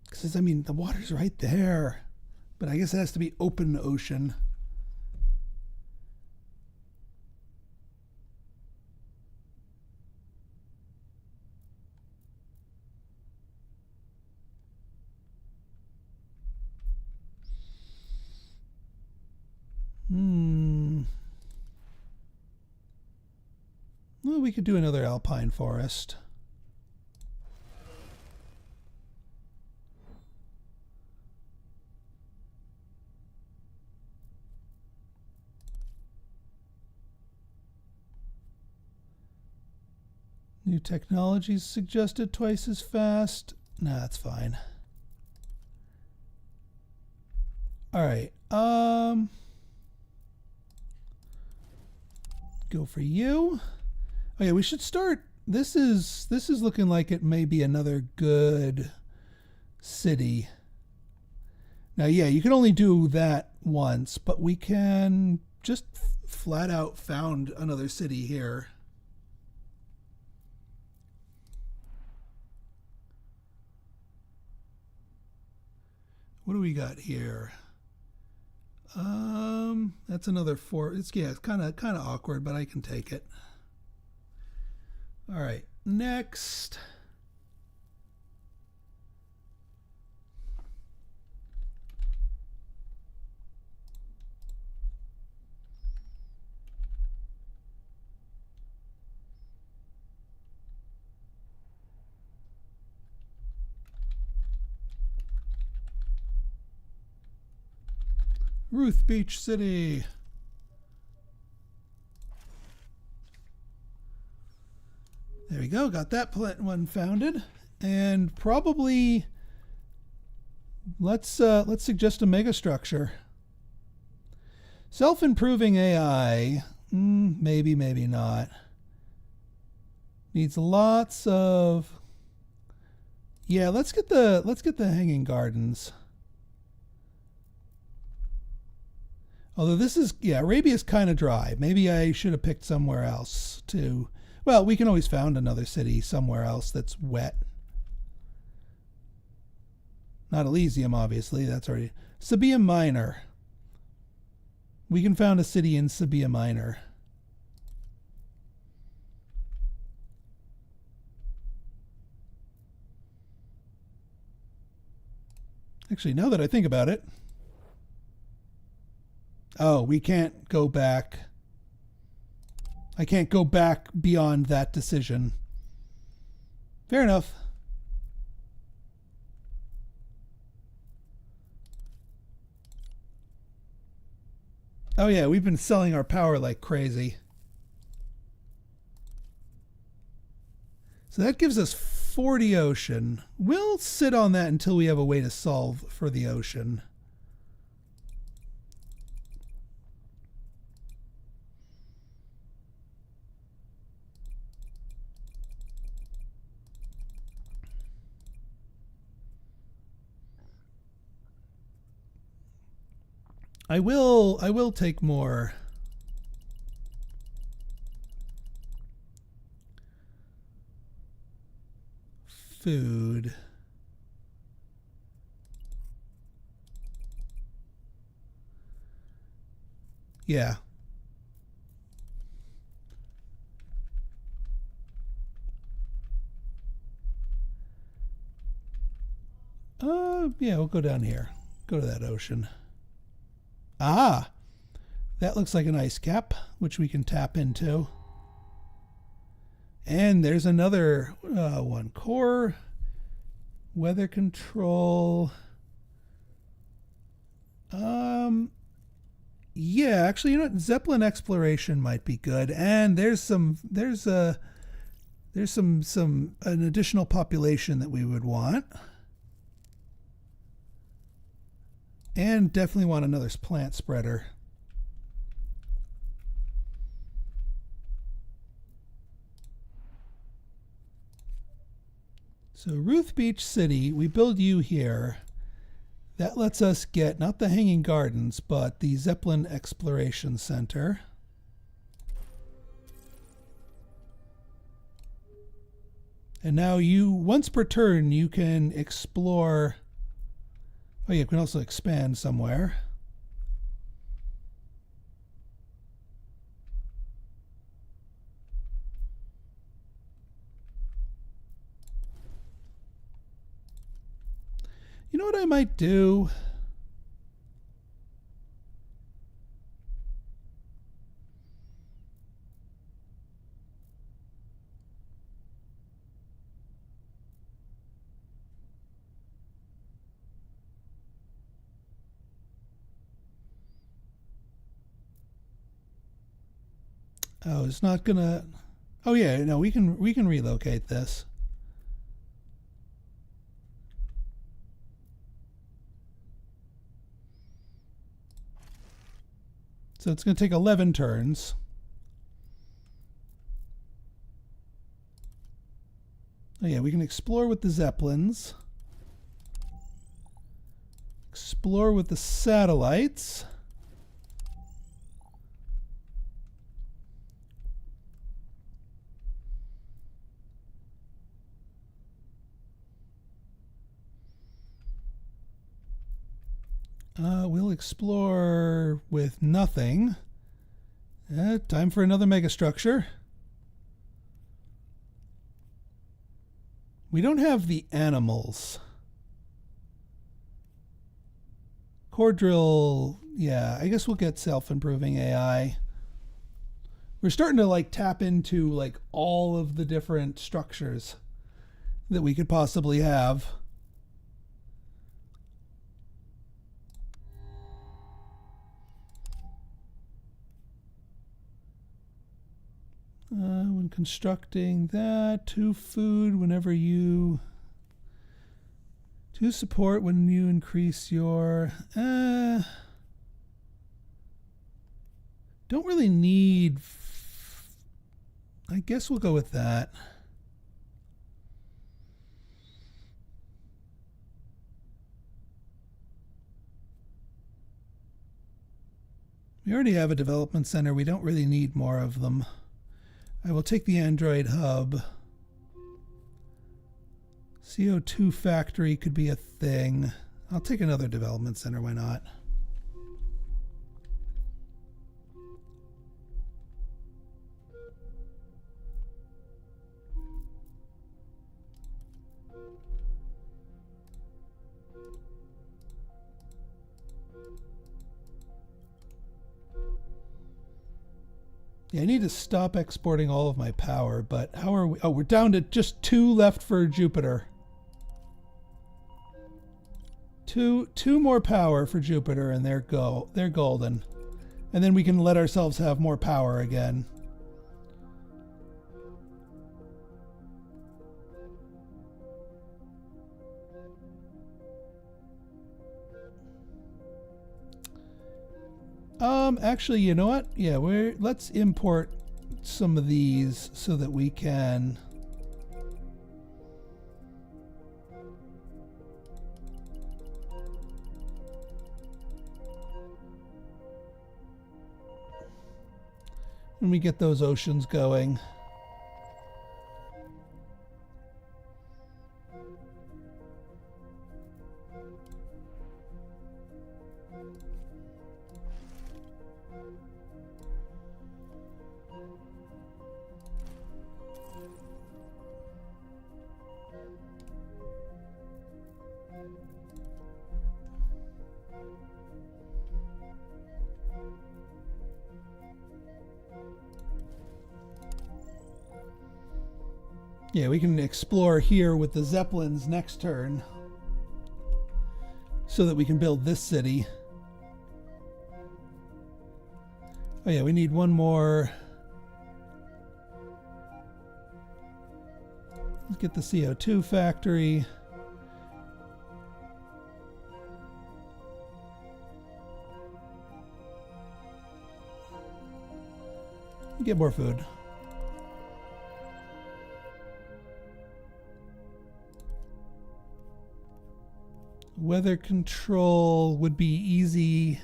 Because, I mean, the water's right there. But I guess it has to be open ocean. Well, we could do another alpine forest. New technologies suggested twice as fast. Nah, that's fine. All right. Go for you. Oh yeah, we should start. This is looking like it may be another good city. Now, yeah, you can only do that once, but we can just flat out found another city here. What do we got here? That's another 4. It's kind of awkward, but I can take it. All right, next. Ruth Beach City. There we go. Got that one founded. And probably let's suggest a megastructure. Self-improving AI. Maybe, maybe not. Needs lots of. Yeah, let's get the hanging gardens. Although this is, yeah, Arabia's kind of dry. Maybe I should have picked somewhere else to. Well, we can always found another city somewhere else that's wet. Not Elysium, obviously. That's already. Sabia Minor. We can found a city in Sabia Minor. Actually, now that I think about it. Oh, we can't go back. I can't go back beyond that decision. Fair enough. Oh yeah, we've been selling our power like crazy. So that gives us 40 ocean. We'll sit on that until we have a way to solve for the ocean. I will take more. Food. Yeah. Yeah, we'll go down here. Go to that ocean. Ah, that looks like an ice cap, which we can tap into. And there's another one. Core, weather control. Yeah, actually, you know what? Zeppelin exploration might be good. And there's an additional population that we would want. And definitely want another plant spreader. So Ruth Beach City, we build you here. That lets us get not the Hanging Gardens, but the Zeppelin Exploration Center. And now you, once per turn, you can explore. Oh yeah, you can also expand somewhere. You know what I might do? Oh, it's not gonna. Oh yeah, no, we can relocate this. So it's going to take 11 turns. Oh yeah, we can explore with the Zeppelins. Explore with the satellites. We'll explore with nothing. Time for another megastructure. We don't have the animals. Core drill, yeah, I guess we'll get self-improving AI. We're starting to like tap into like all of the different structures that we could possibly have. constructing that. 2 food whenever you... 2 support when you increase your... don't really need... I guess we'll go with that. We already have a development center. We don't really need more of them. I will take the Android hub. CO2 factory could be a thing. I'll take another development center. Why not? Yeah, I need to stop exporting all of my power, but how are we? Oh, we're down to just 2 left for Jupiter. Two more power for Jupiter, and they're golden. And then we can let ourselves have more power again. Actually, you know what? Yeah, let's import some of these so that we can... when we get those oceans going. Yeah, we can explore here with the Zeppelins next turn so that we can build this city. Oh yeah, we need one more. Let's get the CO2 factory. Get more food. Weather control would be easy.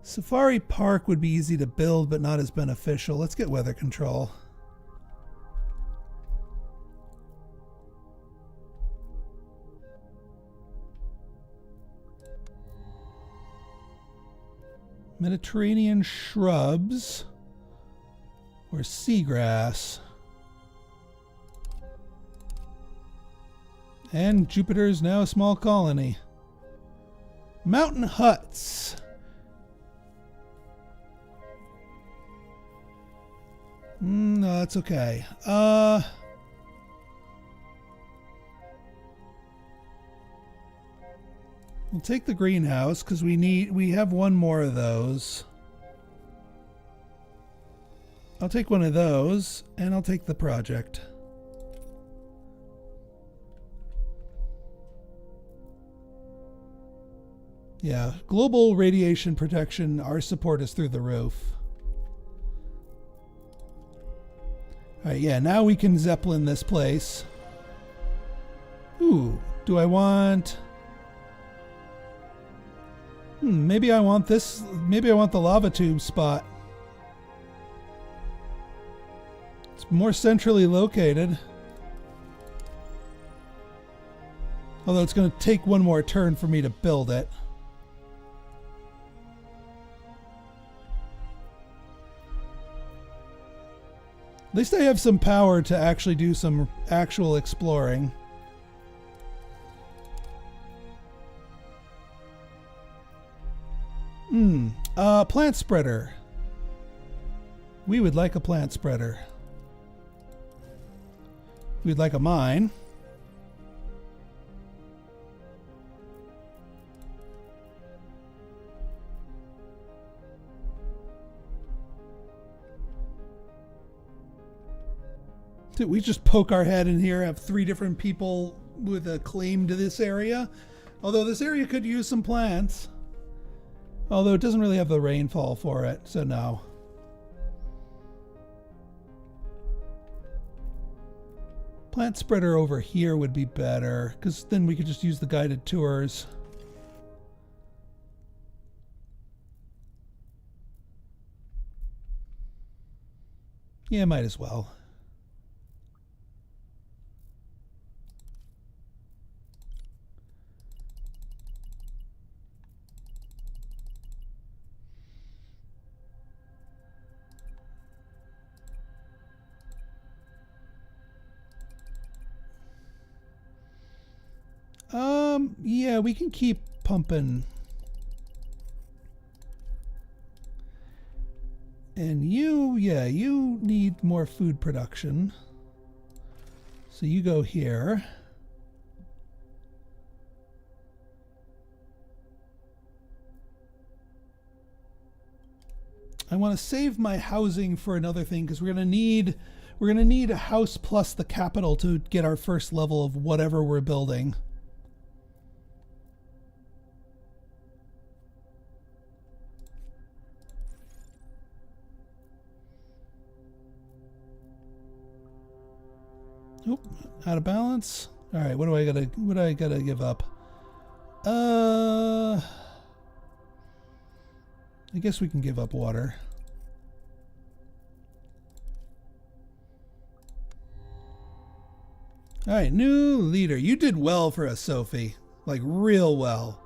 Safari Park would be easy to build, but not as beneficial. Let's get weather control. Mediterranean shrubs or seagrass. And Jupiter is now a small colony. Mountain huts. No, that's okay. We'll take the greenhouse because we have one more of those. I'll take one of those and I'll take the project. Yeah, global radiation protection, our support is through the roof. Alright, yeah, now we can Zeppelin this place. Ooh, do I want... maybe I want this, maybe I want the lava tube spot. It's more centrally located. Although it's going to take one more turn for me to build it. At least I have some power to actually do some actual exploring. Plant spreader. We would like a plant spreader. We'd like a mine. Did we just poke our head in here, have 3 different people with a claim to this area? Although this area could use some plants. Although it doesn't really have the rainfall for it, so no. Plant spreader over here would be better, because then we could just use the guided tours. Yeah, might as well. Yeah, we can keep pumping. And you, yeah, you need more food production. So you go here. I want to save my housing for another thing because we're gonna need a house plus the capital to get our first level of whatever we're building. Oop, out of balance. All right, what do I gotta give up? I guess we can give up water. All right, new leader. You did well for us, Sophie. Like real well.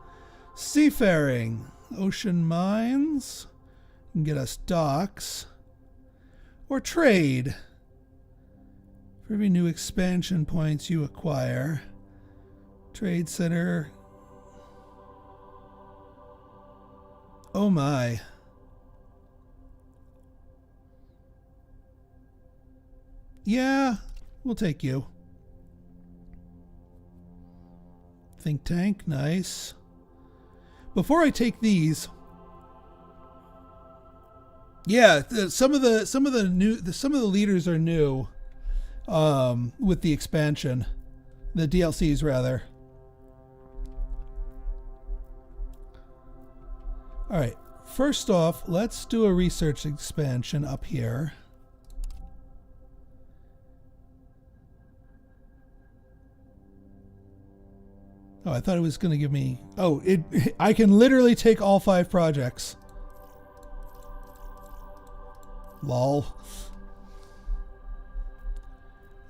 Seafaring, ocean mines, you can get us docks, or trade. For every new expansion points you acquire, trade center. Oh my. Yeah, we'll take you. Think tank, nice. Before I take these, yeah, some of the leaders are new. With the expansion, the DLCs rather. All right, first off, let's do a research expansion up here. Oh, I thought it was going to give me... Oh, I can literally take all 5 projects. Lol.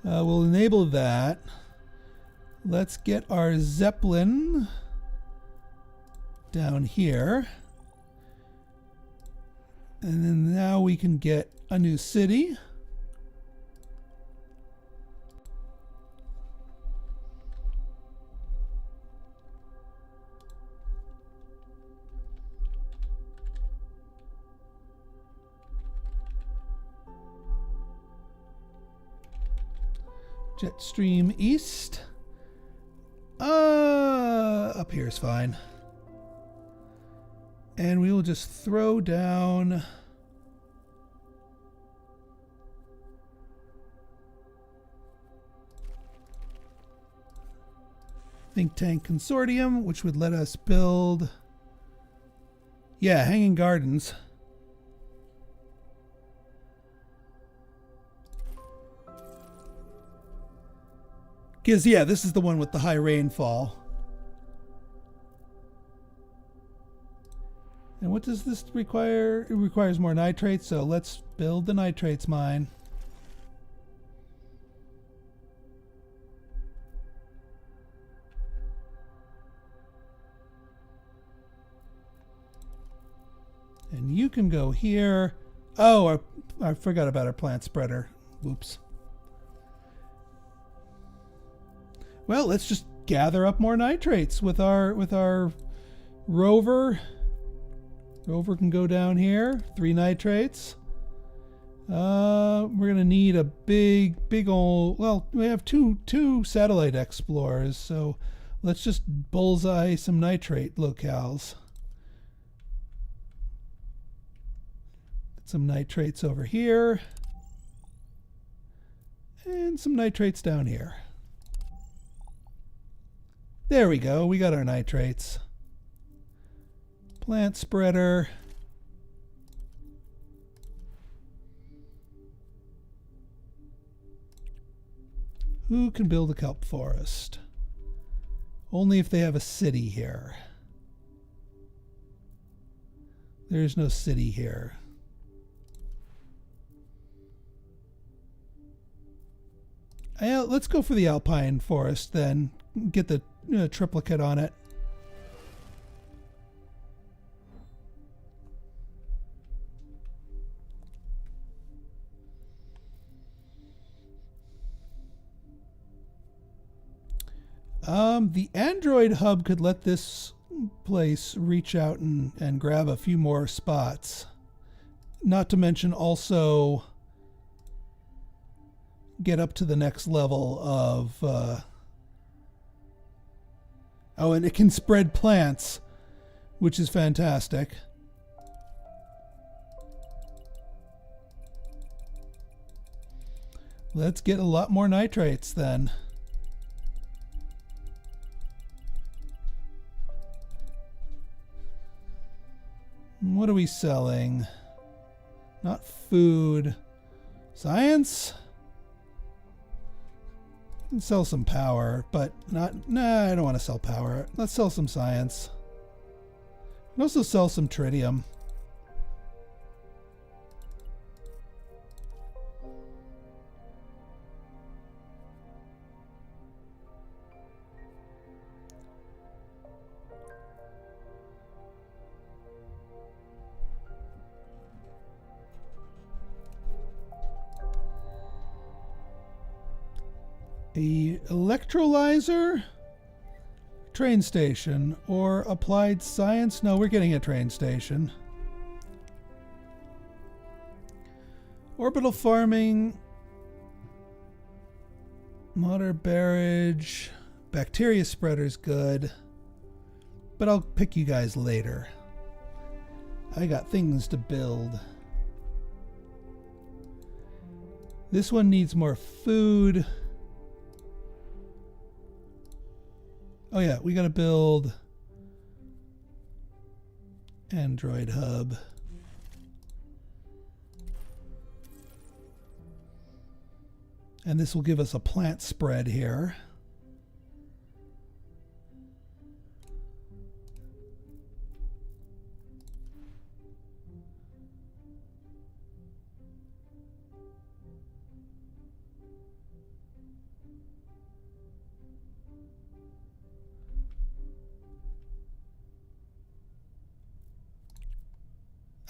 We'll enable that. Let's get our Zeppelin down here. And then now we can get a new city. Jetstream east. Up here is fine. And we will just throw down think tank consortium, which would let us build, yeah, hanging gardens. Because, yeah, this is the one with the high rainfall. And what does this require? It requires more nitrates, so let's build the nitrates mine. And you can go here. Oh, I forgot about our plant spreader. Whoops. Well, let's just gather up more nitrates with our rover. Rover can go down here. 3 nitrates. We're gonna need a big old. Well, we have two satellite explorers, so let's just bullseye some nitrate locales. Get some nitrates over here. And some nitrates down here. There we go. We got our nitrates. Plant spreader. Who can build a kelp forest? Only if they have a city here. There's no city here. Let's go for the alpine forest then. Get the triplicate on it. The Android hub could let this place reach out and grab a few more spots. Not to mention also get up to the next level of... oh, and it can spread plants, which is fantastic. Let's get a lot more nitrates then. What are we selling? Not food. Science? Can sell some power, but not... Nah, I don't want to sell power. Let's sell some science. We can also sell some tritium. A electrolyzer, train station, or applied science. No, we're getting a train station. Orbital farming, water barrage, bacteria spreader's good, but I'll pick you guys later. I got things to build. This one needs more food. Oh yeah, we gotta build Android hub. And this will give us a plant spread here.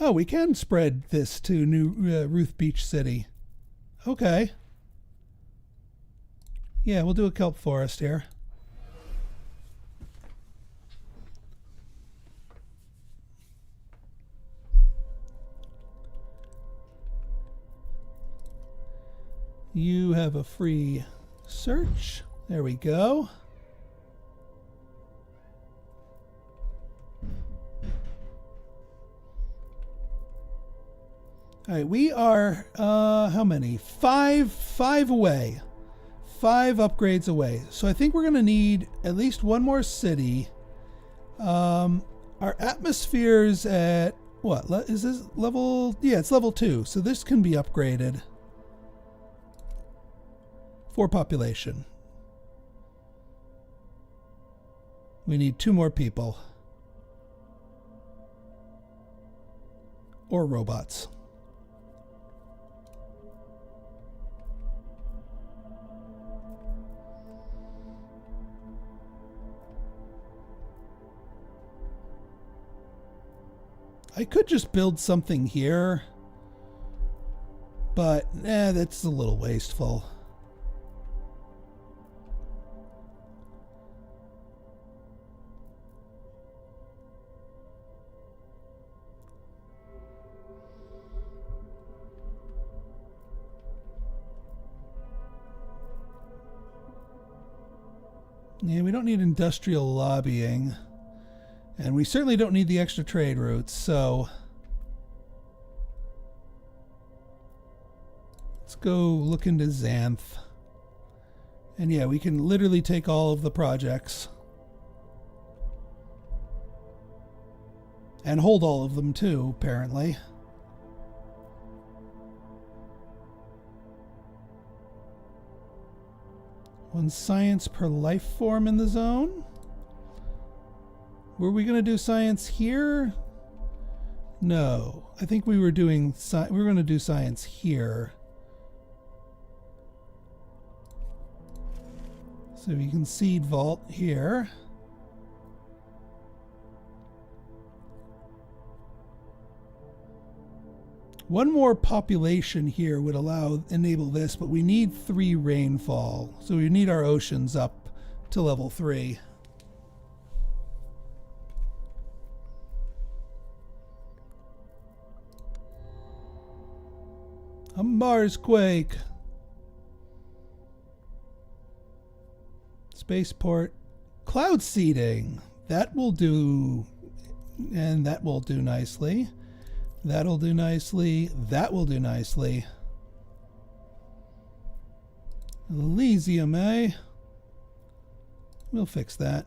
Oh, we can spread this to New Ruth Beach City. Okay. Yeah, we'll do a kelp forest here. You have a free search. There we go. All right, we are, how many? Five away. 5 upgrades away. So I think we're going to need at least one more city. Our atmosphere's at, what, is this level? Yeah, it's level 2. So this can be upgraded. For population. We need 2 more people. Or robots. I could just build something here, but that's a little wasteful. Yeah, we don't need industrial lobbying. And we certainly don't need the extra trade routes, so let's Let's go look into Xanth. And yeah, we can literally take all of the projects. And hold all of them too, apparently. One science per life form in the zone. Were we going to do science here? No. I think we were doing we were going to do science here. So you can seed vault here. One more population here would enable this, but we need 3 rainfall. So we need our oceans up to level 3. A Marsquake. Spaceport. Cloud seeding. That will do. And that will do nicely. That'll do nicely. That will do nicely. Elysium, eh? We'll fix that.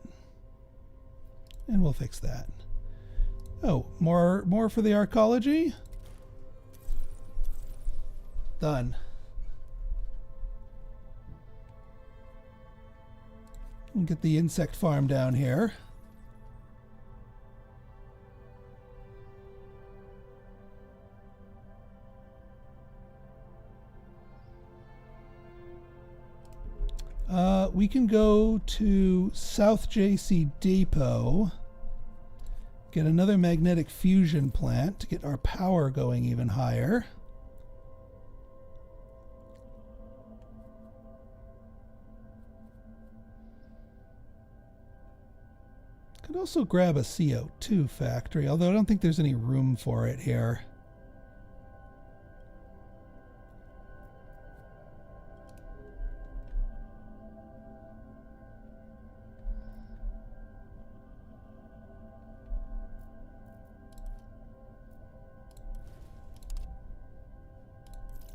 And we'll fix that. Oh, more for the arcology? Done. We'll get the insect farm down here. We can go to South JC Depot, get another magnetic fusion plant to get our power going even higher. Could also grab a CO2 factory, although I don't think there's any room for it here.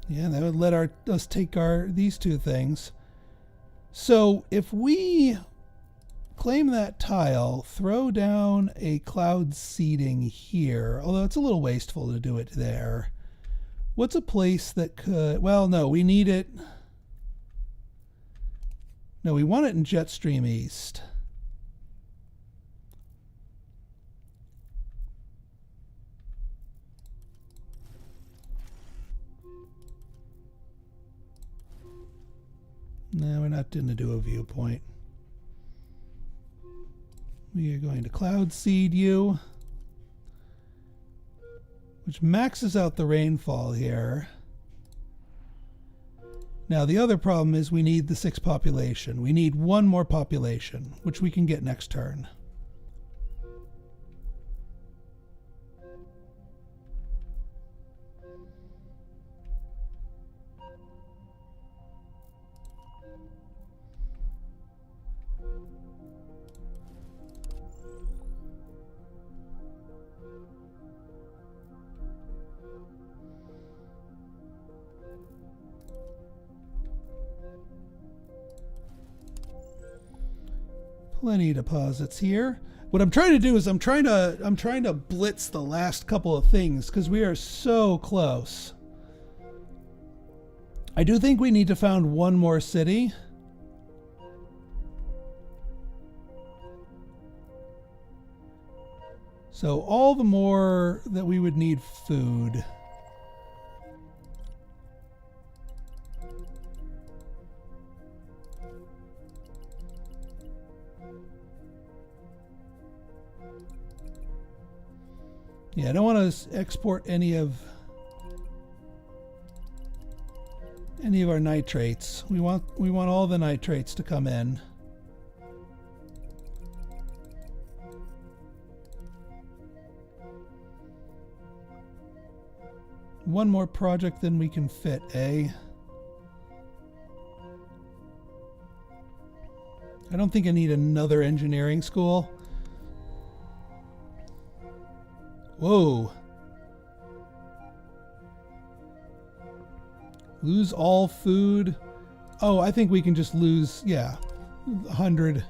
Yeah, that would let us take these 2 things. So if we claim that tile, throw down a cloud seeding here, although it's a little wasteful to do it there. What's a place that could... Well, no, we need it... No, we want it in Jetstream East. No, we're not going to do a viewpoint. We are going to cloud seed you, which maxes out the rainfall here. Now the other problem is we need the 6 population. We need 1 more population, which we can get next turn. Plenty of deposits here. What I'm trying to do is I'm trying to blitz the last couple of things because we are so close. I do think we need to found 1 more city. So all the more that we would need food. Yeah, I don't want to export any of our nitrates. We want all the nitrates to come in. One more project than we can fit, eh? I don't think I need another engineering school. Whoa. Lose all food. Oh, I think we can just lose, yeah, 100.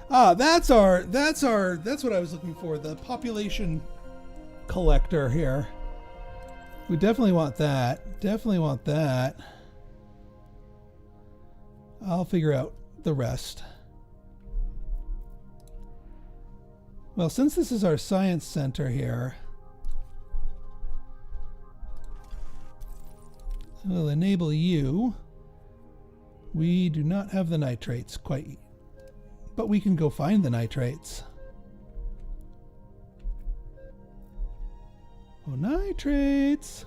Ah, that's what I was looking for, the population collector here. We definitely want that. Definitely want that. I'll figure out the rest. Well, since this is our science center here, we'll enable you. We do not have the nitrates quite, but we can go find the nitrates. Oh, nitrates!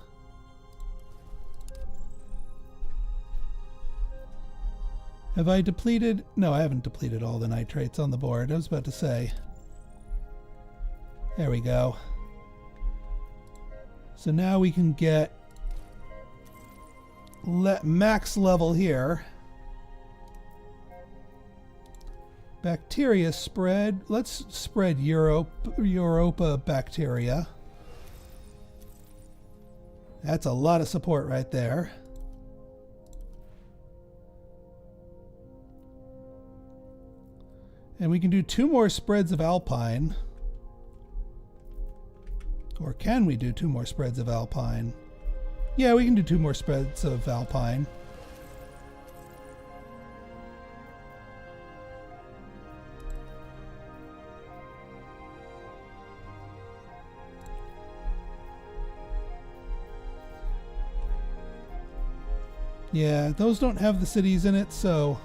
Have I depleted? No, I haven't depleted all the nitrates on the board. I was about to say. There we go. So now we can get max level here. Bacteria spread. Let's spread Europa bacteria. That's a lot of support right there. And we can do 2 more spreads of alpine. Or can we do 2 more spreads of alpine? Yeah, we can do 2 more spreads of alpine. Yeah, those don't have the cities in it, so...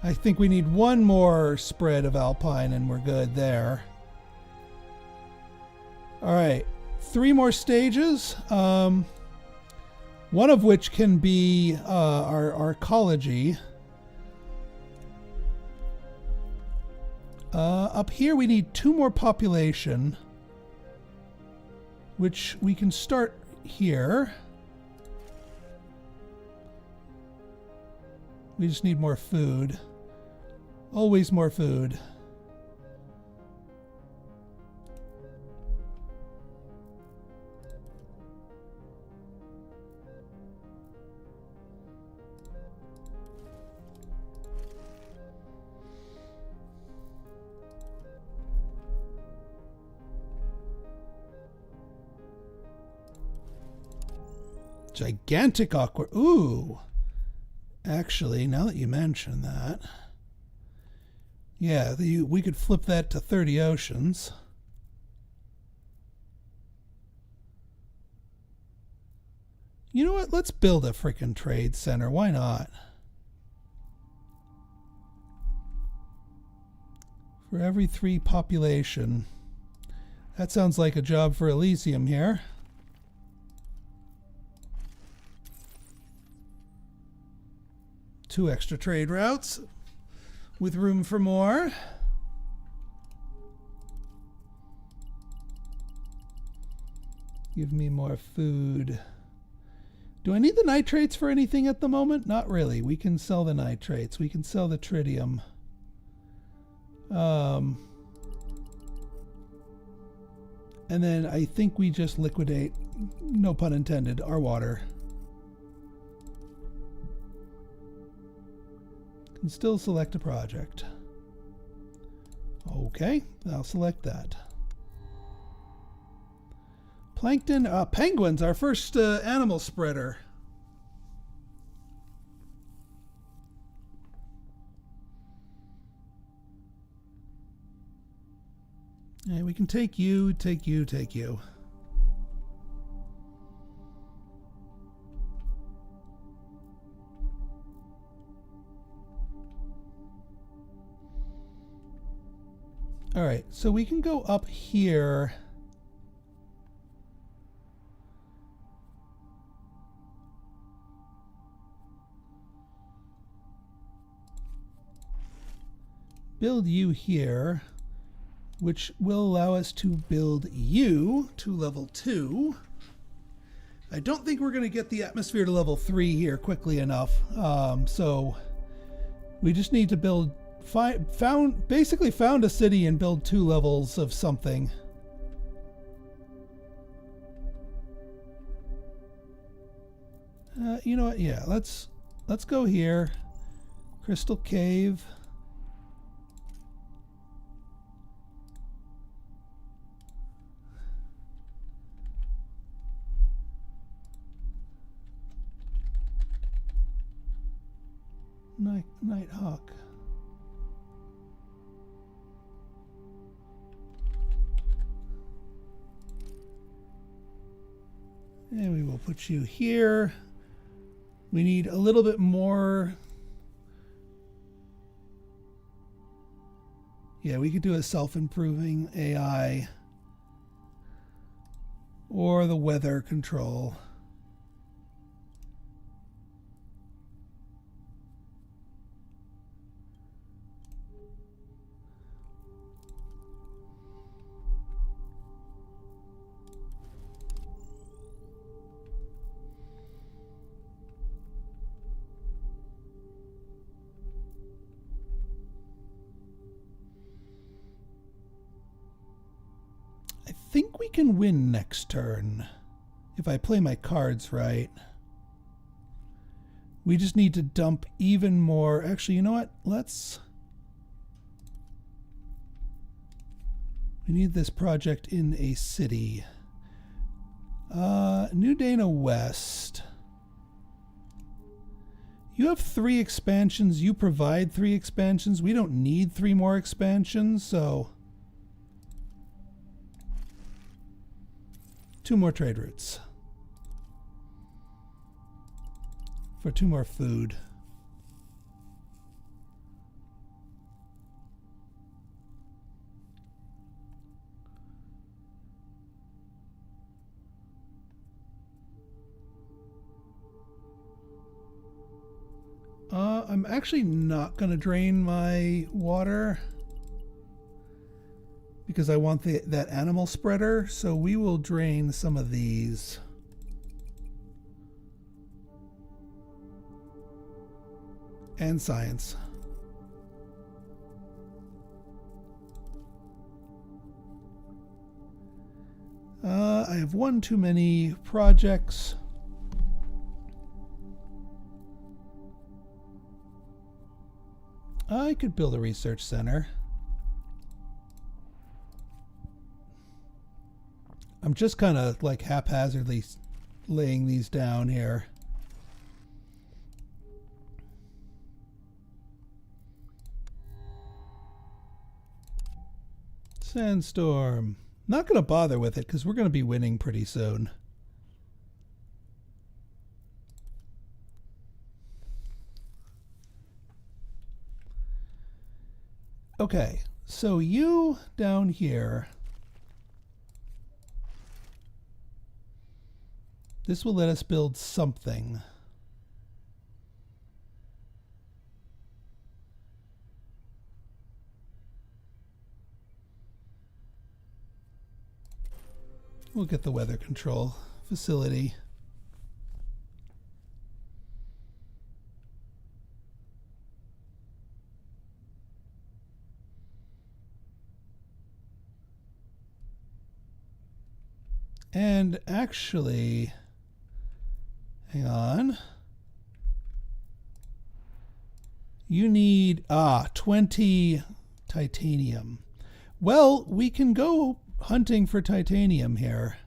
I think we need 1 more spread of alpine and we're good there. Alright, 3 more stages. One of which can be our ecology. Up here we need 2 more population, which we can start here. We just need more food. Always more food. Gigantic aqua. Ooh. Actually, now that you mention that, yeah, we could flip that to 30 oceans. You know what? Let's build a freaking trade center. Why not? For every 3 population. That sounds like a job for Elysium here. Two extra trade routes with room for more. Give me more food. Do I need the nitrates for anything at the moment? Not really. We can sell the nitrates. We can sell the tritium. And then I think we just liquidate, no pun intended, our water. Can still select a project. Okay, I'll select that. Plankton, penguins, our first animal spreader. And we can take you, take you, take you. All right, so we can go up here. Build you here, which will allow us to build you to level 2. I don't think we're going to get the atmosphere to level 3 here quickly enough. So we just need to build, basically found a city and build 2 levels of something. You know what? Yeah, let's go here. Crystal Cave. Nighthawk. And we will put you here. We need a little bit more. Yeah, we could do a self-improving AI. Or the weather control. I think we can win next turn if I play my cards right. We just need to dump even more. Actually, you know what? We need this project in a city. New Dana West. You have 3 expansions. You provide 3 expansions. We don't need 3 more expansions, so 2 more trade routes for 2 more food. I'm actually not going to drain my water because I want that animal spreader, so we will drain some of these. And science. I have one too many projects. I could build a research center. I'm just kind of like haphazardly laying these down here. Sandstorm. Not going to bother with it because we're going to be winning pretty soon. Okay, so you down here. This will let us build something. We'll get the weather control facility. And actually, hang on. You need 20 titanium. Well, we can go hunting for titanium here.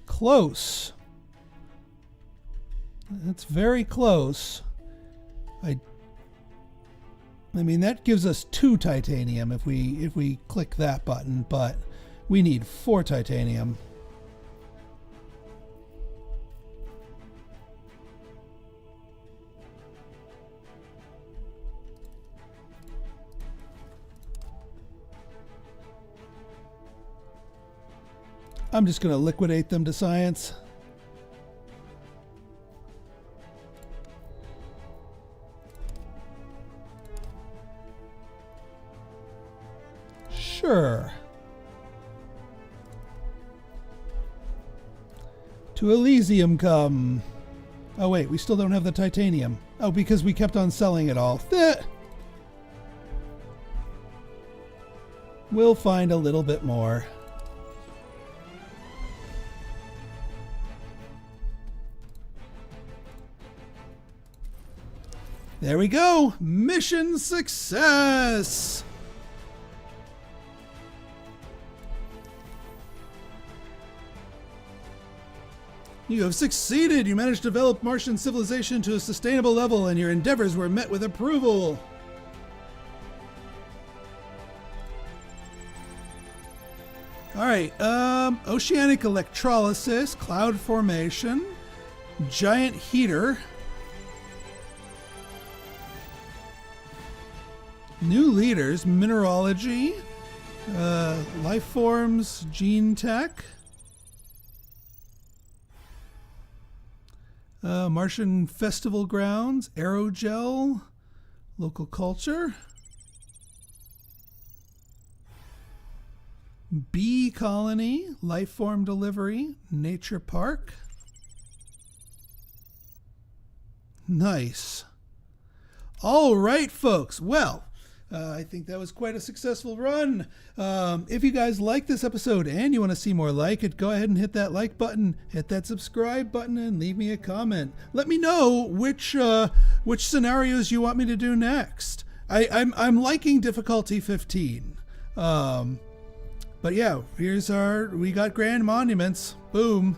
Close. That's very close. I mean, that gives us 2 titanium if we click that button, but we need 4 titanium. I'm just going to liquidate them to science. Sure. To Elysium come. Oh wait, we still don't have the titanium. Oh, because we kept on selling it all. We'll find a little bit more. There we go. Mission success. You have succeeded. You managed to develop Martian civilization to a sustainable level, and your endeavors were met with approval. All right. Oceanic electrolysis, cloud formation, giant heater. New leaders, mineralogy, life forms, gene tech, Martian festival grounds, aerogel, local culture, bee colony, life form delivery, nature park. Nice. All right, folks. Well, I think that was quite a successful run. If you guys like this episode and you want to see more like it, go ahead and hit that like button, hit that subscribe button, and leave me a comment. Let me know which scenarios you want me to do next. I'm liking difficulty 15. But yeah, we got grand monuments. Boom.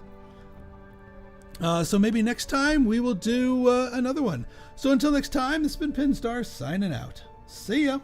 So maybe next time we will do another one. So until next time, this has been Pinstar signing out. See ya.